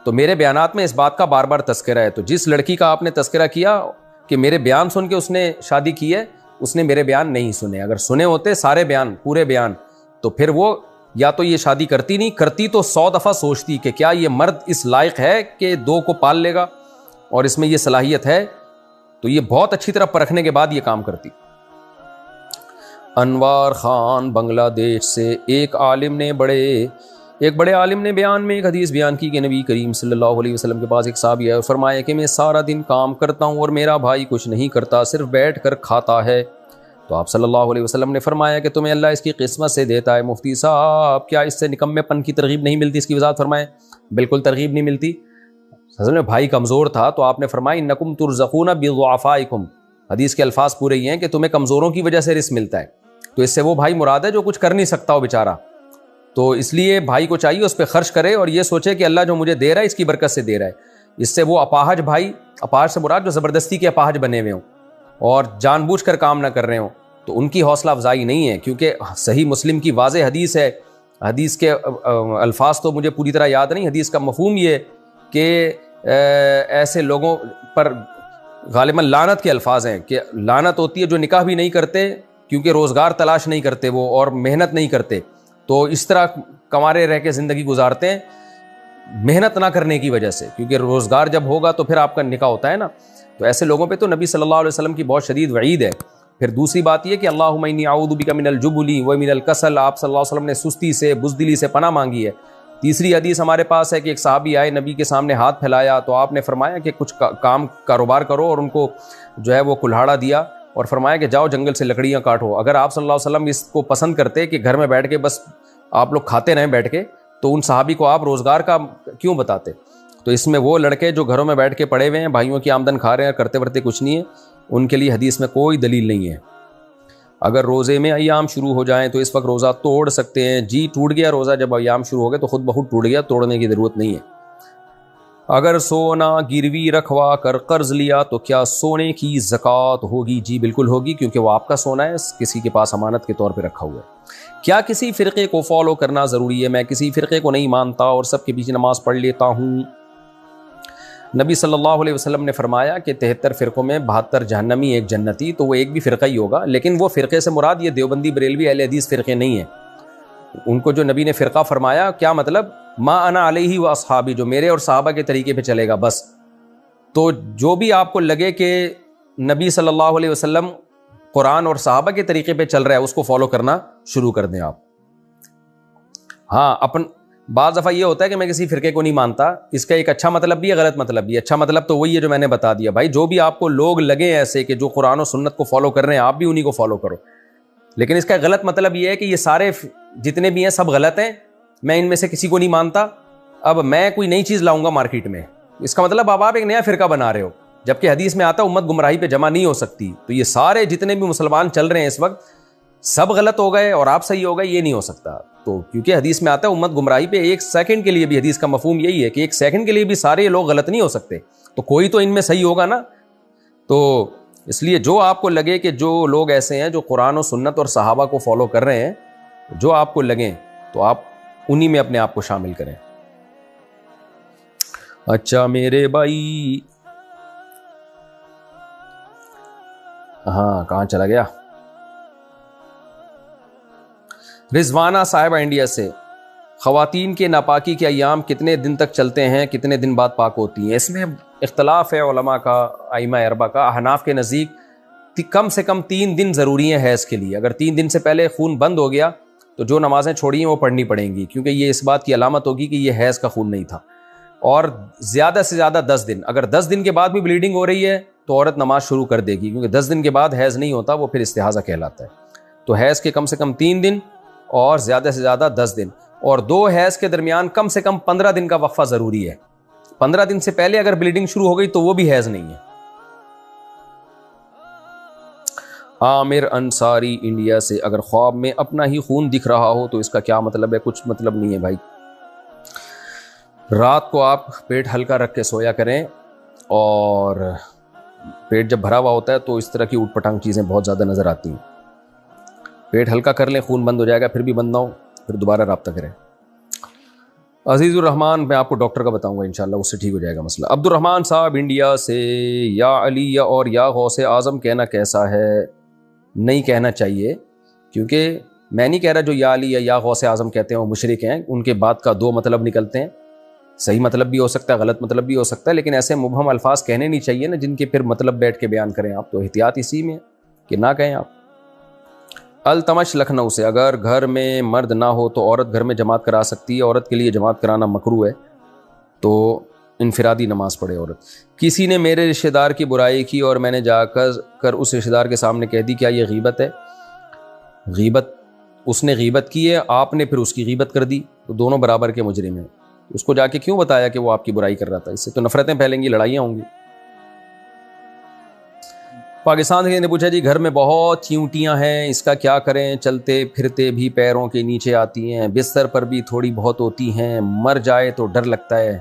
تو میرے بیانات میں اس بات کا بار بار تذکرہ ہے. تو جس لڑکی کا آپ نے تذکرہ کیا کہ میرے بیان سن کے اس نے شادی کی ہے، اس نے میرے بیان نہیں سنے. اگر سنے ہوتے سارے بیان، پورے بیان، تو پھر وہ یا تو یہ شادی کرتی نہیں، کرتی تو 100 دفعہ سوچتی کہ کیا یہ مرد اس لائق ہے کہ 2 کو پال لے گا اور اس میں یہ صلاحیت ہے. تو یہ بہت اچھی طرح پرکھنے کے بعد یہ کام کرتی. انوار خان بنگلہ دیش سے، ایک بڑے عالم نے بیان میں ایک حدیث بیان کی کہ نبی کریم صلی اللہ علیہ وسلم کے پاس ایک صحابی ہے اور فرمایا کہ میں سارا دن کام کرتا ہوں اور میرا بھائی کچھ نہیں کرتا، صرف بیٹھ کر کھاتا ہے. تو آپ صلی اللہ علیہ وسلم نے فرمایا کہ تمہیں اللہ اس کی قسمت سے دیتا ہے. مفتی صاحب کیا اس سے نکمے پن کی ترغیب نہیں ملتی؟ اس کی وضاحت فرمائیں. بالکل ترغیب نہیں ملتی. اصل میں بھائی کمزور تھا تو آپ نے فرمایا انکم ترزقون بضعفائکم. حدیث کے الفاظ پورے یہ ہیں کہ تمہیں کمزوروں کی وجہ سے رزق ملتا ہے. تو اس سے وہ بھائی مراد ہے جو کچھ کر نہیں سکتا ہو بیچارہ. تو اس لیے بھائی کو چاہیے اس پہ خرچ کرے اور یہ سوچے کہ اللہ جو مجھے دے رہا ہے اس کی برکت سے دے رہا ہے. اس سے وہ اپاہج بھائی، اپاہج سے مراد جو زبردستی کے اپاہج بنے ہوئے ہوں اور جان بوجھ کر کام نہ کر رہے ہوں، تو ان کی حوصلہ افزائی نہیں ہے. کیونکہ صحیح مسلم کی واضح حدیث ہے، حدیث کے الفاظ تو مجھے پوری طرح یاد نہیں، حدیث کا مفہوم یہ کہ ایسے لوگوں پر غالباً لعنت کے الفاظ ہیں کہ لعنت ہوتی ہے جو نکاح بھی نہیں کرتے کیونکہ روزگار تلاش نہیں کرتے وہ اور محنت نہیں کرتے، تو اس طرح کمارے رہ کے زندگی گزارتے ہیں محنت نہ کرنے کی وجہ سے، کیونکہ روزگار جب ہوگا تو پھر آپ کا نکاح ہوتا ہے نا. تو ایسے لوگوں پہ تو نبی صلی اللہ علیہ وسلم کی بہت شدید وعید ہے. پھر دوسری بات یہ کہ اللہم انی اعوذ بک من الجبن ومن الکسل، آپ صلی اللہ علیہ وسلم نے سستی سے، بزدلی سے پناہ مانگی ہے. تیسری حدیث ہمارے پاس ہے کہ ایک صحابی آئے، نبی کے سامنے ہاتھ پھیلایا تو آپ نے فرمایا کہ کچھ کاروبار کرو، اور ان کو جو ہے وہ کلہاڑا دیا اور فرمایا کہ جاؤ جنگل سے لکڑیاں کاٹو. اگر آپ صلی اللہ علیہ وسلم اس کو پسند کرتے کہ گھر میں بیٹھ کے بس آپ لوگ کھاتے رہیں بیٹھ کے، تو ان صحابی کو آپ روزگار کا کیوں بتاتے؟ تو اس میں وہ لڑکے جو گھروں میں بیٹھ کے پڑے ہوئے ہیں، بھائیوں کی آمدن کھا رہے ہیں، کرتے ورتے کچھ نہیں ہے، ان کے لیے حدیث میں کوئی دلیل نہیں ہے. اگر روزے میں ایام شروع ہو جائیں تو اس وقت روزہ توڑ سکتے ہیں؟ جی ٹوٹ گیا روزہ، جب ایام شروع ہو گئے تو خود بخود ٹوٹ گیا، توڑنے کی ضرورت نہیں ہے. اگر سونا گروی رکھوا کر قرض لیا تو کیا سونے کی زکوٰۃ ہوگی؟ جی بالکل ہوگی، کیونکہ وہ آپ کا سونا ہے، کسی کے پاس امانت کے طور پہ رکھا ہوا ہے. کیا کسی فرقے کو فالو کرنا ضروری ہے؟ میں کسی فرقے کو نہیں مانتا اور سب کے پیچھے نماز پڑھ لیتا ہوں. نبی صلی اللہ علیہ وسلم نے فرمایا کہ 73 فرقوں میں 72 جہنمی، ایک جنتی، تو وہ ایک بھی فرقہ ہی ہوگا، لیکن وہ فرقے سے مراد یہ دیوبندی بریلوی اہل حدیث فرقے نہیں ہیں. ان کو جو نبی نے فرقہ فرمایا، کیا مطلب؟ ما انا علیہ و اصحابی، جو میرے اور صحابہ کے طریقے پہ چلے گا بس. تو جو بھی آپ کو لگے کہ نبی صلی اللہ علیہ وسلم قرآن اور صحابہ کے طریقے پہ چل رہا ہے، اس کو فالو کرنا شروع کر دیں آپ. ہاں، بعض دفعہ یہ ہوتا ہے کہ میں کسی فرقے کو نہیں مانتا، اس کا ایک اچھا مطلب بھی ہے، غلط مطلب بھی ہے. اچھا مطلب تو وہی ہے جو میں نے بتا دیا. بھائی جو بھی آپ کو لوگ لگے ایسے کہ جو قرآن و سنت کو فالو کر رہے ہیں، آپ بھی انہی کو فالو کرو. لیکن اس کا غلط مطلب یہ ہے کہ یہ سارے جتنے بھی ہیں سب غلط ہیں، میں ان میں سے کسی کو نہیں مانتا، اب میں کوئی نئی چیز لاؤں گا مارکیٹ میں. اس کا مطلب اب آپ ایک نیا فرقہ بنا رہے ہو، جبکہ حدیث میں آتا ہے امت گمراہی پہ جمع نہیں ہو سکتی. تو یہ سارے جتنے بھی مسلمان چل رہے ہیں اس وقت سب غلط ہو گئے اور آپ صحیح ہو گئے، یہ نہیں ہو سکتا. تو کیونکہ حدیث میں آتا ہے امت گمراہی پہ، ایک سیکنڈ کے لیے بھی حدیث کا مفہوم یہی ہے کہ ایک سیکنڈ کے لیے بھی سارے لوگ غلط نہیں ہو سکتے، تو کوئی تو ان میں صحیح ہوگا نا. تو اس لیے جو آپ کو لگے کہ جو لوگ ایسے ہیں جو قرآن و سنت اور صحابہ کو فالو کر رہے ہیں، جو آپ کو لگیں تو آپ انہی میں اپنے آپ کو شامل کریں. اچھا میرے بھائی، ہاں کہاں چلا گیا؟ رضوانہ صاحبہ انڈیا سے، خواتین کے ناپاکی کے ایام کتنے دن تک چلتے ہیں، کتنے دن بعد پاک ہوتی ہیں؟ اس میں اختلاف ہے علماء کا، ائمہ اربعہ کا. احناف کے نزدیک کم سے کم 3 دن ضروری ہیں حیض کے لیے. اگر 3 دن سے پہلے خون بند ہو گیا تو جو نمازیں چھوڑی ہیں وہ پڑھنی پڑیں گی، کیونکہ یہ اس بات کی علامت ہوگی کہ یہ حیض کا خون نہیں تھا. اور زیادہ سے زیادہ 10 دن، اگر 10 دن کے بعد بھی بلیڈنگ ہو رہی ہے تو عورت نماز شروع کر دے گی، کیونکہ 10 دن کے بعد حیض نہیں ہوتا، وہ پھر استحاضہ کہلاتا ہے. تو حیض کے کم سے کم 3 دن اور زیادہ سے زیادہ 10 دن، اور 2 حیض کے درمیان کم سے کم 15 دن کا وقفہ ضروری ہے. 15 دن سے پہلے اگر بلیڈنگ شروع ہو گئی تو وہ بھی حیض نہیں ہے. عامر انصاری انڈیا سے، اگر خواب میں اپنا ہی خون دکھ رہا ہو تو اس کا کیا مطلب ہے؟ کچھ مطلب نہیں ہے بھائی. رات کو آپ پیٹ ہلکا رکھ کے سویا کریں، اور پیٹ جب بھرا ہوا ہوتا ہے تو اس طرح کی اوٹ پٹانگ چیزیں بہت زیادہ نظر آتی ہیں. پیٹ ہلکا کر لیں، خون بند ہو جائے گا. پھر بھی بند نہ ہو پھر دوبارہ رابطہ کریں. عزیز الرحمان، میں آپ کو ڈاکٹر کا بتاؤں گا انشاءاللہ، اس سے ٹھیک ہو جائے گا مسئلہ. عبد الرحمان صاحب انڈیا سے، یا علی یا اور یا غوث اعظم کہنا کیسا ہے؟ نہیں کہنا چاہیے، کیونکہ میں نہیں کہہ رہا جو یا علی یا غوث اعظم کہتے ہیں وہ مشرک ہیں. ان کے بات کا 2 مطلب نکلتے ہیں، صحیح مطلب بھی ہو سکتا ہے، غلط مطلب بھی ہو سکتا ہے، لیکن ایسے مبہم الفاظ کہنے نہیں چاہیے نا جن کے پھر مطلب بیٹھ کے بیان کریں آپ. تو احتیاط اسی میں کہ نہ کہیں آپ. التمش لکھنؤ سے، اگر گھر میں مرد نہ ہو تو عورت گھر میں جماعت کرا سکتی ہے؟ عورت کے لیے جماعت کرانا مکروہ ہے، تو انفرادی نماز پڑھے عورت. کسی نے میرے رشتہ دار کی برائی کی اور میں نے جا کر اس رشتہ دار کے سامنے کہہ دی، کیا یہ غیبت ہے؟ غیبت، اس نے غیبت کی ہے، آپ نے پھر اس کی غیبت کر دی، تو دونوں برابر کے مجرم ہیں. اس کو جا کے کیوں بتایا کہ وہ آپ کی برائی کر رہا تھا؟ اس سے تو نفرتیں پھیلیں گی، لڑائیاں ہوں گی. پاکستان سے نے پوچھا جی، گھر میں بہت چیونٹیاں ہیں، اس کا کیا کریں؟ چلتے پھرتے بھی پیروں کے نیچے آتی ہیں، بستر پر بھی تھوڑی بہت ہوتی ہیں، مر جائے تو ڈر لگتا ہے.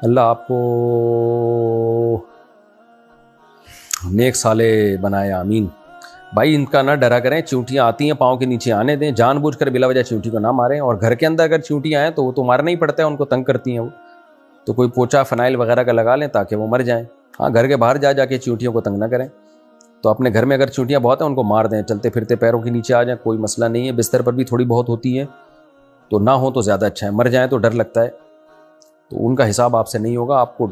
اللہ آپ کو نیک صالح بنائے، آمین. بھائی ان کا نہ ڈرا کریں، چیونٹیاں آتی ہیں پاؤں کے نیچے آنے دیں، جان بوجھ کر بلا وجہ چیونٹی کو نہ ماریں. اور گھر کے اندر اگر چیونٹیاں آئیں تو وہ تو مارنا ہی پڑتا ہے، ان کو تنگ کرتی ہیں وہ، تو کوئی پوچا فنائل وغیرہ کا لگا لیں تاکہ وہ مر جائیں. ہاں، گھر کے باہر جا کے چیونٹیوں کو تنگ نہ کریں. تو اپنے گھر میں اگر چیونٹیاں بہت ہیں ان کو مار دیں، چلتے پھرتے پیروں کے نیچے آ جائیں، کوئی مسئلہ نہیں ہے. بستر پر بھی تھوڑی بہت ہوتی ہے تو نہ ہو تو زیادہ اچھا ہے، مر جائیں تو ڈر لگتا ہے، تو ان کا حساب آپ سے نہیں ہوگا، آپ کو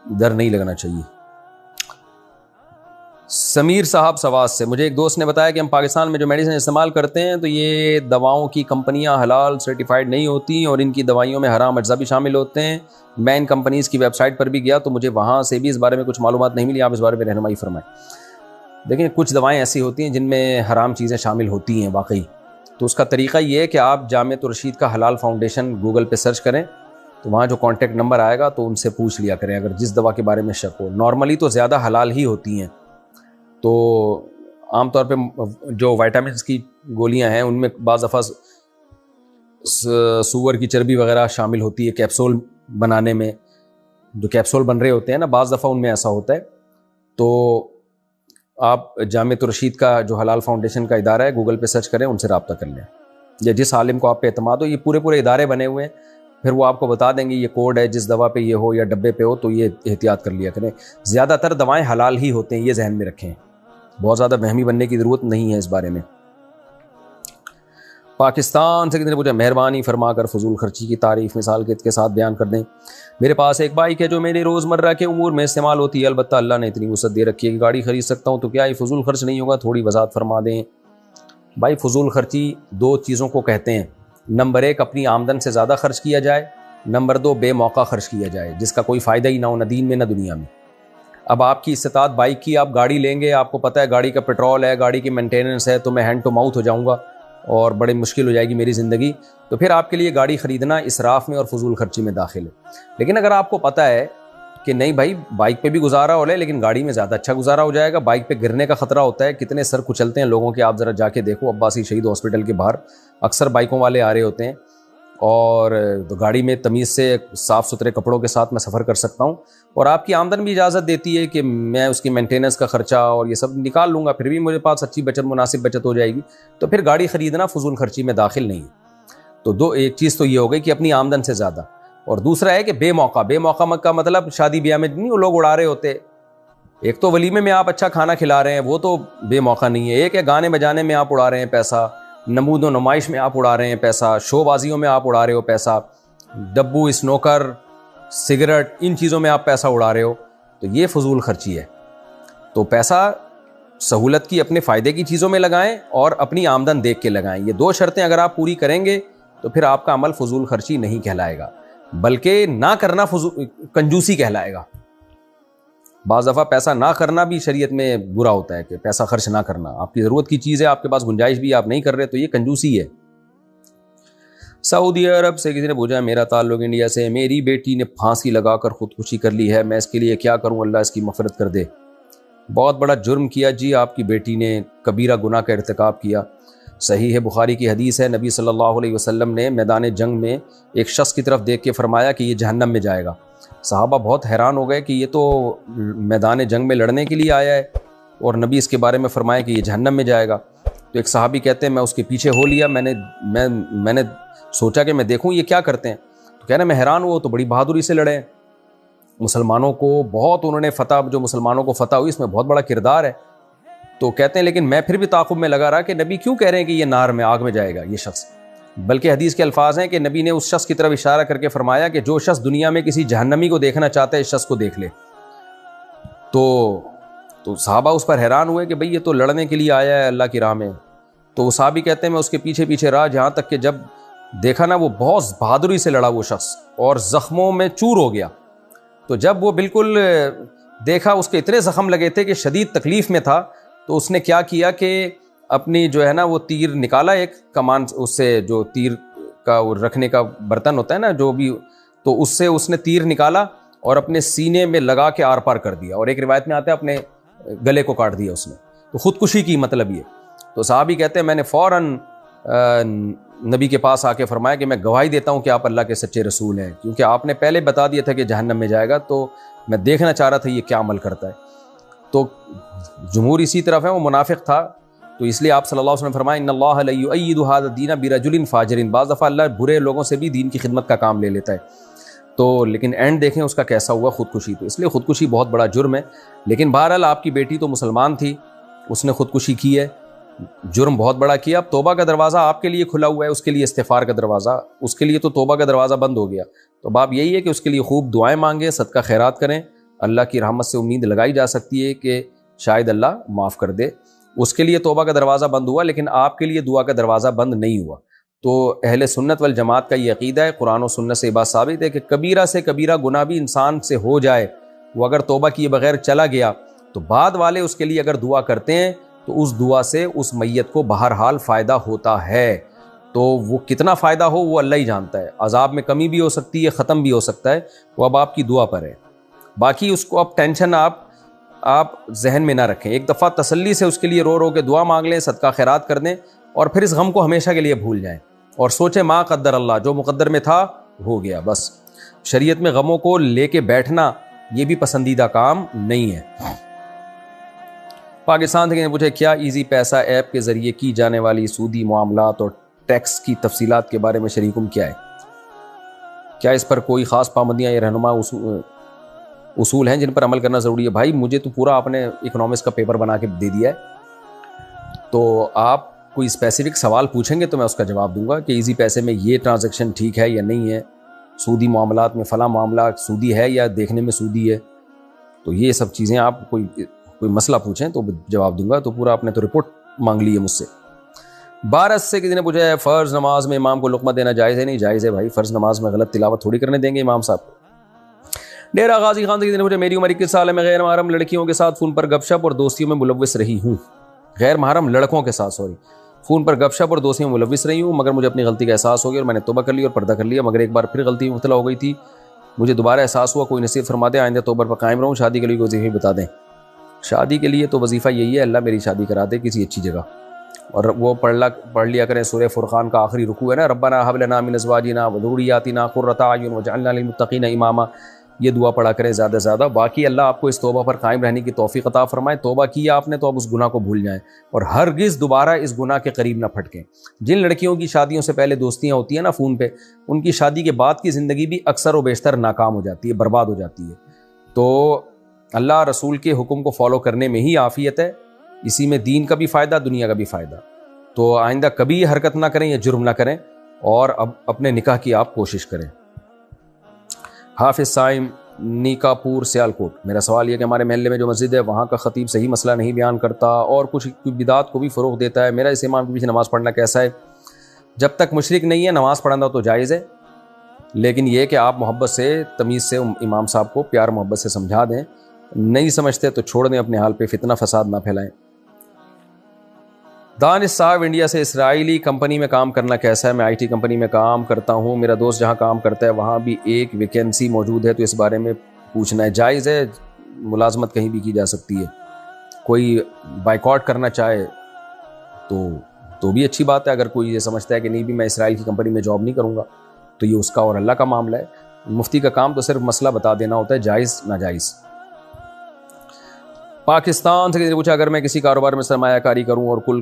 ڈر نہیں لگنا چاہیے. سمیر صاحب سواس سے، مجھے ایک دوست نے بتایا کہ ہم پاکستان میں جو میڈیسن استعمال کرتے ہیں تو یہ دواؤں کی کمپنیاں حلال سرٹیفائڈ نہیں ہوتی اور ان کی دوائیوں میں حرام اجزا بھی شامل ہوتے ہیں. میں ان کمپنیز کی ویب سائٹ پر بھی گیا تو مجھے وہاں سے بھی اس بارے میں کچھ معلومات نہیں ملی. آپ اس بارے میں رہنمائی فرمائیں. دیکھیں کچھ دوائیں ایسی ہوتی ہیں جن میں حرام چیزیں شامل ہوتی ہیں واقعی، تو اس کا طریقہ یہ ہے کہ آپ جامعۃ الرشید کا حلال فاؤنڈیشن گوگل پہ سرچ کریں تو وہاں جو کانٹیکٹ نمبر آئے گا تو ان سے پوچھ لیا کریں اگر جس دوا کے بارے میں شک ہو. نارملی تو زیادہ حلال ہی ہوتی ہیں. تو عام طور پہ جو وائٹامنس کی گولیاں ہیں ان میں بعض دفعہ سور کی چربی وغیرہ شامل ہوتی ہے کیپسول بنانے میں، جو کیپسول بن رہے ہوتے ہیں نا بعض دفعہ ان میں ایسا ہوتا ہے. تو آپ جامعۃ الرشید کا جو حلال فاؤنڈیشن کا ادارہ ہے گوگل پہ سرچ کریں، ان سے رابطہ کر لیں، یا جس عالم کو آپ پہ اعتماد ہو. یہ پورے ادارے بنے ہوئے ہیں، پھر وہ آپ کو بتا دیں گے یہ کوڈ ہے، جس دوا پہ یہ ہو یا ڈبے پہ ہو تو یہ احتیاط کر لیا کریں۔ زیادہ تر دوائیں حلال ہی ہوتے ہیں، یہ ذہن میں رکھیں، بہت زیادہ وہمی بننے کی ضرورت نہیں ہے اس بارے میں۔ پاکستان سے کسی نے پوچھا مہربانی فرما کر فضول خرچی کی تعریف مثال کے ساتھ بیان کر دیں۔ میرے پاس ایک بائک ہے جو میرے روزمرہ کے امور میں استعمال ہوتی ہے، البتہ اللہ نے اتنی وسعت دے رکھی ہے کہ گاڑی خرید سکتا ہوں، تو کیا یہ فضول خرچ نہیں ہوگا؟ تھوڑی وضاحت فرما دیں۔ بھائی فضول خرچی دو چیزوں کو کہتے ہیں، نمبر ایک اپنی آمدن سے زیادہ خرچ کیا جائے، نمبر دو بے موقع خرچ کیا جائے جس کا کوئی فائدہ ہی نہ ہو، نہ دین میں نہ دنیا میں۔ اب آپ کی استطاعت بائک کی، آپ گاڑی لیں گے، آپ کو پتہ ہے گاڑی کا پیٹرول ہے، گاڑی کی مینٹیننس ہے، تو میں ہینڈ ٹو ماؤتھ ہو جاؤں گا اور بڑی مشکل ہو جائے گی میری زندگی، تو پھر آپ کے لیے گاڑی خریدنا اسراف میں اور فضول خرچی میں داخل ہے۔ لیکن اگر آپ کو پتہ ہے کہ نہیں بھائی بائک پہ بھی گزارا ہو لے لیکن گاڑی میں زیادہ اچھا گزارا ہو جائے گا، بائک پہ گرنے کا خطرہ ہوتا ہے، کتنے سر کچلتے ہیں لوگوں کے، آپ ذرا جا کے دیکھو عباسی شہید ہاسپٹل کے باہر اکثر بائکوں والے آ رہے ہوتے ہیں، اور گاڑی میں تمیز سے صاف ستھرے کپڑوں کے ساتھ میں سفر کر سکتا ہوں، اور آپ کی آمدن بھی اجازت دیتی ہے کہ میں اس کی مینٹیننس کا خرچہ اور یہ سب نکال لوں گا، پھر بھی میرے پاس اچھی بچت، مناسب بچت ہو جائے گی، تو پھر گاڑی خریدنا فضول خرچی میں داخل نہیں ہے۔ تو ایک چیز تو یہ ہو گئی کہ اپنی آمدن سے زیادہ، اور دوسرا ہے کہ بے موقع کا مطلب شادی بیاہ میں نہیں وہ لوگ اڑا رہے ہوتے، ایک تو ولیمے میں آپ اچھا کھانا کھلا رہے ہیں وہ تو بے موقع نہیں ہے، ایک ہے گانے بجانے میں آپ اڑا رہے ہیں پیسہ، نمود و نمائش میں آپ اڑا رہے ہیں پیسہ، شو بازیوں میں آپ اڑا رہے ہو پیسہ، ڈبو، اسنوکر، سگریٹ، ان چیزوں میں آپ پیسہ اڑا رہے ہو، تو یہ فضول خرچی ہے۔ تو پیسہ سہولت کی اپنے فائدے کی چیزوں میں لگائیں اور اپنی آمدن دیکھ کے لگائیں، یہ دو شرطیں اگر آپ پوری کریں گے تو پھر آپ کا عمل فضول خرچی نہیں کہلائے گا، بلکہ نہ کرنا کنجوسی کہلائے گا۔ بعض دفعہ پیسہ نہ کرنا بھی شریعت میں برا ہوتا ہے، کہ پیسہ خرچ نہ کرنا، آپ کی ضرورت کی چیز ہے، آپ کے پاس گنجائش بھی آپ نہیں کر رہے، تو یہ کنجوسی ہے۔ سعودی عرب سے کسی نے پوچھا میرا تعلق انڈیا سے، میری بیٹی نے پھانسی لگا کر خودکشی کر لی ہے، میں اس کے لیے کیا کروں؟ اللہ اس کی مغفرت کر دے۔ بہت بڑا جرم کیا جی آپ کی بیٹی نے، کبیرہ گناہ کا ارتکاب کیا۔ صحیح ہے، بخاری کی حدیث ہے، نبی صلی اللہ علیہ وسلم نے میدان جنگ میں ایک شخص کی طرف دیکھ کے فرمایا کہ یہ جہنم میں جائے گا۔ صحابہ بہت حیران ہو گئے کہ یہ تو میدان جنگ میں لڑنے کے لیے آیا ہے اور نبی اس کے بارے میں فرمایا کہ یہ جہنم میں جائے گا۔ تو ایک صحابی کہتے ہیں میں اس کے پیچھے ہو لیا، میں نے سوچا کہ میں دیکھوں یہ کیا کرتے ہیں، تو کہہ رہے میں حیران ہوا، تو بڑی بہادری سے لڑے، مسلمانوں کو بہت انہوں نے فتح، جو مسلمانوں کو فتح ہوئی اس میں بہت بڑا کردار ہے۔ تو کہتے ہیں لیکن میں پھر بھی تعاقب میں لگا رہا کہ نبی کیوں کہہ رہے ہیں کہ یہ نار میں، آگ میں جائے گا یہ شخص، بلکہ حدیث کے الفاظ ہیں کہ نبی نے اس شخص کی طرف اشارہ کر کے فرمایا کہ جو شخص دنیا میں کسی جہنمی کو دیکھنا چاہتا ہے اس شخص کو دیکھ لے۔ تو صحابہ اس پر حیران ہوئے کہ بھئی یہ تو لڑنے کے لیے آیا ہے اللہ کی راہ میں۔ تو وہ صحابی کہتے ہیں میں اس کے پیچھے پیچھے رہا، جہاں تک کہ جب دیکھا نا وہ بہت بہادری سے لڑا وہ شخص اور زخموں میں چور ہو گیا، تو جب وہ بالکل دیکھا اس کے اتنے زخم لگے تھے کہ شدید تکلیف میں تھا، تو اس نے کیا کیا کہ اپنی جو ہے نا وہ تیر نکالا، ایک کمان، اس سے جو تیر کا رکھنے کا برتن ہوتا ہے نا جو بھی، تو اس سے اس نے تیر نکالا اور اپنے سینے میں لگا کے آر پار کر دیا، اور ایک روایت میں آتا ہے اپنے گلے کو کاٹ دیا اس نے، تو خودکشی کی مطلب یہ۔ تو صحابی کہتے ہیں میں نے فوراً نبی کے پاس آ کے فرمایا کہ میں گواہی دیتا ہوں کہ آپ اللہ کے سچے رسول ہیں، کیونکہ آپ نے پہلے بتا دیا تھا کہ جہنم میں جائے گا، تو میں دیکھنا چاہ رہا تھا یہ کیا عمل کرتا ہے۔ تو جمہور اسی طرف ہے، وہ منافق تھا، تو اس لیے آپ صلی اللہ علیہ وسلم نے فرمایا ان اللہ لا یؤید ھذا الدین برجل فاجر، بعض دفعہ اللہ برے لوگوں سے بھی دین کی خدمت کا کام لے لیتا ہے۔ تو لیکن اینڈ دیکھیں اس کا کیسا ہوا، خودکشی۔ تو اس لیے خودکشی بہت بڑا جرم ہے، لیکن بہرحال آپ کی بیٹی تو مسلمان تھی، اس نے خودکشی کی ہے، جرم بہت بڑا کیا، اب توبہ کا دروازہ آپ کے لیے کھلا ہوا ہے، اس کے لیے استغفار کا دروازہ، اس کے لیے تو توبہ کا دروازہ بند ہو گیا۔ تو باب یہی ہے کہ اس کے لیے خوب دعائیں مانگیں، صدقہ خیرات کریں، اللہ کی رحمت سے امید لگائی جا سکتی ہے کہ شاید اللہ معاف کر دے۔ اس کے لیے توبہ کا دروازہ بند ہوا، لیکن آپ کے لیے دعا کا دروازہ بند نہیں ہوا۔ تو اہل سنت والجماعت کا یہ عقیدہ ہے، قرآن و سنت سے یہ بات ثابت ہے کہ کبیرہ سے کبیرہ گناہ بھی انسان سے ہو جائے، وہ اگر توبہ کیے بغیر چلا گیا تو بعد والے اس کے لیے اگر دعا کرتے ہیں تو اس دعا سے اس میت کو بہرحال فائدہ ہوتا ہے۔ تو وہ کتنا فائدہ ہو وہ اللہ ہی جانتا ہے، عذاب میں کمی بھی ہو سکتی ہے، ختم بھی ہو سکتا ہے، وہ اب آپ کی دعا پر ہے۔ باقی اس کو اب ٹینشن آپ ذہن میں نہ رکھیں، ایک دفعہ تسلی سے اس کے لیے رو رو کے دعا مانگ لیں، صدقہ خیرات کر دیں، اور پھر اس غم کو ہمیشہ کے لیے بھول جائیں اور سوچیں ما قدر اللہ، جو مقدر میں تھا ہو گیا بس۔ شریعت میں غموں کو لے کے بیٹھنا یہ بھی پسندیدہ کام نہیں ہے۔ پاکستان سے پوچھے کیا ایزی پیسہ ایپ کے ذریعے کی جانے والی سودی معاملات اور ٹیکس کی تفصیلات کے بارے میں شریکم کیا ہے؟ کیا اس پر کوئی خاص پابندیاں یا رہنما اصول ہیں جن پر عمل کرنا ضروری ہے؟ بھائی مجھے تو پورا آپ نے اکنامکس کا پیپر بنا کے دے دیا ہے، تو آپ کوئی اسپیسیفک سوال پوچھیں گے تو میں اس کا جواب دوں گا کہ ایزی پیسے میں یہ ٹرانزیکشن ٹھیک ہے یا نہیں ہے، سودی معاملات میں فلاں معاملہ سودی ہے یا دیکھنے میں سودی ہے، تو یہ سب چیزیں آپ کوئی مسئلہ پوچھیں تو جواب دوں گا. تو پورا آپ نے تو رپورٹ مانگ لی ہے مجھ سے. 12 سے کسی نے پوچھا ہے فرض نماز میں امام کو لقمہ دینا جائز ہے؟ نہیں جائز ہے بھائی، فرض نماز میں غلط تلاوت تھوڑی کرنے دیں گے امام صاحب. ڈیرہ غازی خان سے کسی نے پوچھا میری عمر 21 سال ہے، میں غیر محرم لڑکیوں کے ساتھ فون پر گپ شپ اور دوستیوں میں ملوث رہی ہوں. غیر محرم لڑکوں کے ساتھ فون پر گپ شپ اور دوستیوں میں ملوث رہی ہوں، مگر مجھے اپنی غلطی کا احساس ہو گیا اور میں نے توبہ کر لی اور پردہ کر لیا، مگر ایک بار پھر غلطی میں مبتلا ہو گئی تھی، مجھے دوبارہ احساس ہوا، کوئی نصیحت فرما دیں، آئندہ توبہ پر قائم رہوں. شادی کے لیے وظیفے بتا دیں. شادی کے لیے تو وظیفہ یہی ہے اللہ میری شادی کرا دے کسی اچھی جگہ، اور وہ پڑھ لیا کریں سورہ فرقان کا آخری رکوع ہے نا، ربنا هب لنا من ازواجنا وذرياتنا قرة اعين واجعلنا للمتقين اماما، یہ دعا پڑھا کریں زیادہ سے زیادہ. باقی اللہ آپ کو اس توبہ پر قائم رہنے کی توفیق عطا فرمائے. توبہ کیا آپ نے تو اب اس گناہ کو بھول جائیں اور ہرگز دوبارہ اس گناہ کے قریب نہ پھٹکیں. جن لڑکیوں کی شادیوں سے پہلے دوستیاں ہوتی ہیں نا فون پہ، ان کی شادی کے بعد کی زندگی بھی اکثر و بیشتر ناکام ہو جاتی ہے، برباد ہو جاتی ہے. تو اللہ رسول کے حکم کو فالو کرنے میں ہی عافیت ہے، اسی میں دین کا بھی فائدہ دنیا کا بھی فائدہ. تو آئندہ کبھی یہ حرکت نہ کریں یا جرم نہ کریں اور اب اپنے نکاح کی آپ کوشش کریں. حافظ سائم نیکا پور سیالکوٹ، میرا سوال یہ کہ ہمارے محلے میں جو مسجد ہے وہاں کا خطیب صحیح مسئلہ نہیں بیان کرتا اور کچھ بدعات کو بھی فروغ دیتا ہے، میرا اس امام کے پیچھے نماز پڑھنا کیسا ہے؟ جب تک مشرک نہیں ہے نماز پڑھنا تو جائز ہے، لیکن یہ کہ آپ محبت سے تمیز سے امام صاحب کو پیار محبت سے سمجھا دیں، نہیں سمجھتے تو چھوڑ دیں اپنے حال پہ، فتنہ فساد نہ پھیلائیں. دانش صاحب انڈیا سے، اسرائیلی کمپنی میں کام کرنا کیسا ہے؟ میں آئی ٹی کمپنی میں کام کرتا ہوں، میرا دوست جہاں کام کرتا ہے وہاں بھی ایک ویکینسی موجود ہے، تو اس بارے میں پوچھنا ہے. جائز ہے، ملازمت کہیں بھی کی جا سکتی ہے. کوئی بائیکاٹ کرنا چاہے تو بھی اچھی بات ہے. اگر کوئی یہ سمجھتا ہے کہ نہیں بھی میں اسرائیل کی کمپنی میں جاب نہیں کروں گا تو یہ اس کا اور اللہ کا معاملہ ہے. مفتی کا کام تو صرف مسئلہ بتا دینا ہوتا ہے، جائز ناجائز. پاکستان سے کسی نے پوچھا اگر میں کسی کاروبار میں سرمایہ کاری کروں اور کل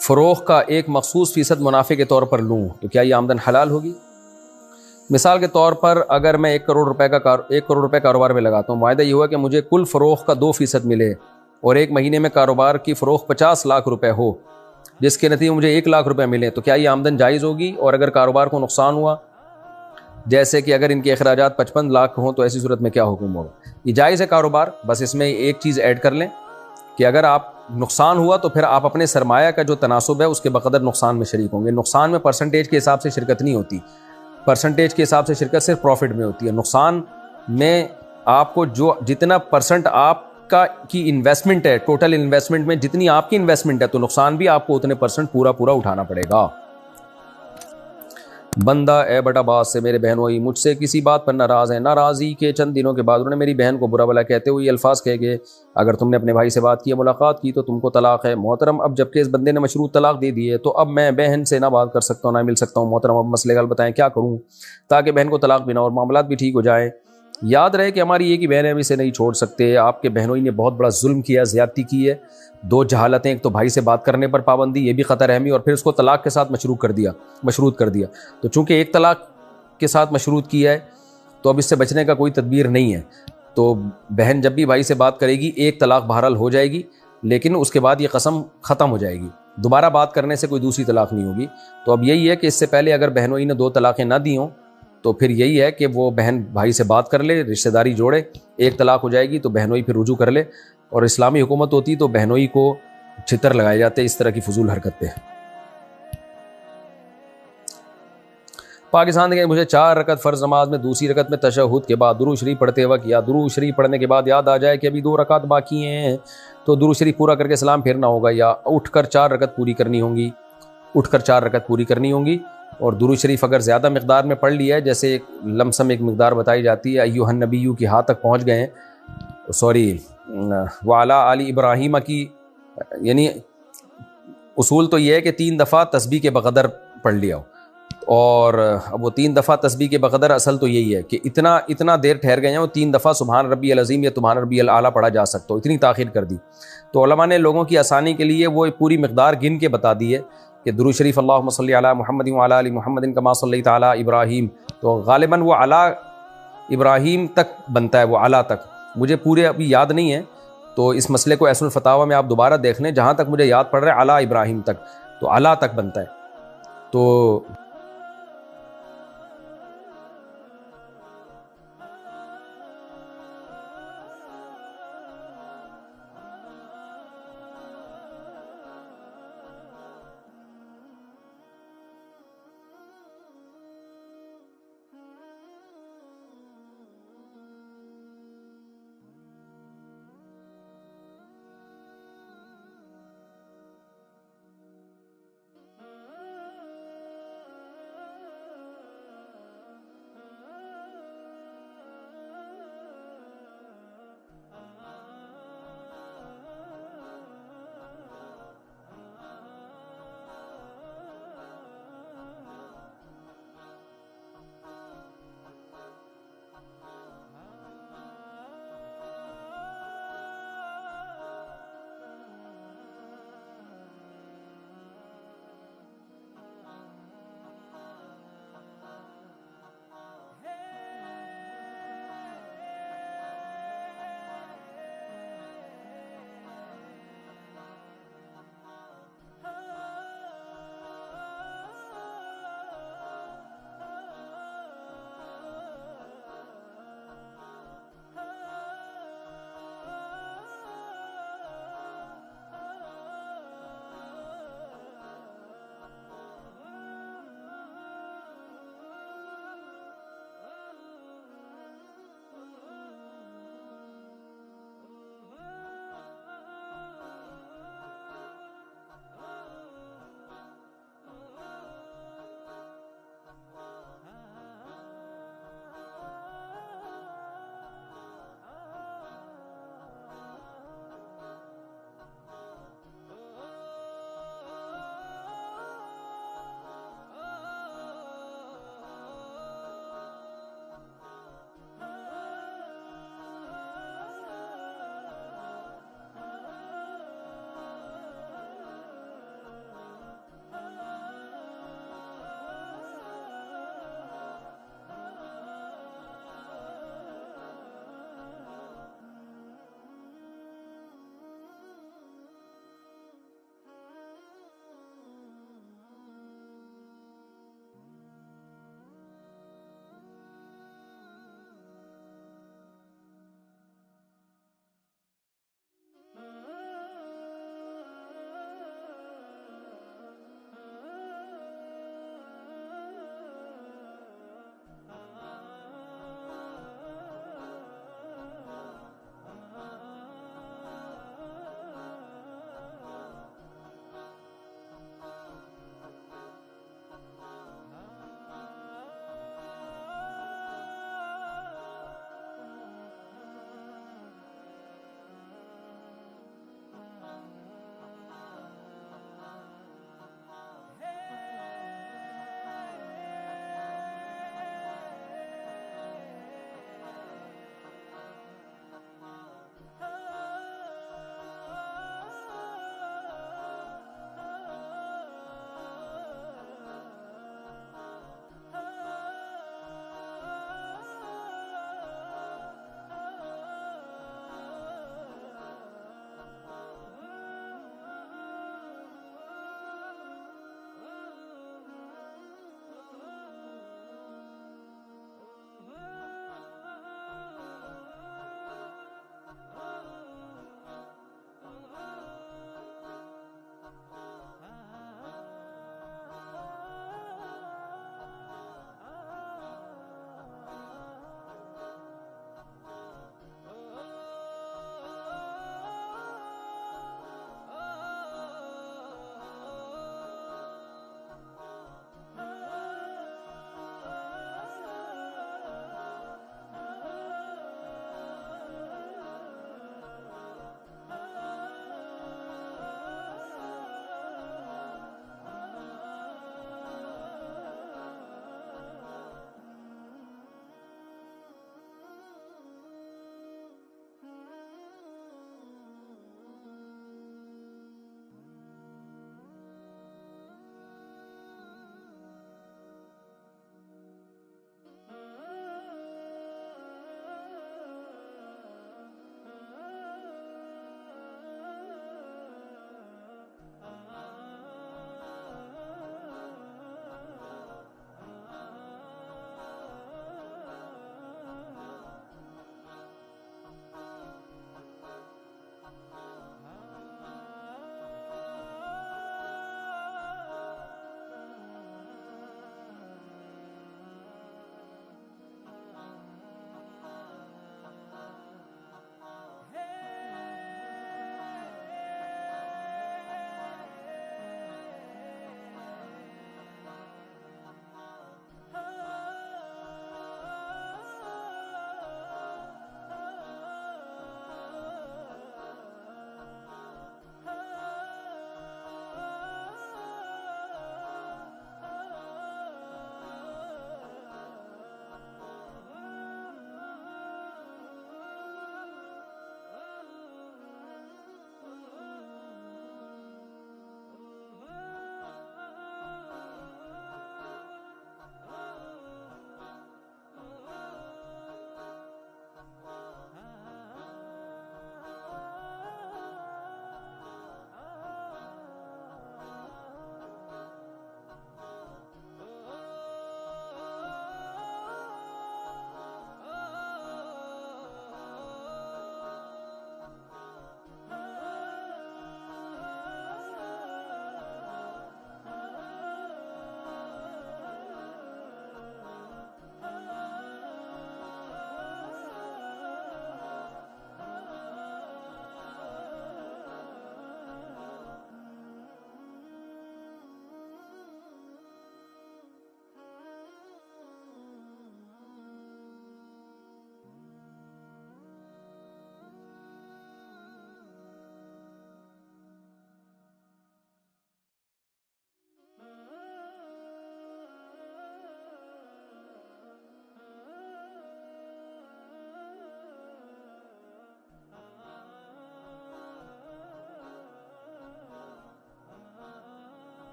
فروغ کا ایک مخصوص فیصد منافع کے طور پر لوں تو کیا یہ آمدن حلال ہوگی؟ مثال کے طور پر اگر میں 1 کروڑ روپے کاروبار میں لگاتا ہوں، معاہدہ یہ ہوا کہ مجھے کل فروغ کا 2% ملے اور ایک مہینے میں کاروبار کی فروغ 50 لاکھ روپے ہو، جس کے نتیجے مجھے 1 لاکھ روپے ملے، تو کیا یہ آمدن جائز ہوگی؟ اور اگر کاروبار کو نقصان ہوا، جیسے کہ اگر ان کے اخراجات 55 لاکھ ہوں، تو ایسی صورت میں کیا حکم ہوگا؟ یہ جائز ہے کاروبار، بس اس میں ایک چیز ایڈ کر لیں کہ اگر آپ نقصان ہوا تو پھر آپ اپنے سرمایہ کا جو تناسب ہے اس کے بقدر نقصان میں شریک ہوں گے. نقصان میں پرسنٹیج کے حساب سے شرکت نہیں ہوتی، پرسنٹیج کے حساب سے شرکت صرف پروفٹ میں ہوتی ہے. نقصان میں آپ کو جو جتنا پرسنٹ آپ کا کی انویسٹمنٹ ہے، ٹوٹل انویسٹمنٹ میں جتنی آپ کی انویسٹمنٹ ہے، تو نقصان بھی آپ کو اتنے پرسنٹ پورا اٹھانا پڑے گا. بندہ اے بٹا باز سے، میرے بہنوئی مجھ سے کسی بات پر ناراض ہیں. ناراضی کے چند دنوں کے بعد انہوں نے میری بہن کو برا بھلا کہتے ہوئے یہ الفاظ کہے کہ اگر تم نے اپنے بھائی سے بات کی، ملاقات کی تو تم کو طلاق ہے. محترم اب جبکہ اس بندے نے مشروط طلاق دے دی ہے تو اب میں بہن سے نہ بات کر سکتا ہوں، نہ مل سکتا ہوں. محترم اب مسئلے حل بتائیں کیا کروں تاکہ بہن کو طلاق بھی نہ اور معاملات بھی ٹھیک ہو جائیں. یاد رہے کہ ہماری ایک ہی بہن ہے، ہم اسے نہیں چھوڑ سکتے. آپ کے بہنوئی نے بہت بڑا ظلم کیا، زیادتی کی ہے. 2 جہالتیں، ایک تو بھائی سے بات کرنے پر پابندی، یہ بھی خطر اہمی، اور پھر اس کو طلاق کے ساتھ مشروط کر دیا. تو چونکہ ایک طلاق کے ساتھ مشروط کیا ہے تو اب اس سے بچنے کا کوئی تدبیر نہیں ہے. تو بہن جب بھی بھائی سے بات کرے گی 1 طلاق بہرحال ہو جائے گی، لیکن اس کے بعد یہ قسم ختم ہو جائے گی، دوبارہ بات کرنے سے کوئی دوسری طلاق نہیں ہوگی. تو اب یہی ہے کہ اس سے پہلے اگر بہنوئی نے 2 طلاقیں نہ دی ہوں تو پھر یہی ہے کہ وہ بہن بھائی سے بات کر لے، رشتہ داری جوڑے. 1 طلاق ہو جائے گی تو بہنوئی پھر رجوع کر لے. اور اسلامی حکومت ہوتی تو بہنوئی کو چھتر لگائے جاتے اس طرح کی فضول حرکت پہ. پاکستان کے مجھے 4 رکعت فرض نماز میں دوسری رکعت میں تشہد کے بعد درود شریف پڑھتے وقت یا درود شریف پڑھنے کے بعد یاد آ جائے کہ ابھی 2 رکعت باقی ہیں تو درود شریف پورا کر کے سلام پھیرنا ہوگا، یا اٹھ کر 4 رکعت پوری کرنی ہوں گی. اور درود شریف اگر زیادہ مقدار میں پڑھ لیا ہے، جیسے لمسم ایک مقدار بتائی جاتی ہے، ایھا النبی کی ہاتھ تک پہنچ گئے ہیں، وعلی آل ابراہیم کی، یعنی اصول تو یہ ہے کہ 3 دفعہ تسبیح کے بقدر پڑھ لیا ہو. اور اب وہ 3 دفعہ تسبیح کے بقدر اصل تو یہی ہے کہ اتنا دیر ٹھہر گئے ہیں، وہ 3 دفعہ سبحان ربی العظیم یا سبحان ربی الاعلیٰ پڑھا جا سکتا ہو، اتنی تاخیر کر دی. تو علماء نے لوگوں کی آسانی کے لیے وہ پوری مقدار گن کے بتا دی ہے کہ درود شریف اللہم صلی علی محمد وعلی آل محمد کما صلیت علی ابراہیم تو غالباً وہ علی ابراہیم تک بنتا ہے، وہ علی تک، مجھے پورے ابھی یاد نہیں ہے، تو اس مسئلے کو ایسن الفتاویٰ میں آپ دوبارہ دیکھ لیں، جہاں تک مجھے یاد پڑ رہا ہے علی ابراہیم تک، تو علی تک بنتا ہے۔ تو